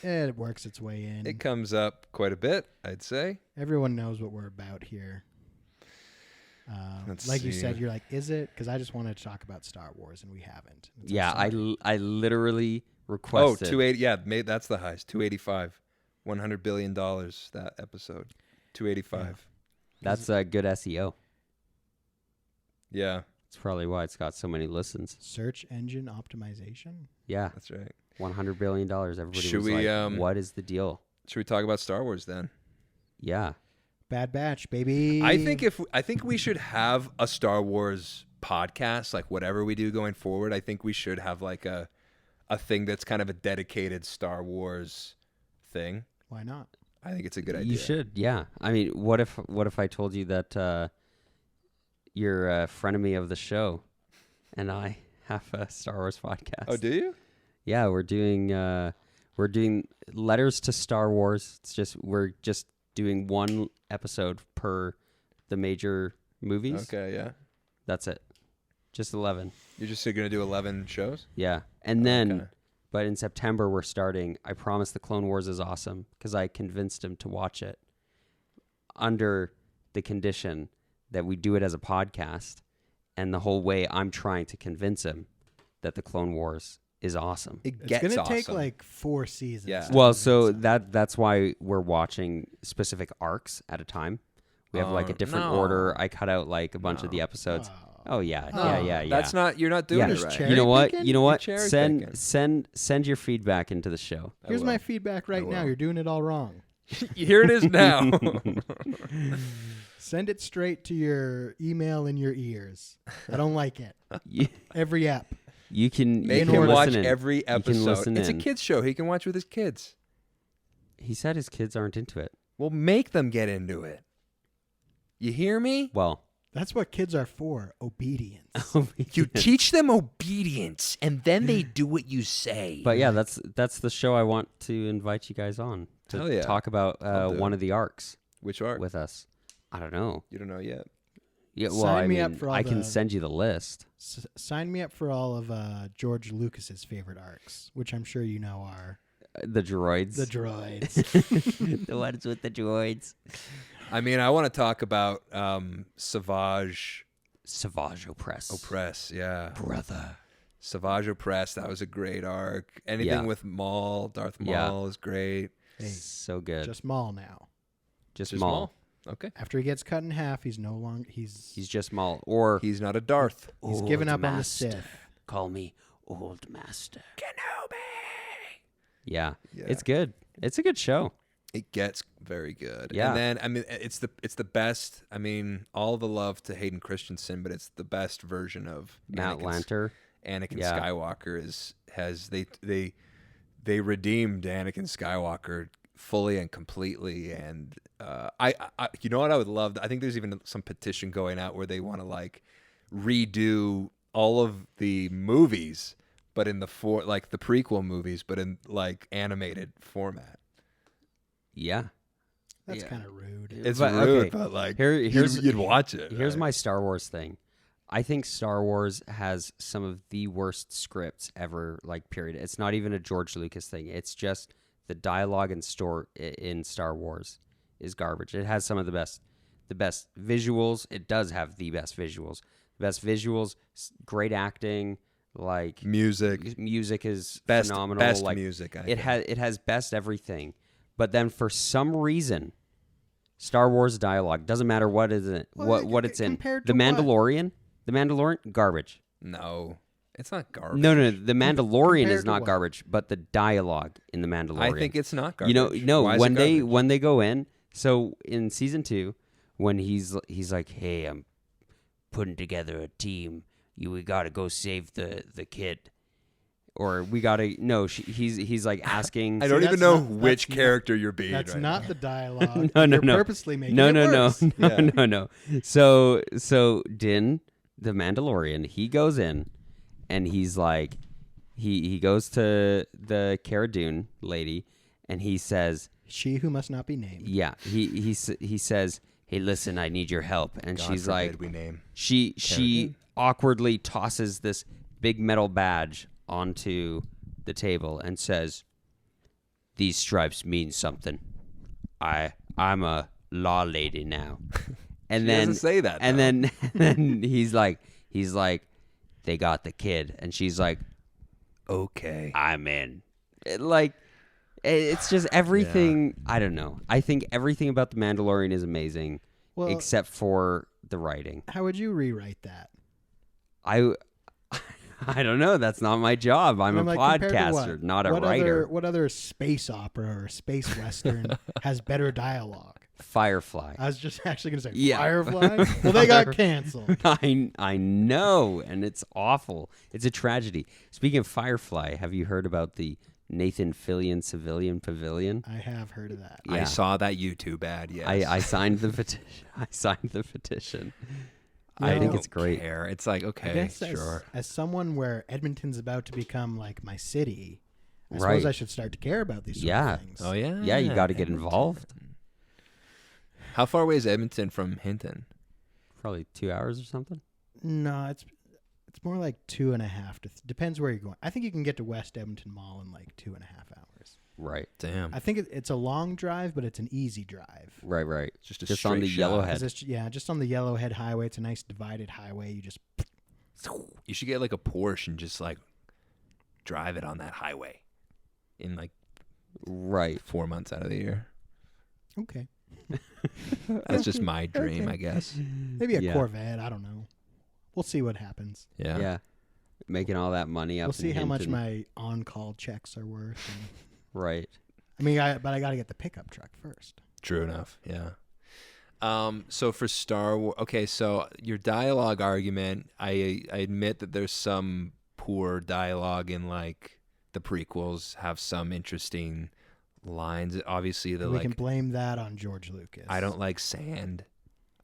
It works its way in. It comes up quite a bit, I'd say. Everyone knows what we're about here. Let's like you see. said, you're like, is it? Because I just wanted to talk about Star Wars, and we haven't. It's Yeah, like, sorry. I literally Oh, requested. 280. Yeah, that's the highest. 285. $100 billion, that episode. 285. That's a good SEO. Yeah, That's probably why it's got so many listens. Search engine optimization. Yeah, that's right. $100 billion. Everybody Should was we, like, what is the deal? Should we talk about Star Wars then? Yeah. Bad Batch, baby. I think we should have a Star Wars podcast, like whatever we do going forward. I think we should have like a thing that's kind of a dedicated Star Wars thing. Why not? I think it's a good idea. You should, yeah. I mean, what if I told you that you're a frenemy of the show and I have a Star Wars podcast? Oh, do you? Yeah, we're doing letters to Star Wars. We're just doing one episode per the major movies. Okay, yeah. That's it. Just 11. You're just going to do 11 shows? Yeah. And then, Okay. but in September we're starting, I promise the Clone Wars is awesome because I convinced him to watch it under the condition that we do it as a podcast. And the whole way I'm trying to convince him that the Clone Wars is awesome. It It's gets gonna awesome. take like 4 seasons. Yeah. to Well, so convince them. that's why we're watching specific arcs at a time. We have like a different no. order. I cut out like a bunch of the episodes. Oh yeah, yeah. That's not, you're not doing Yeah. it Just right. cherry You know what? picking? You know what? You're cherry Send picking. send your feedback into the show. Here's will. my feedback right now. will. You're doing it all wrong. Here it is now. Send it straight to your email in your ears. I don't like it. You, Every app. you can Make you can him watch listen in. every You can episode. listen It's a in. kid's show. He can watch with his kids. He said his kids aren't into it. We'll make them get into it. You hear me? Well, That's what kids are for. Obedience. You teach them obedience, and then they do what you say. But yeah, that's the show I want to invite you guys on to Hell yeah. talk about I'll do one it. of the arcs Which arc? with us. I don't know. You don't know yet. Yeah, well, Sign I me mean, up for all I can the- send you the list. Sign me up for all of George Lucas's favorite arcs, which I'm sure you know are The droids. the droids. The ones with the droids. I mean, I want to talk about Savage Savage Opress. Opress. Yeah. Brother. Savage Opress. That was a great arc. Anything Yeah. with Maul, Darth Yeah. Maul is great. Hey, So good. just Maul now. Just Just Maul. Okay. After he gets cut in half, he's no longer. He's He's just Maul. Or He's not a Darth. given Old up on the Master. Sith. Call me Old Master. Kenobi. Yeah. Yeah. It's good. It's a good show. It gets very good. Yeah. And then I mean it's the best. I mean, all the love to Hayden Christensen, but it's the best version of Matt Lanter. Anakin Yeah. Skywalker they redeemed Anakin Skywalker fully and completely. And I you know what I would love? I think there's even some petition going out where they want to like redo all of the movies, but in the the prequel movies, but in like animated format. Yeah. That's Yeah. kind of rude. It's But, rude, okay, but like here's you'd watch it. Here's right? my Star Wars thing. I think Star Wars has some of the worst scripts ever, like, period. It's not even a George Lucas thing. It's just the dialogue and story in Star Wars is garbage. It has some of the best visuals. It does have the best visuals. Great acting, like music is best phenomenal. best like, music. it has best everything. But then for some reason, Star Wars dialogue doesn't matter what is it, Well, what it's in. compared The to what? Mandalorian, garbage. No, it's not garbage. No, the Mandalorian compared is to not what? garbage, but the dialogue in the Mandalorian. I think it's not garbage. You know, no. Why is When it they garbage? go in, so in season 2, when he's like, "Hey, I'm putting together a team. We got to go save the kid." Or we gotta he's like asking. I don't even that's know not- which that's character you're being. That's right not now. the dialogue. No. You're purposely making no, it no, worse. no. So Din, the Mandalorian, he goes in, and he's like, he goes to the Cara Dune lady, and he says, She who must not be named. yeah, he says, "Hey, listen, I need your help," and God she's forbid like, we name. she awkwardly tosses this big metal badge onto the table and says, "These stripes mean something. I'm a law lady now." And She then doesn't say that, And though. then he's like, "They got the kid," and she's like, Okay. "I'm in." It's just everything. I don't know. I think everything about the Mandalorian is amazing, Well, except for the writing. how would you rewrite that? I don't know. That's not my job. I'm a like, compared to podcaster, what? not a What writer. What other space opera or space western has better dialogue? Firefly. I was just actually going to say Yeah. Firefly. Well, they got canceled. I know, and it's awful. It's a tragedy. Speaking of Firefly, have you heard about the Nathan Fillion Civilian Pavilion? I have heard of that. Yeah. I saw that YouTube ad. Yes. I signed the petition. You I know, think don't it's great. care. It's like I okay, guess sure. as someone where Edmonton's about to become like my city, I Right. suppose I should start to care about these sort Yeah. of things. Oh yeah. Yeah, you got to get involved. How far away is Edmonton from Hinton? Probably 2 hours or something. No, it's more like 2.5 to depends where you're going. I think you can get to West Edmonton Mall in like 2.5 hours. Right. Damn. I think it's a long drive, but it's an easy drive. Right. Just a Just on straight the shot. Yellowhead. 'Cause just on the Yellowhead Highway. It's a nice divided highway. You just You should get like a Porsche and just like drive it on that highway in like Right. 4 months out of the year. okay. That's just my dream, Okay. I guess. Maybe a Yeah. Corvette. I don't know. We'll see what happens. Yeah. Making all that money up We'll see in how much Hinton. my on-call checks are worth. And Right. I mean, but I got to get the pickup truck first. True enough. Yeah. So for Star Wars, okay, so your dialogue argument, I admit that there's some poor dialogue in like the prequels, have some interesting lines. Obviously, We can blame that on George Lucas. I don't like sand.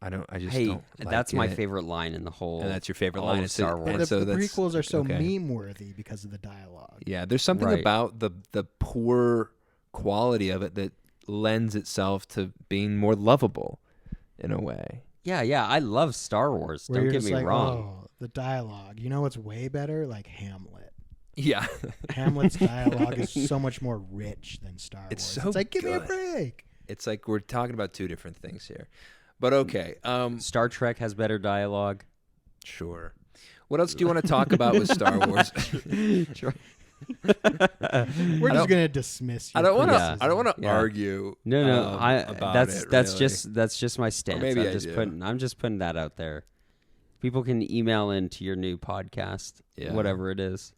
I just Hey, don't like that's my it. favorite line in the whole. And that's your favorite all line. of And Star so- Wars. and The, so the that's- prequels are so okay. meme-worthy because of the dialogue. Yeah, there's something Right. about the poor quality of it that lends itself to being more lovable in a way. Yeah, I love Star Wars. Where Don't you're get just me like, wrong. oh, the dialogue. You know what's way better? Like Hamlet. Yeah. Hamlet's dialogue is so much more rich than Star Wars. It's so It's like, give me a good. break. It's like we're talking about two different things here. But okay. Star Trek has better dialogue. Sure. What else do you want to talk about with Star Wars? We're just gonna dismiss. I don't want to. Yeah. I don't want to Yeah. argue. No. About That's it, that's really. just my stance. maybe I I'm just do. putting that out there. People can email into your new podcast, Yeah. whatever it is.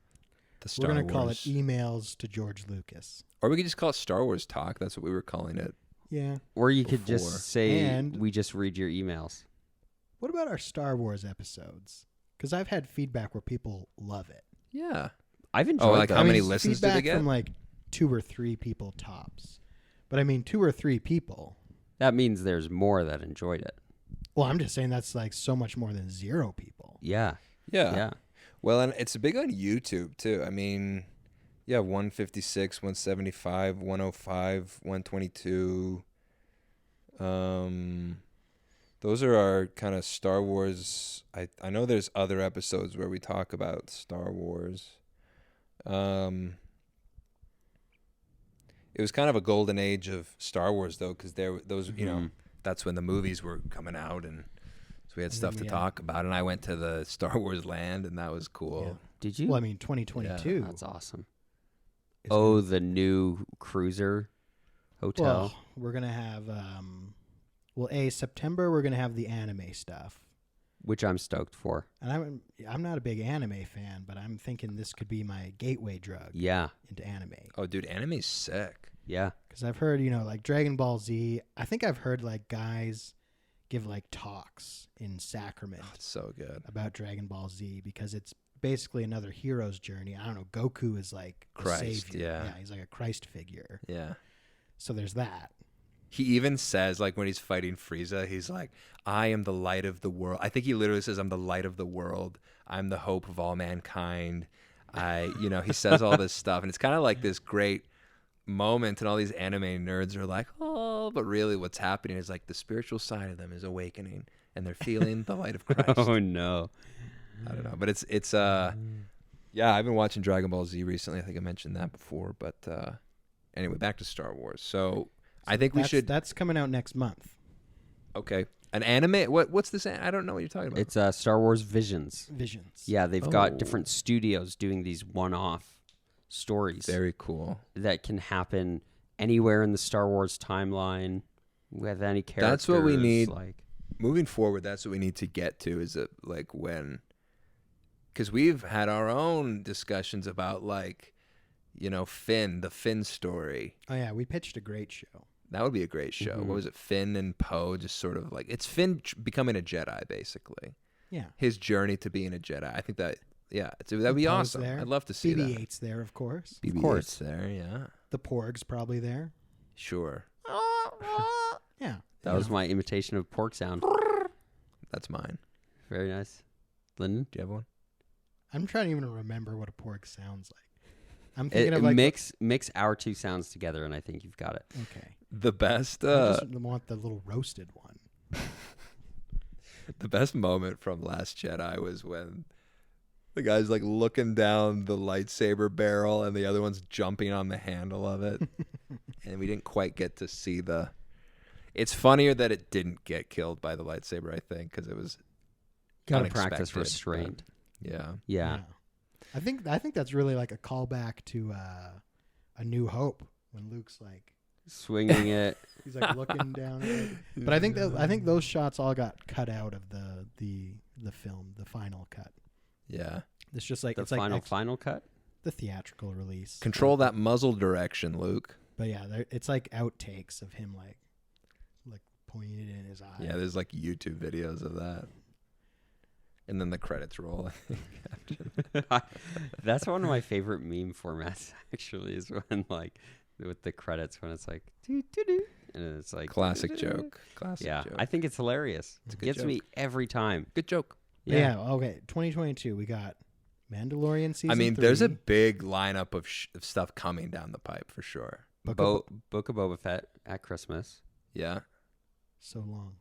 The Star We're gonna call it Wars. emails to George Lucas. Or we could just call it Star Wars Talk. That's what we were calling it. Yeah. Or you could Before. just say And- we just read your emails. What about our Star Wars episodes? Because I've had feedback where people love it. Yeah. I've enjoyed like them. how many listens did feedback they get? from like 2 or 3 people tops. But I mean, 2 or 3 people. That means there's more that enjoyed it. Well, I'm just saying that's like so much more than 0 people. Yeah. Yeah. Yeah. Well, and it's big on YouTube too. I mean, yeah, 156, 175, 105, 122. Those are our kind of Star Wars. I know there's other episodes where we talk about Star Wars. It was kind of a golden age of Star Wars though, because you know, that's when the movies were coming out, and so we had stuff to Yeah. talk about. And I went to the Star Wars land, and that was cool. Yeah. Did you? Well, I mean, 2022. That's awesome. is Oh, gonna- the new cruiser hotel. Well, we're gonna have September we're gonna have the anime stuff. Which I'm stoked for. And I'm not a big anime fan, but I'm thinking this could be my gateway drug Yeah. into anime. Oh, dude, anime's sick. Yeah. Because I've heard, like Dragon Ball Z. I think I've heard like guys give like talks in Sacrament It's so good. about Dragon Ball Z because it's basically another hero's journey. I don't know. Goku is like the Christ, savior. yeah. He's like a Christ figure. Yeah. So there's that. He even says, like, when he's fighting Frieza, he's like, I am the light of the world. I think he literally says, I'm the light of the world. I'm the hope of all mankind. He says all this stuff. And it's kind of like this great moment. And all these anime nerds are like, oh, but really what's happening is like the spiritual side of them is awakening and they're feeling the light of Christ. Oh no. I don't know. But it's yeah, I've been watching Dragon Ball Z recently. I think I mentioned that before. But anyway, back to Star Wars. So I think we should. That's coming out next month. Okay. An anime? What's this? I don't know what you're talking about. It's Star Wars Visions. Visions. Yeah, they've Oh. got different studios doing these one-off stories Very cool. that can happen anywhere in the Star Wars timeline with any characters. That's what we need. Like, Moving forward, that's what we need to get to. Is it like when? Because we've had our own discussions about like, Finn, the Finn story. Oh yeah, we pitched a great show. That would be a great show. Mhm. What was it? Finn and Poe, just sort of like it's Finn becoming a Jedi, basically. Yeah. His journey to being a Jedi. I think that'd be Poe's awesome. there. I'd love to see that. BB-8's there, of course. BB-8's course. there, yeah, The Porg's probably there. sure. Yeah. that was my imitation of pork sound. That's mine. Very nice. Lyndon? Do you have one? I'm trying to even remember what a Porg sounds like. I'm It, thinking of like mix our two sounds together, and I think you've got it. okay. The best, I just want the little roasted one. the best moment from Last Jedi was when the guy's like looking down the lightsaber barrel and the other one's jumping on the handle of it, and we didn't quite get to see the. It's funnier that it didn't get killed by the lightsaber, I think, because it was. Got to practice unexpected, restraint. but Yeah. Yeah. I think that's really like a callback to A New Hope when Luke's like Swinging it. he's like looking down at it. But I think those shots all got cut out of the film, the final cut. Yeah. It's just like The it's like final cut. the theatrical release. Control that muzzle direction, Luke. But yeah, it's like outtakes of him like pointing it in his eye. Yeah, there's like YouTube videos of that. And then the credits roll. That's one of my favorite meme formats, actually, is when, like, with the credits, when it's like, doo-doo-doo, and it's like... Classic joke. Classic joke. I think it's hilarious. It's a It good gets joke. me every time. Good joke. Yeah. Okay. 2022. We got Mandalorian season. I mean, 3, there's a big lineup of stuff coming down the pipe for sure. Book Book of Boba Fett at Christmas. Yeah. so long.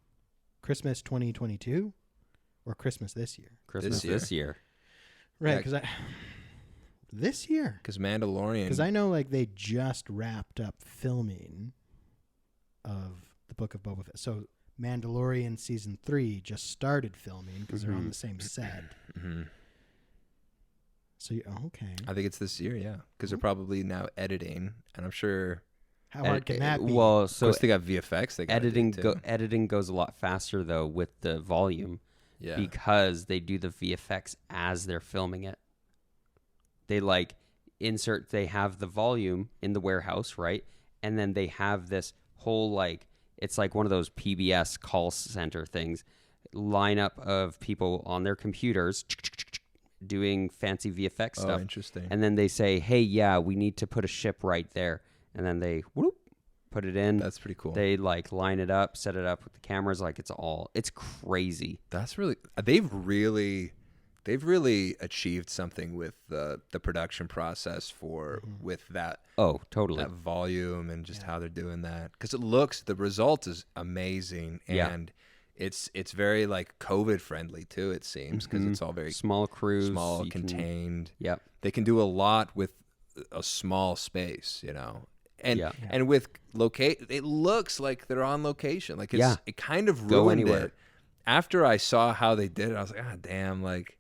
Christmas 2022 or Christmas this year? Christmas this year. Right. Yeah. Because this year. Because Mandalorian. Because I know like they just wrapped up filming of the Book of Boba Fett. So Mandalorian season 3 just started filming because they're on the same set. Mm-hmm. So okay. I think it's this year, yeah. Because they're probably now editing, and I'm sure. How hard can that be? Well, So of course they got VFX. They got editing goes a lot faster though with the volume, yeah. because they do the VFX as they're filming it. They like insert. They have the volume in the warehouse, right, and then they have this whole like it's like one of those PBS call center things, lineup of people on their computers doing fancy VFX stuff. Oh, interesting. And then they say, "Hey, yeah, we need to put a ship right there." And then they put it in. That's pretty cool. They like line it up, set it up with the cameras. Like it's crazy. That's really they've really achieved something with the production process with that. Oh, totally. That volume and just how they're doing that, because the result is amazing, and it's very like COVID friendly too. It seems because it's all very small crews, small, contained. Yep. They can do a lot with a small space, And and with it looks like they're on location. Like it kind of ruined it. After I saw how they did it, I was like, God damn, like,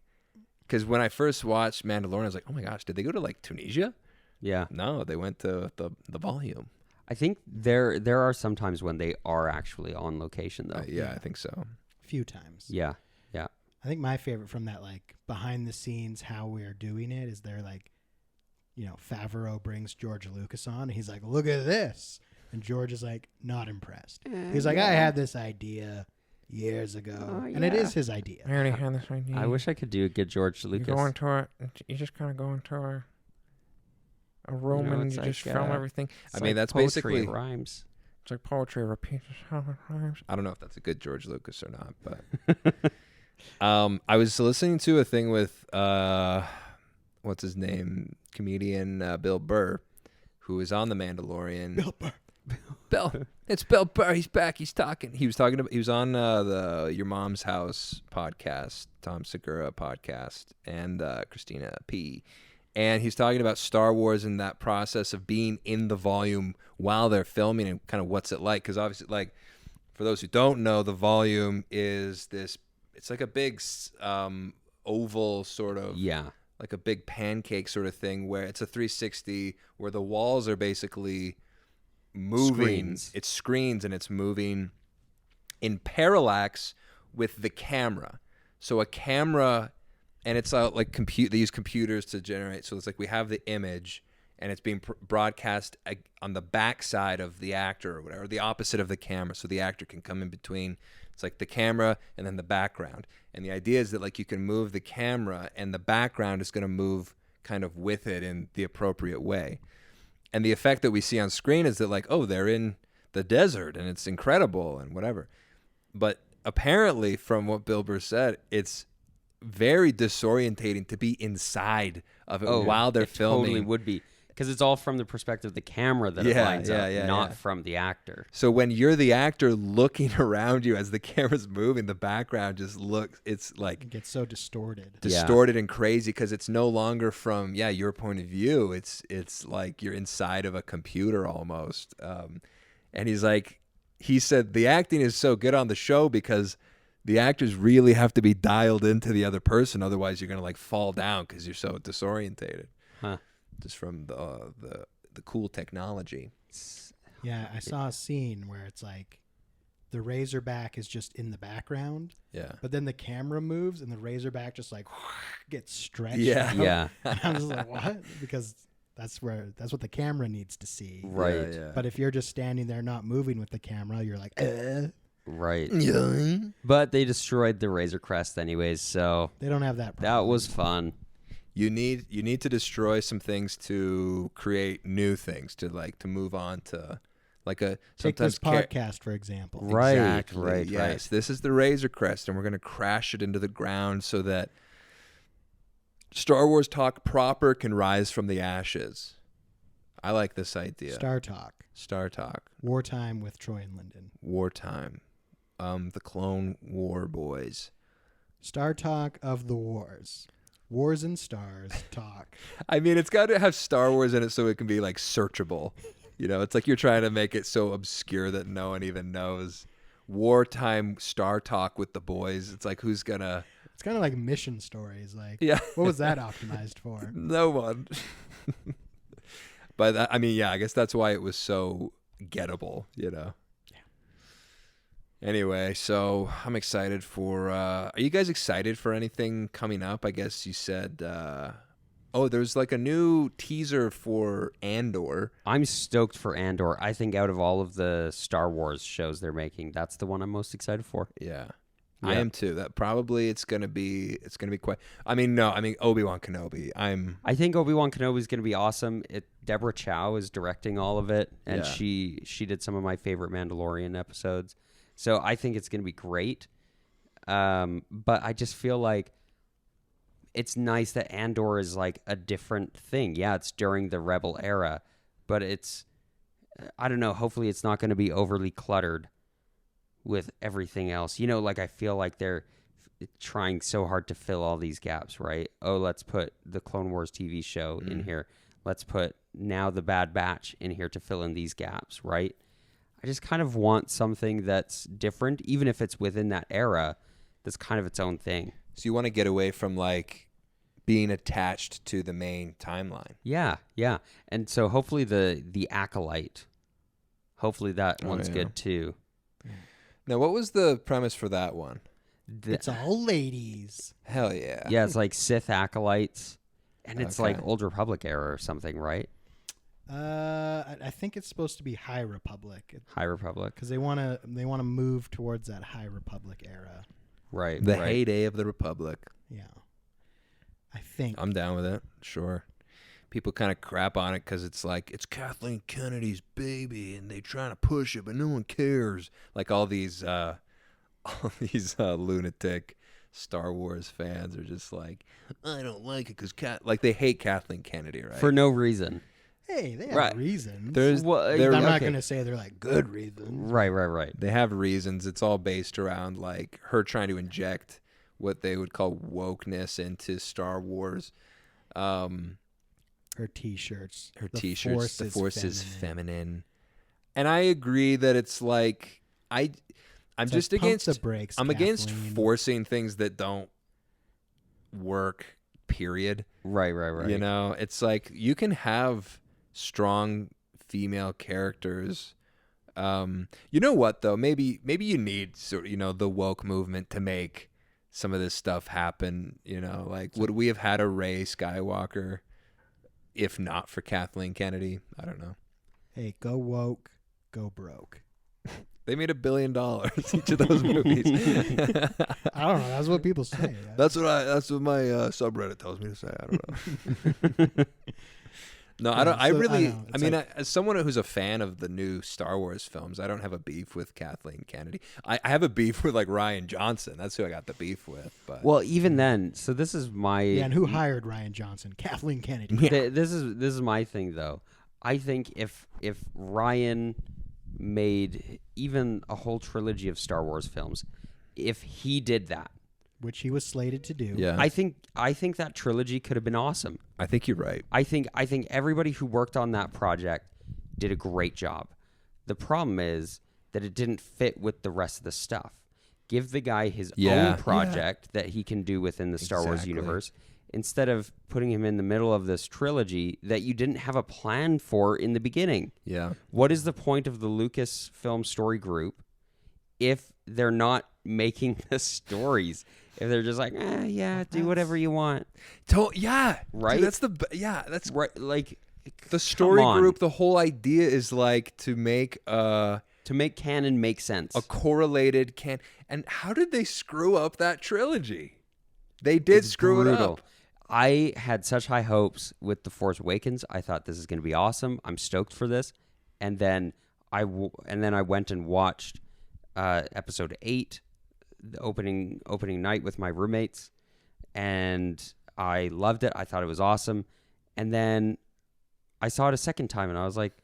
because when I first watched Mandalorian, I was like, oh my gosh, did they go to like Tunisia? Yeah. No, they went to the volume. I think there are some times when they are actually on location though. Yeah, I think so. A few times. Yeah. I think my favorite from that like behind the scenes how we're doing it is they're like, Favreau brings George Lucas on and he's like, look at this. And George is like, not impressed. He's like, I had this idea years ago. And it is his idea. I already had this idea. I wish I could do a good George Lucas. You just kind of go into a room and it's you like, just film everything. I mean, that's poetry, basically it rhymes. It's like poetry, repeats itself, it rhymes. I don't know if that's a good George Lucas or not, but I was listening to a thing with what's his name, comedian Bill Burr, who is on The Mandalorian. Bill Burr. It's Bill Burr. He's back. He's talking. He was on the Your Mom's House podcast, Tom Segura podcast, and Christina P. And he's talking about Star Wars and that process of being in the volume while they're filming and kind of what's it like. Because obviously, like, for those who don't know, the volume is this, it's like a big oval sort of, like a big pancake sort of thing where it's a 360 where the walls are basically moving. Screens. It's screens and it's moving in parallax with the camera. So a camera... And it's like they use computers to generate. So it's like we have the image, and it's being broadcast on the back side of the actor or whatever, the opposite of the camera, so the actor can come in between. It's like the camera and then the background. And the idea is that like you can move the camera, and the background is going to move kind of with it in the appropriate way. And the effect that we see on screen is that like, oh, they're in the desert, and it's incredible and whatever. But apparently, from what Bill Burr said, it's very disorientating to be inside of it while they're filming. Totally would be, because it's all from the perspective of the camera that it lines up, not from the actor. So when you're the actor looking around you as the camera's moving, the background just looks, it's like... It gets so distorted. And crazy because it's no longer from, your point of view. It's like you're inside of a computer almost. And he said the acting is so good on the show because the actors really have to be dialed into the other person. Otherwise, you're going to like fall down because you're so disorientated. Just from the cool technology. Yeah, I saw a scene where it's like the Razorback is just in the background. Yeah. But then the camera moves and the Razorback just like gets stretched. Yeah. out. Yeah. And I was like, what? Because That's what the camera needs to see. Right. Yeah. But if you're just standing there not moving with the camera, you're like, Right. Yeah. But they destroyed the Razor Crest anyways, so they don't have that problem. that was fun. You need to destroy some things to create new things to move on to like a Take sometimes this podcast, for example. Right. Exactly. right. Yes. This is the Razor Crest, and we're going to crash it into the ground so that Star Wars talk proper can rise from the ashes. I like this idea. Star Talk. Star Talk. Wartime with Troy and Lyndon. Wartime. The Clone War boys. Star Talk of the Wars. Wars and Stars Talk. I mean, it's got to have Star Wars in it so it can be like searchable. You know, it's like you're trying to make it so obscure that no one even knows. Wartime Star Talk with the boys. It's like, who's gonna? It's kind of like mission stories. Like, Yeah. what was that optimized for? No one. But I mean, yeah, I guess that's why it was so gettable, you know. Yeah. Anyway, so I'm excited for. Are you guys excited for anything coming up? I guess you said. There's like a new teaser for Andor. I'm stoked for Andor. I think out of all of the Star Wars shows they're making, that's the one I'm most excited for. Yeah. Yeah. I am too. That probably it's gonna be quite. I mean Obi-Wan Kenobi. I think Obi-Wan Kenobi is going to be awesome. Deborah Chow is directing all of it, and Yeah. she did some of my favorite Mandalorian episodes. So I think it's going to be great. But I just feel like it's nice that Andor is like a different thing. Yeah, it's during the Rebel era, but I don't know. Hopefully, it's not going to be overly cluttered with everything else. You know, like I feel like they're trying so hard to fill all these gaps, right? Oh, let's put the Clone Wars TV show in here. Let's put now the Bad Batch in here to fill in these gaps, right? I just kind of want something that's different, even if it's within that era, that's kind of its own thing. So you want to get away from like being attached to the main timeline. Yeah. And so hopefully the Acolyte, hopefully that one's yeah. good too. Now, what was the premise for that one? It's all ladies. Hell yeah. Yeah, it's like Sith Acolytes, and it's like Okay. Old Republic era or something, right? I think it's supposed to be High Republic High Republic. because they want to move towards that High Republic era. Right. The right. heyday of the Republic. Yeah, I think. I'm down with it. Sure. People kind of crap on it because it's like, it's Kathleen Kennedy's baby and they trying to push it, but no one cares. Like all these lunatic Star Wars fans are just like, I don't like it because like they hate Kathleen Kennedy, right? For no reason. Hey, they have Right. reasons. Well, They're- I'm not okay. going to say they're like good reasons. Right. They have reasons. It's all based around like her trying to inject what they would call wokeness into Star Wars. Her T-shirts. Her The T-shirts. The Force Force is feminine. feminine, and I agree that it's like I'm It's just like, pump against. the brakes, I'm against Kathleen. forcing things that don't work. Period. Right. You know, it's like you can have strong female characters. You know what though? Maybe you need the woke movement to make some of this stuff happen. You know, like would we have had a Rey Skywalker if not for Kathleen Kennedy? I don't know. Hey, go woke, go broke. They made $1 billion each of those movies. I don't know. That's what people say. That's what my subreddit tells me to say. I don't know. No, I don't. I so- really. I know. I It's mean, like- as someone who's a fan of the new Star Wars films, I don't have a beef with Kathleen Kennedy. I have a beef with like Ryan Johnson. That's who I got the beef with. But Well, even then, so this is my Yeah, and who hired Ryan Johnson? Kathleen Kennedy. this is my thing though. I think if Ryan made even a whole trilogy of Star Wars films, if he did that, Which he was slated to do. yeah, I think that trilogy could have been awesome. I think you're right. I think everybody who worked on that project did a great job. The problem is that it didn't fit with the rest of the stuff. Give the guy his Yeah. own project that he can do within the Star Wars Exactly. universe instead of putting him in the middle of this trilogy that you didn't have a plan for in the beginning. Yeah, What is the point of the Lucasfilm story group if they're not making the stories? If they're just like, do whatever you want. yeah, Right? Dude, that's the that's Right, like The story on. group, the whole idea is like to make to make canon make sense. a correlated and how did they screw up that trilogy? They did It's screw it brutal. up. I had such high hopes with The Force Awakens. I thought this is going to be awesome. I'm stoked for this. And then I went and watched episode 8, the opening night with my roommates, and I loved it. I thought it was awesome. And then I saw it a second time, and I was like,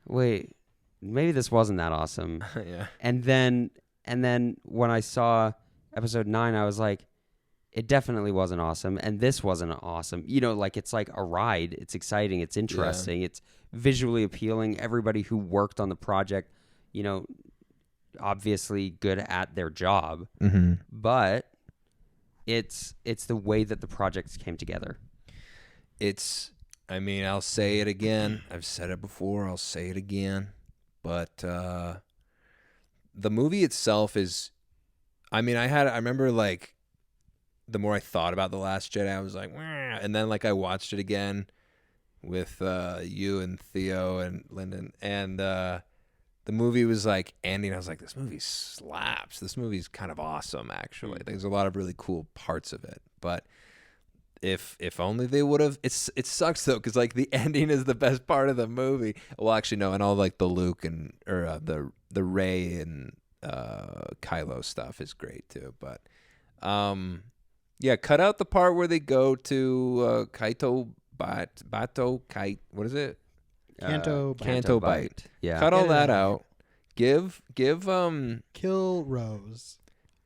wait, maybe this wasn't that awesome. Yeah. And then when I saw episode 9, I was like, it definitely wasn't awesome, and this wasn't awesome. You know, like it's like a ride. It's exciting. It's interesting. It's visually appealing. Everybody who worked on the project, you know, obviously good at their job, but it's the way that the projects came together. I mean, I'll say it again. I've said it before. I'll say it again. But the movie itself is, I mean, I remember like, the more I thought about The Last Jedi, I was like, wah. And then like I watched it again with you and Theo and Lyndon, and the movie was like ending. I was like, this movie slaps. This movie's kind of awesome, actually. There's a lot of really cool parts of it. But if only they would have. It sucks though, because like the ending is the best part of the movie. Well, actually no, and all like the Luke or the Rey and Kylo stuff is great too. But yeah, cut out the part where they go to Kaito Bato Kite. What is it? Canto Bite. Yeah. Cut all Get it that out. out. Give Kill Rose.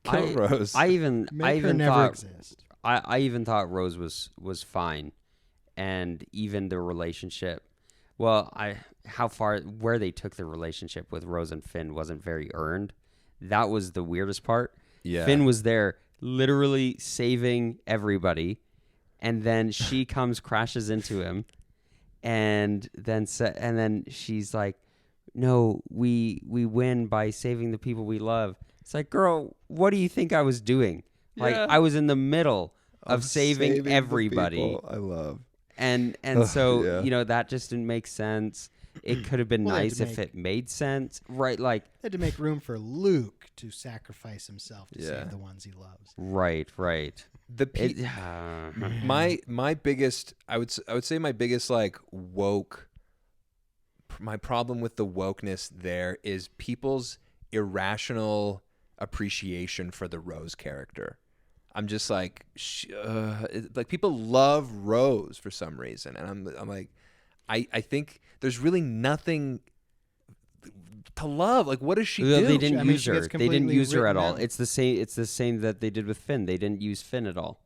Kill Rose. I even Never thought exist. I even thought Rose was fine, and even the relationship. Well, where they took the relationship with Rose and Finn wasn't very earned. That was the weirdest part. Yeah. Finn was there, literally saving everybody, and then she crashes into him, and then she's like, "No, we win by saving the people we love." It's like, girl, what do you think I was doing? Like, Yeah. I was in the middle of saving the everybody, people I love. and so yeah. you know that just didn't make sense. It could have been Well, they had nice to if it made sense, right? Like, They had to make room for Luke to sacrifice himself to Yeah. save the ones he loves. right. My biggest, I would say my biggest like my problem with the wokeness there is people's irrational appreciation for the Rose character. I'm just like, like people love Rose for some reason, and I'm like, I think there's really nothing to love. Like, what does she do? They didn't I mean, use she her. gets They didn't completely use her at written all. out. It's the same that they did with Finn. They didn't use Finn at all.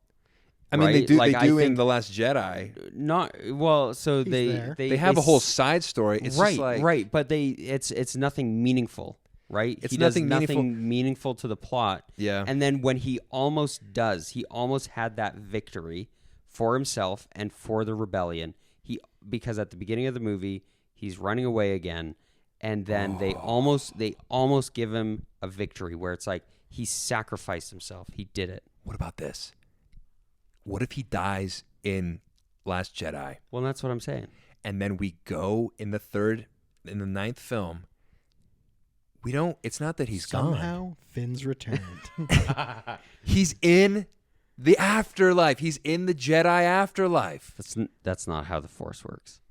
I mean, they right? do. Like, They I do in think- The Last Jedi. Not well. So He's they there. They have a whole side story. It's right, just like, right. But it's nothing meaningful, right? It's he does nothing meaningful. meaningful to the plot. Yeah. And then when he almost had that victory for himself and for the rebellion. Because at the beginning of the movie, he's running away again, and then they almost give him a victory where it's like he sacrificed himself. He did it. What about this? What if he dies in Last Jedi? Well, that's what I'm saying. And then we go in the ninth film. It's not that he's gone. Somehow, Finn's returned. He's in the afterlife. He's in the Jedi afterlife. That's not how the Force works.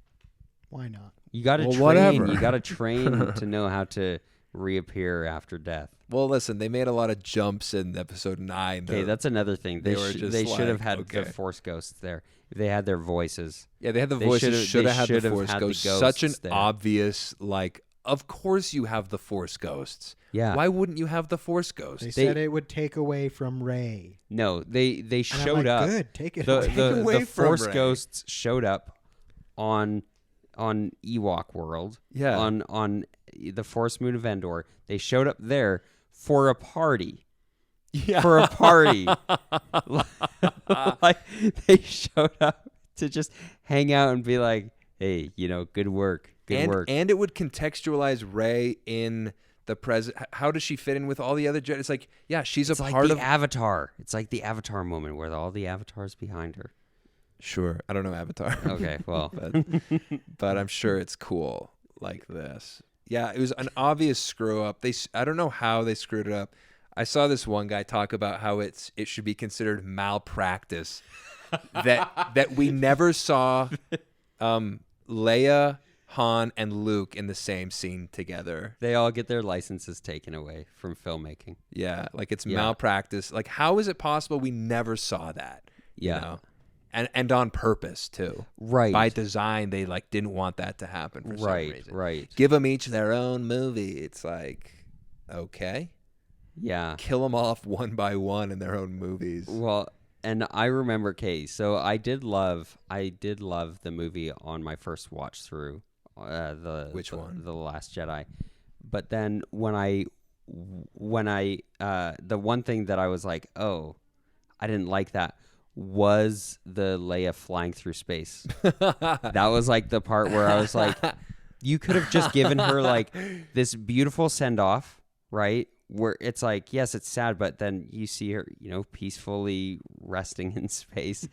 Why not? You got to Well, train. whatever. You got to train to know how to reappear after death. Well, listen, they made a lot of jumps in episode 9. Okay, that's another thing. they were just they should have like, had okay. the Force ghosts there. If they had their voices. Yeah, they had the They voices. Should have had the should've Force had the ghosts. Such an ghosts there. obvious, like, of course you have the Force ghosts. Yeah. Why wouldn't you have the Force ghosts? They said it would take away from Rey. No, they And I'm showed like, up. Good, take it The away. the, away the from Force Rey. ghosts showed up on Ewok World. Yeah. On the Force Moon of Endor. They showed up there for a party. Yeah. For a party. Like they showed up to just hang out and be like, "Hey, good work. Good work." And it would contextualize Rey in the present. How does she fit in with all the other Jedi? It's like, yeah, she's It's a like part the of. Avatar. It's like the Avatar moment where all the avatars behind her. Sure. I don't know Avatar. Okay, well, but I'm sure it's cool like this. Yeah, it was an obvious screw up. I don't know how they screwed it up. I saw this one guy talk about how it should be considered malpractice that we never saw Leia, Han, and Luke in the same scene together. they all get their licenses taken away from filmmaking. Yeah, like it's Yeah. malpractice. Like, how is it possible we never saw that? Yeah. You know? And on purpose too. Right. By design, they like didn't want that to happen for some reason. Right. Give them each their own movie. It's like, okay, Yeah. kill them off one by one in their own movies. Well, and I remember, so I did love the movie on my first watch through. Which one? The Last Jedi. But then when I the one thing that I was like, oh, I didn't like that was the Leia flying through space. That was like the part where I was like, you could have just given her like this beautiful send off, right? Where it's like, yes, it's sad, but then you see her, peacefully resting in space,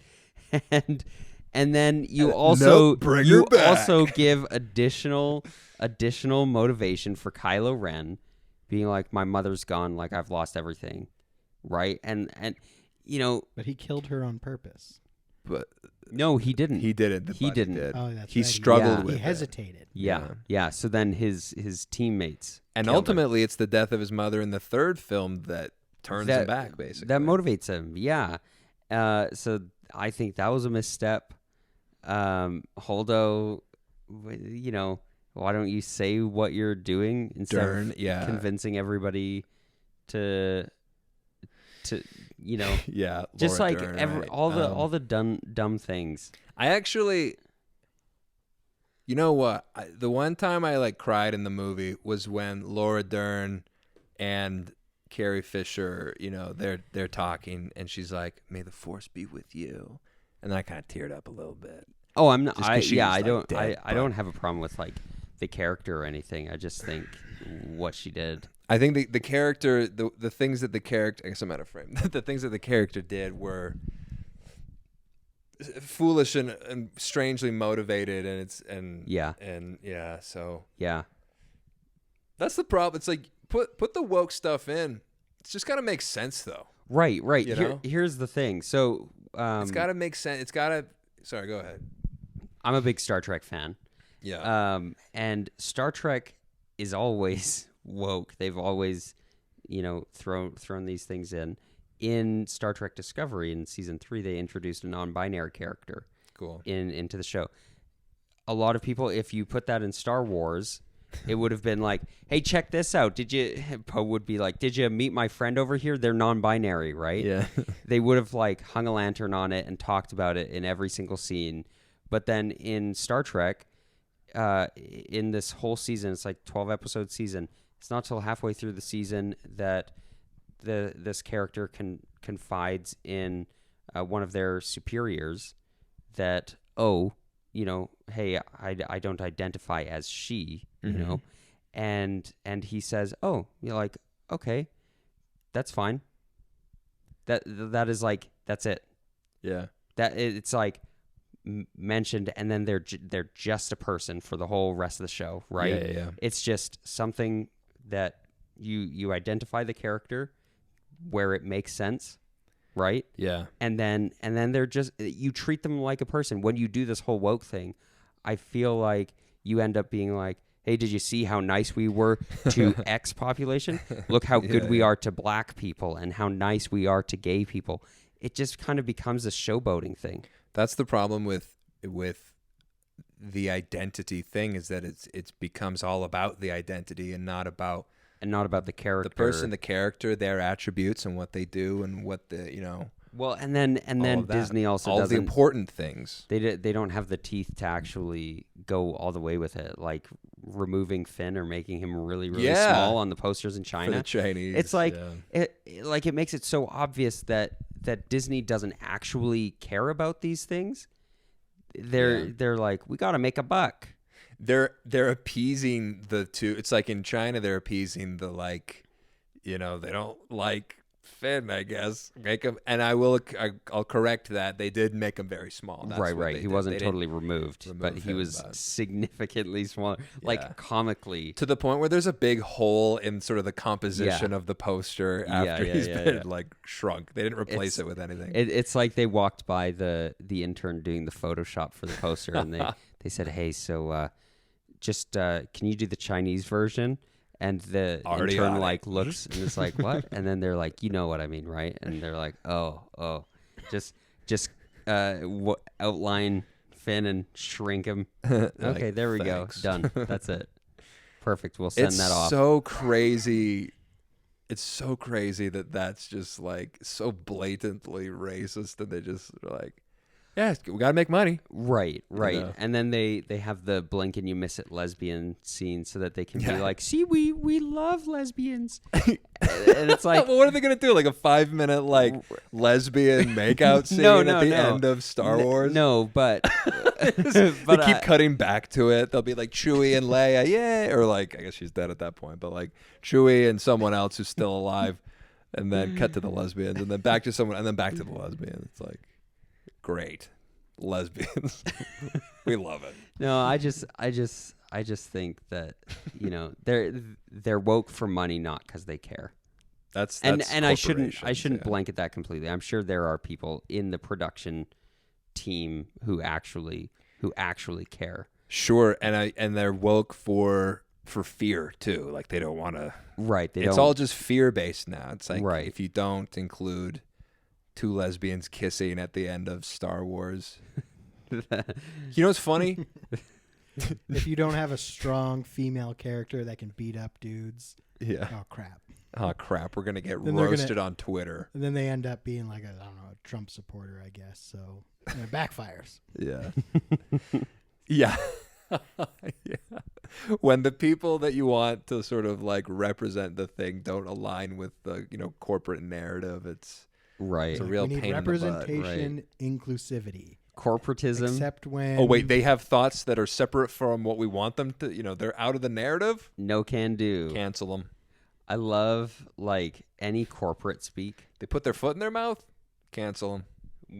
and then you also bring her back. also give additional motivation for Kylo Ren, being like, my mother's gone, like I've lost everything, right? And But he killed her on purpose. But no, he didn't. he didn't. The He buddy didn't. did. Oh, that's He right. struggled Yeah. with He it. hesitated. Yeah. So then his teammates And killed her. ultimately, it's the death of his mother in the third film that turns him back, basically. That motivates him, yeah. So I think that was a misstep. Holdo, why don't you say what you're doing instead Dern, of yeah. convincing everybody to Yeah, just Laura like Dern, right. all the dumb things. I actually, you know what? The one time I like cried in the movie was when Laura Dern and Carrie Fisher, they're talking, and she's like, "May the Force be with you," and then I kind of teared up a little bit. Oh, I'm not. Just 'cause she was, I like, don't. dead, I don't have a problem with like the character or anything. I just think what she did. I think the character, the things that the character, I guess I'm out of frame. The things that the character did were foolish and strangely motivated, so Yeah. that's the problem. It's like put the woke stuff in. It's just gotta make sense though. Right. You know? Here's the thing. So It's gotta make sense. It's gotta. Sorry, go ahead. I'm a big Star Trek fan. Yeah. And Star Trek is always woke. They've always, thrown these things in. In Star Trek Discovery in season 3, they introduced a non-binary character Cool. into the show. A lot of people, if you put that in Star Wars, it would have been like, hey, check this out. Poe would be like, did you meet my friend over here? They're non-binary, right? Yeah. They would have like hung a lantern on it and talked about it in every single scene. But then in Star Trek, in this whole season, it's like 12 episode season. It's not till halfway through the season that this character confides in one of their superiors that, hey, I don't identify as she, and he says, oh, you're like, okay, that's fine. That is like, that's it. Yeah. That it's like mentioned, and then they're just a person for the whole rest of the show, right? Yeah. It's just something that you identify the character where it makes sense, right? Yeah. And then they're just, you treat them like a person. When you do this whole woke thing, I feel like you end up being like, hey, did you see how nice we were to X population? Look how good we are to black people and how nice we are to gay people. It just kind of becomes a showboating thing. That's the problem with the identity thing, is that it becomes all about the identity and not about the character. the person, the character, their attributes, and what they do, and what Well, and then all of that. Disney also all doesn't. the important things. They don't have the teeth to actually go all the way with it, like removing Finn or making him really small on the posters in China. For the Chinese, It's like it makes it so obvious that Disney doesn't actually care about these things. They're like, we got to make a buck. They're appeasing the two. It's like in China, they're appeasing the they don't like Finn, I guess. Make him, and I'll correct that. They did make him very small. That's what right. they He did. wasn't They totally didn't removed, but he him, was but- significantly smaller, like comically. to the point where there's a big hole in sort of the composition of the poster after he's been like shrunk. They didn't replace it with anything. It's like they walked by the intern doing the Photoshop for the poster, and they said, "Hey, so just can you do the Chinese version?" And the Already intern on it. like looks and it's like, "What?" And then they're like, "You know what I mean, right?" And they're like, "Oh, just outline Finn and shrink him." Okay, there we thanks. go. Done. That's it. Perfect. We'll send that off. It's so crazy. It's so crazy that that's just like so blatantly racist, and they just are like, yeah, we gotta make money. Right. know? And then they have the blink and you miss it lesbian scene so that they can be like, see, we love lesbians. And it's like, well, what are they gonna do? Like a 5-minute like lesbian makeout scene No, at the no. end of Star Wars? No, but They keep cutting back to it. They'll be like Chewie and Leia, yeah, or like I guess she's dead at that point, but like Chewie and someone else who's still alive, and then cut to the lesbians, and then back to someone, and then back to the lesbian. It's like great lesbians. We love it. No, I just think that, you know, they're woke for money, not because they care. That's And I shouldn't corporations, blanket that completely. I'm sure there are people in the production team who actually care. Sure, and they're woke for fear too. Like they don't want to. Right. It's all just fear based now. It's like Right. if you don't include 2 lesbians kissing at the end of Star Wars. You know what's funny? If you don't have a strong female character that can beat up dudes, Yeah. oh crap. Oh crap! We're gonna get Then they're roasted on Twitter. And then they end up being like a Trump supporter, I guess. So it backfires. Yeah. Yeah. Yeah. When the people that you want to sort of like represent the thing don't align with the corporate narrative, it's right. a real we need pain in the butt. representation, inclusivity. Corporatism. Except when Oh wait, they have thoughts that are separate from what we want them to. They're out of the narrative. No can do. Cancel them. I love like any corporate speak. They put their foot in their mouth. Cancel them.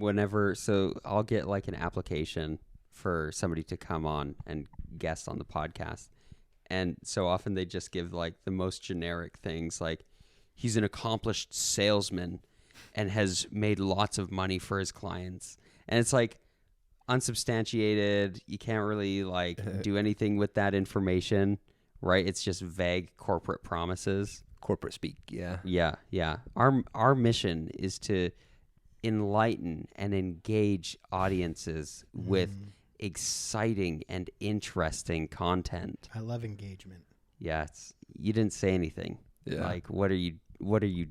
Whenever, so I'll get like an application for somebody to come on and guest on the podcast. And so often they just give like the most generic things like he's an accomplished salesman and has made lots of money for his clients. And it's like unsubstantiated. You can't really like do anything with that information, right? It's just vague corporate promises. Corporate speak. Yeah. Yeah. Our mission is to enlighten and engage audiences with exciting and interesting content. I love engagement. Yeah, you didn't say anything. Yeah. Like what are you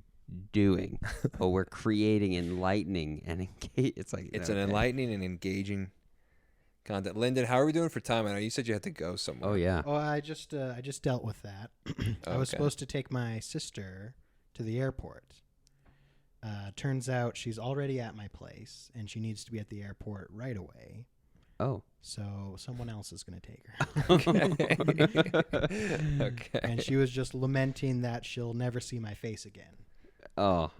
doing? Oh, we're creating enlightening and engage. It's like It's okay. an enlightening and engaging content. Lyndon, how are we doing for time? I know you said you had to go somewhere. Oh yeah. Oh, I just dealt with that. I was Okay. supposed to take my sister to the airport. Turns out she's already at my place, and she needs to be at the airport right away. Oh. So someone else is going to take her. Okay. And she was just lamenting that she'll never see my face again. Oh.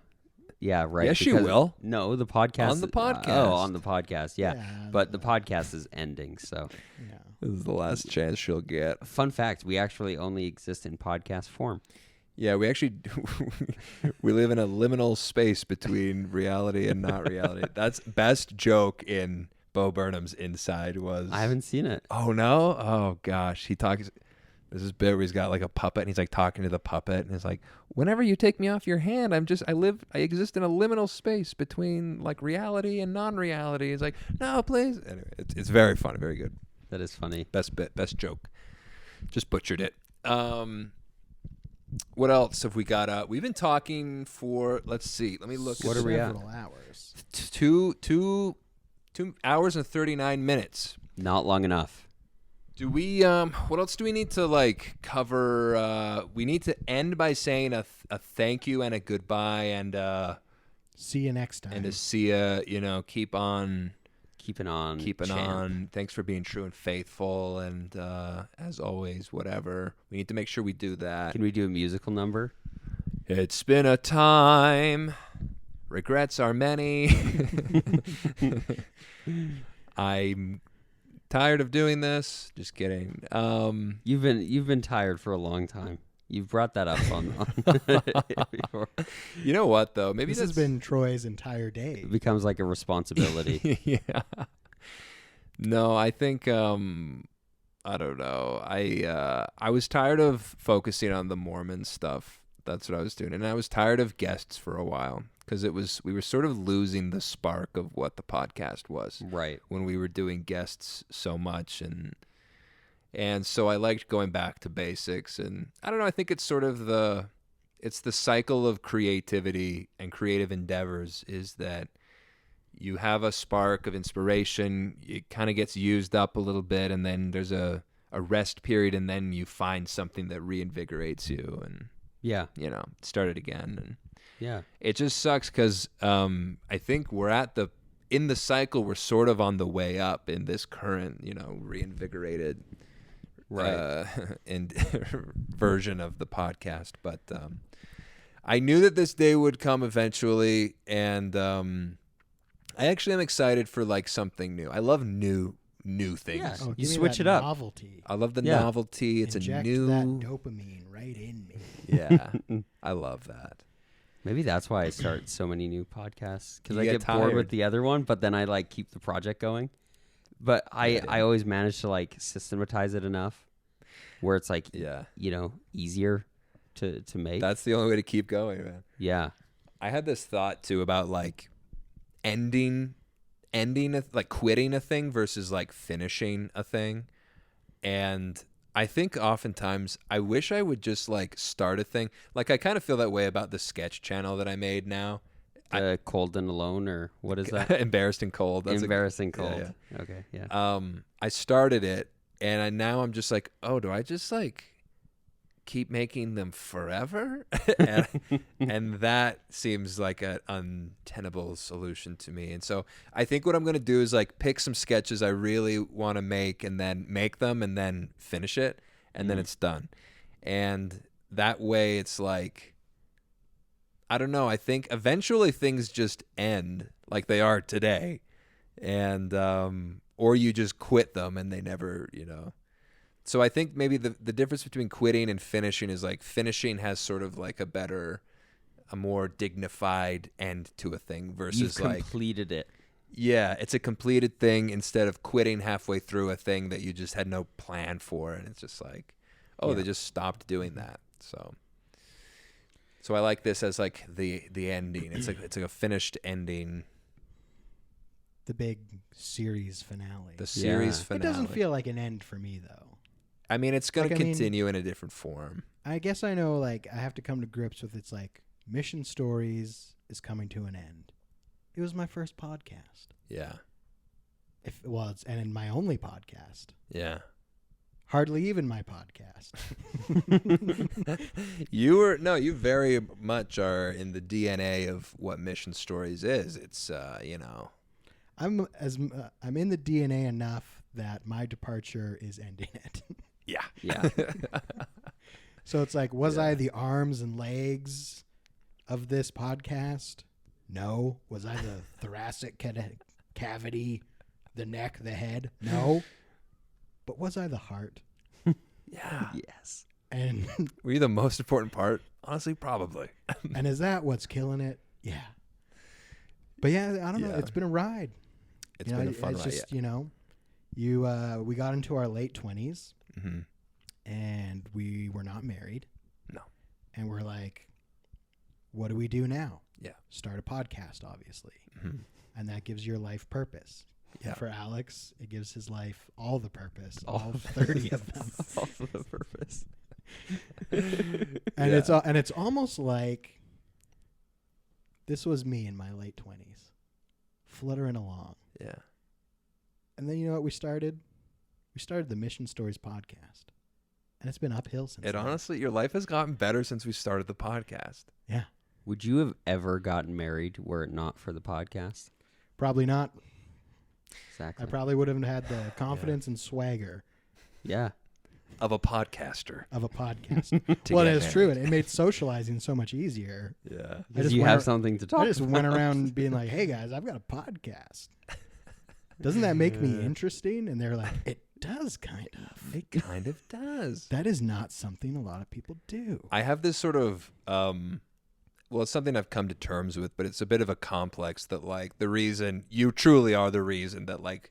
Yeah, right. Yes, she because- will. No, the podcast. On the podcast. on the podcast. Yeah. Yeah, But the podcast is ending, so. Yeah. This is the last chance she'll get. Fun fact, we actually only exist in podcast form. Yeah, we actually we live in a liminal space between reality and not reality. That's best joke in Bo Burnham's Inside was. I haven't seen it. Oh no! Oh gosh, he talks. There's this bit where he's got like a puppet, and he's like talking to the puppet, and he's like, "Whenever you take me off your hand, I exist in a liminal space between like reality and non-reality." He's like, "No, please." Anyway, it's very funny, very good. That is funny. Best bit, best joke. Just butchered it. What else have we got? We've been talking for. Let's see. Let me look. What are we at? Several hours. 2 hours and 39 minutes. Not long enough. Do we? What else do we need to like cover? We need to end by saying a thank you and a goodbye and See you next time. and to see ya. Keep on. Keeping on. Keeping champ. on. Thanks for being true and faithful. And as always, whatever. We need to make sure we do that. Can we do a musical number? It's been a time. Regrets are many. I'm tired of doing this. Just kidding. You've been tired for a long time. You've brought that up on before. You know what though? Maybe This has been Troy's entire day. It becomes like a responsibility. yeah. No, I think I don't know. I was tired of focusing on the Mormon stuff. That's what I was doing, and I was tired of guests for a while because we were sort of losing the spark of what the podcast was. Right. When we were doing guests so much, and so I liked going back to basics, and I don't know, I think it's sort of the cycle of creativity and creative endeavors is that you have a spark of inspiration, it kind of gets used up a little bit, and then there's a rest period, and then you find something that reinvigorates you, and Yeah. start it again. And Yeah. it just sucks because I think we're in the cycle, we're sort of on the way up in this current, reinvigorated and version of the podcast. But I knew that this day would come eventually, and I actually am excited for like something new. I love new things. Yeah. Oh, You give me switch that it up. Novelty. I love the Yeah. novelty. It's Inject a new that dopamine right in me. Yeah. I love that. Maybe that's why I start so many new podcasts, because You I get get bored with tired. the other one, but then I like keep the project going. But I always manage to like systematize it enough where it's like Yeah. easier to make. That's the only way to keep going, man. Yeah. I had this thought too about like ending like quitting a thing versus like finishing a thing. And I think oftentimes I wish I would just like start a thing. Like I kind of feel that way about the sketch channel that I made now. Cold and alone, or what is that? Embarrassed and cold. That's Embarrassing yeah, cold. Okay. Yeah. I started it, and now I'm just like, oh, do I just like keep making them forever? and that seems like an untenable solution to me. And so I think what I'm going to do is like pick some sketches I really want to make, and then make them, and then finish it, and then it's done. And that way it's like, I don't know, I think eventually things just end like they are today. And or you just quit them and they never, So I think maybe the difference between quitting and finishing is like finishing has sort of like a more dignified end to a thing versus You've like completed it. yeah, it's a completed thing instead of quitting halfway through a thing that you just had no plan for, and it's just like, oh, they just stopped doing that. So I like this as like the ending. It's like a finished ending. The big series finale. The series Yeah. finale. It doesn't feel like an end for me though. I mean, it's going to Like, I mean- continue in a different form. I guess I know, like, I have to come to grips with it's like Mission Stories is coming to an end. It was my first podcast. Yeah. And my only podcast. Yeah. Hardly even my podcast. You very much are in the DNA of what Mission Stories is. It's, I'm in the DNA enough that my departure is ending it. yeah. Yeah. So it's like, was I the arms and legs of this podcast? No. Was I the thoracic cavity, the neck, the head? No. But was I the heart? Yeah. Yes. And Were you the most important part? Honestly, probably. and is that what's killing it? Yeah. But yeah, I don't know. Yeah. It's been a ride. It's been a fun it's ride. just, we got into our late 20s Mm-hmm. and we were not married. No. And we're like, what do we do now? Yeah. Start a podcast, obviously. Mm-hmm. And that gives your life purpose. Yeah. And for Alex, it gives his life all the purpose, All all 30 of them. All for the purpose. And it's almost like this was me in my late 20s, fluttering along. Yeah. And then you know what we started? We started the Mission Stories podcast. And it's been uphill since It then. honestly, your life has gotten better since we started the podcast. Yeah. Would you have ever gotten married were it not for the podcast? Probably not. Exactly. I probably would have had the confidence and swagger Yeah. of a podcaster. of a podcast. To Well, get it's true, married. and it made socializing so much easier. Yeah. Because you went have ar- something to talk I just about. went around being like, "Hey guys, I've got a podcast. Doesn't that make me interesting?" And they're like, "It does, kind of." It kind of does. That is not something a lot of people do. I have this sort of, well, it's something I've come to terms with, but it's a bit of a complex that, like, the reason you truly are the reason that, like,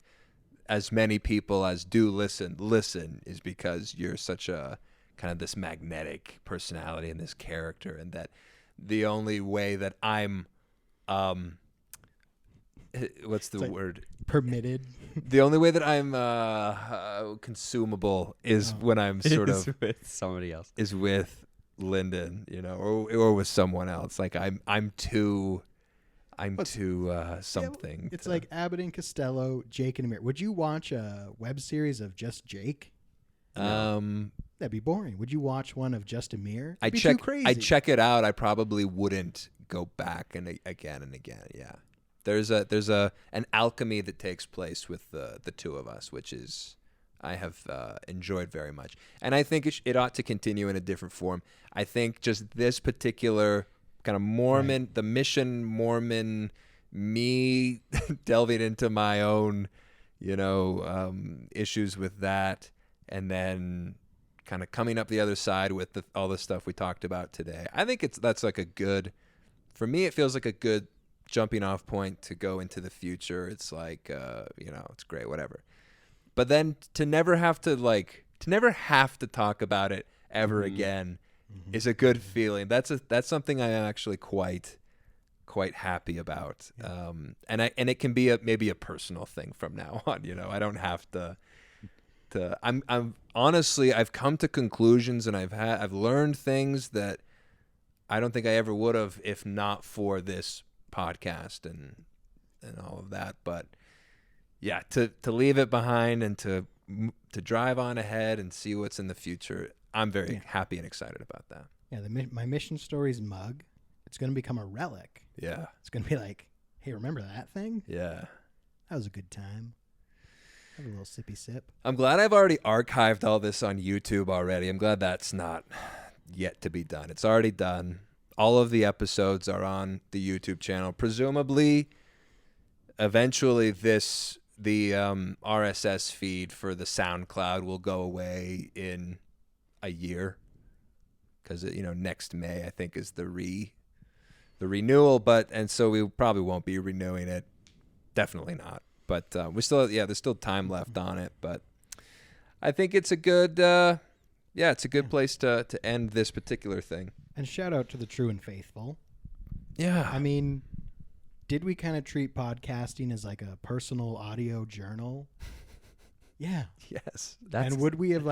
as many people as do listen is because you're such a kind of this magnetic personality and this character, and that the only way that I'm, what's the It's like- word? Permitted. The only way that I'm consumable is when I'm sort It's of with somebody else. is with Lyndon, you know, or with someone else. Like I'm too something. It's to- like Abbott and Costello, Jake and Amir. Would you watch a web series of just Jake? That'd be boring. Would you watch one of just Amir? I It'd be check too crazy. I check it out. I probably wouldn't go back and again and again. Yeah. There's an alchemy that takes place with the two of us, which is I have enjoyed very much, and I think it ought to continue in a different form. I think just this particular kind of Mormon, the mission Mormon, me delving into my own, issues with that, and then kind of coming up the other side with all the stuff we talked about today. I think that's like a good, for me, it feels like a good jumping off point to go into the future. It's like, it's great, whatever. But then to never have to talk about it ever again is a good feeling. That's something I am actually quite happy about. And it can be maybe a personal thing from now on. I don't have to. I'm honestly, I've come to conclusions and I've learned things that I don't think I ever would have if not for this podcast and all of that. But yeah, to leave it behind and to drive on ahead and see what's in the future, I'm very happy and excited about that. Yeah, my Mission Stories mug, it's going to become a relic. Yeah. It's going to be like, hey, remember that thing? Yeah. That was a good time. Have a little sippy sip. I'm glad I've already archived all this on YouTube already. I'm glad that's not yet to be done. It's already done. All of the episodes are on the YouTube channel. Presumably, eventually the RSS feed for the SoundCloud will go away in a year because next May I think is the renewal, and so we probably won't be renewing it. Definitely not. But there's still time left on it. But I think it's a good place to end this particular thing. And shout out to the true and faithful. Yeah. I mean, did we kind of treat podcasting as like a personal audio journal? Yeah. Yes. And would we have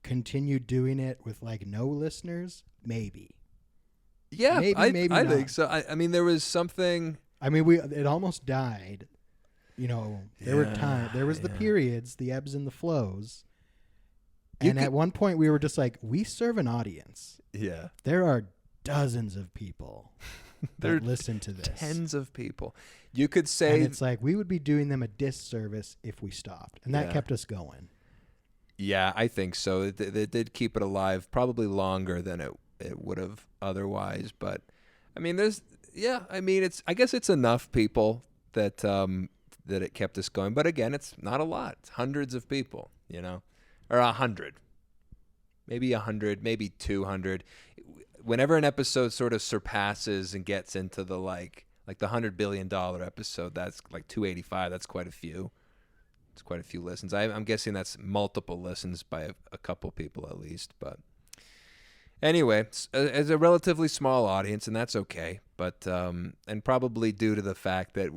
continued doing it with no listeners? Maybe. Yeah, maybe I not. think so. I mean, there was something. I mean, it almost died. There were times. There was the periods, the ebbs and the flows. And at one point, we were just like, we serve an audience. Yeah. There are dozens of people There that listen to this. Tens of people. You could say And it's like we would be doing them a disservice if we stopped. And that Yeah. kept us going. Yeah, I think so. They did keep it alive probably longer than it would have otherwise. But I mean, I guess it's enough people that that it kept us going. But again, it's not a lot. It's hundreds of people, or 100, maybe 100, maybe 200. Whenever an episode sort of surpasses and gets into the like the $100 billion episode, that's like 285. That's quite a few. It's quite a few listens. I'm guessing that's multiple listens by a couple people at least. But anyway, it's a relatively small audience, and that's okay. But and probably due to the fact that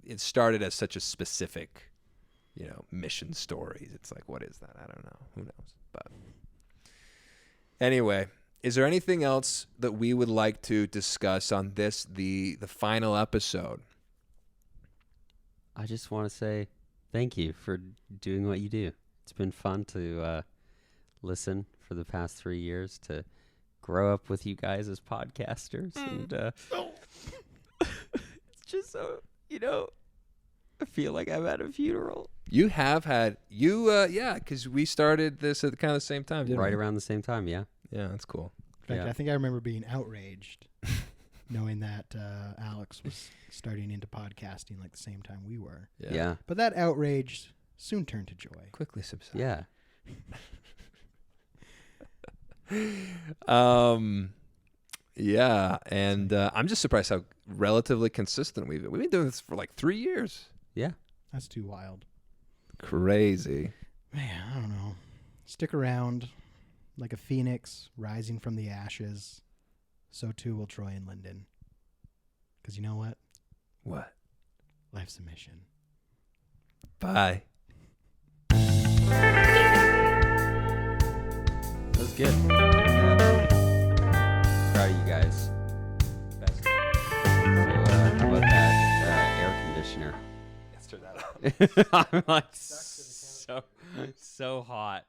it started as such a specific, mission story. It's like, what is that? I don't know. Who knows? But anyway, is there anything else that we would like to discuss on this, the final episode? I just want to say thank you for doing what you do. It's been fun to listen for the past 3 years, to grow up with you guys as podcasters. And it's just so, I feel like I'm at a funeral. You have had yeah, because we started this at kind of the same time, didn't Right we? around the same time, yeah. Yeah, that's cool. In fact, Yeah. I think I remember being outraged knowing that Alex was starting into podcasting like the same time we were. Yeah. But that outrage soon turned to joy. Quickly subside. Yeah. Yeah, and I'm just surprised how relatively consistent we've been. We've been doing this for like 3 years. Yeah. That's too wild. Crazy. Man, I don't know. Stick around like a phoenix rising from the ashes. So too will Troy and Lyndon. Because you know what? What? Life's a mission. Bye. That was good. Proud of you guys. Best. So, how about that air conditioner? Let's turn that on. I'm like so hot.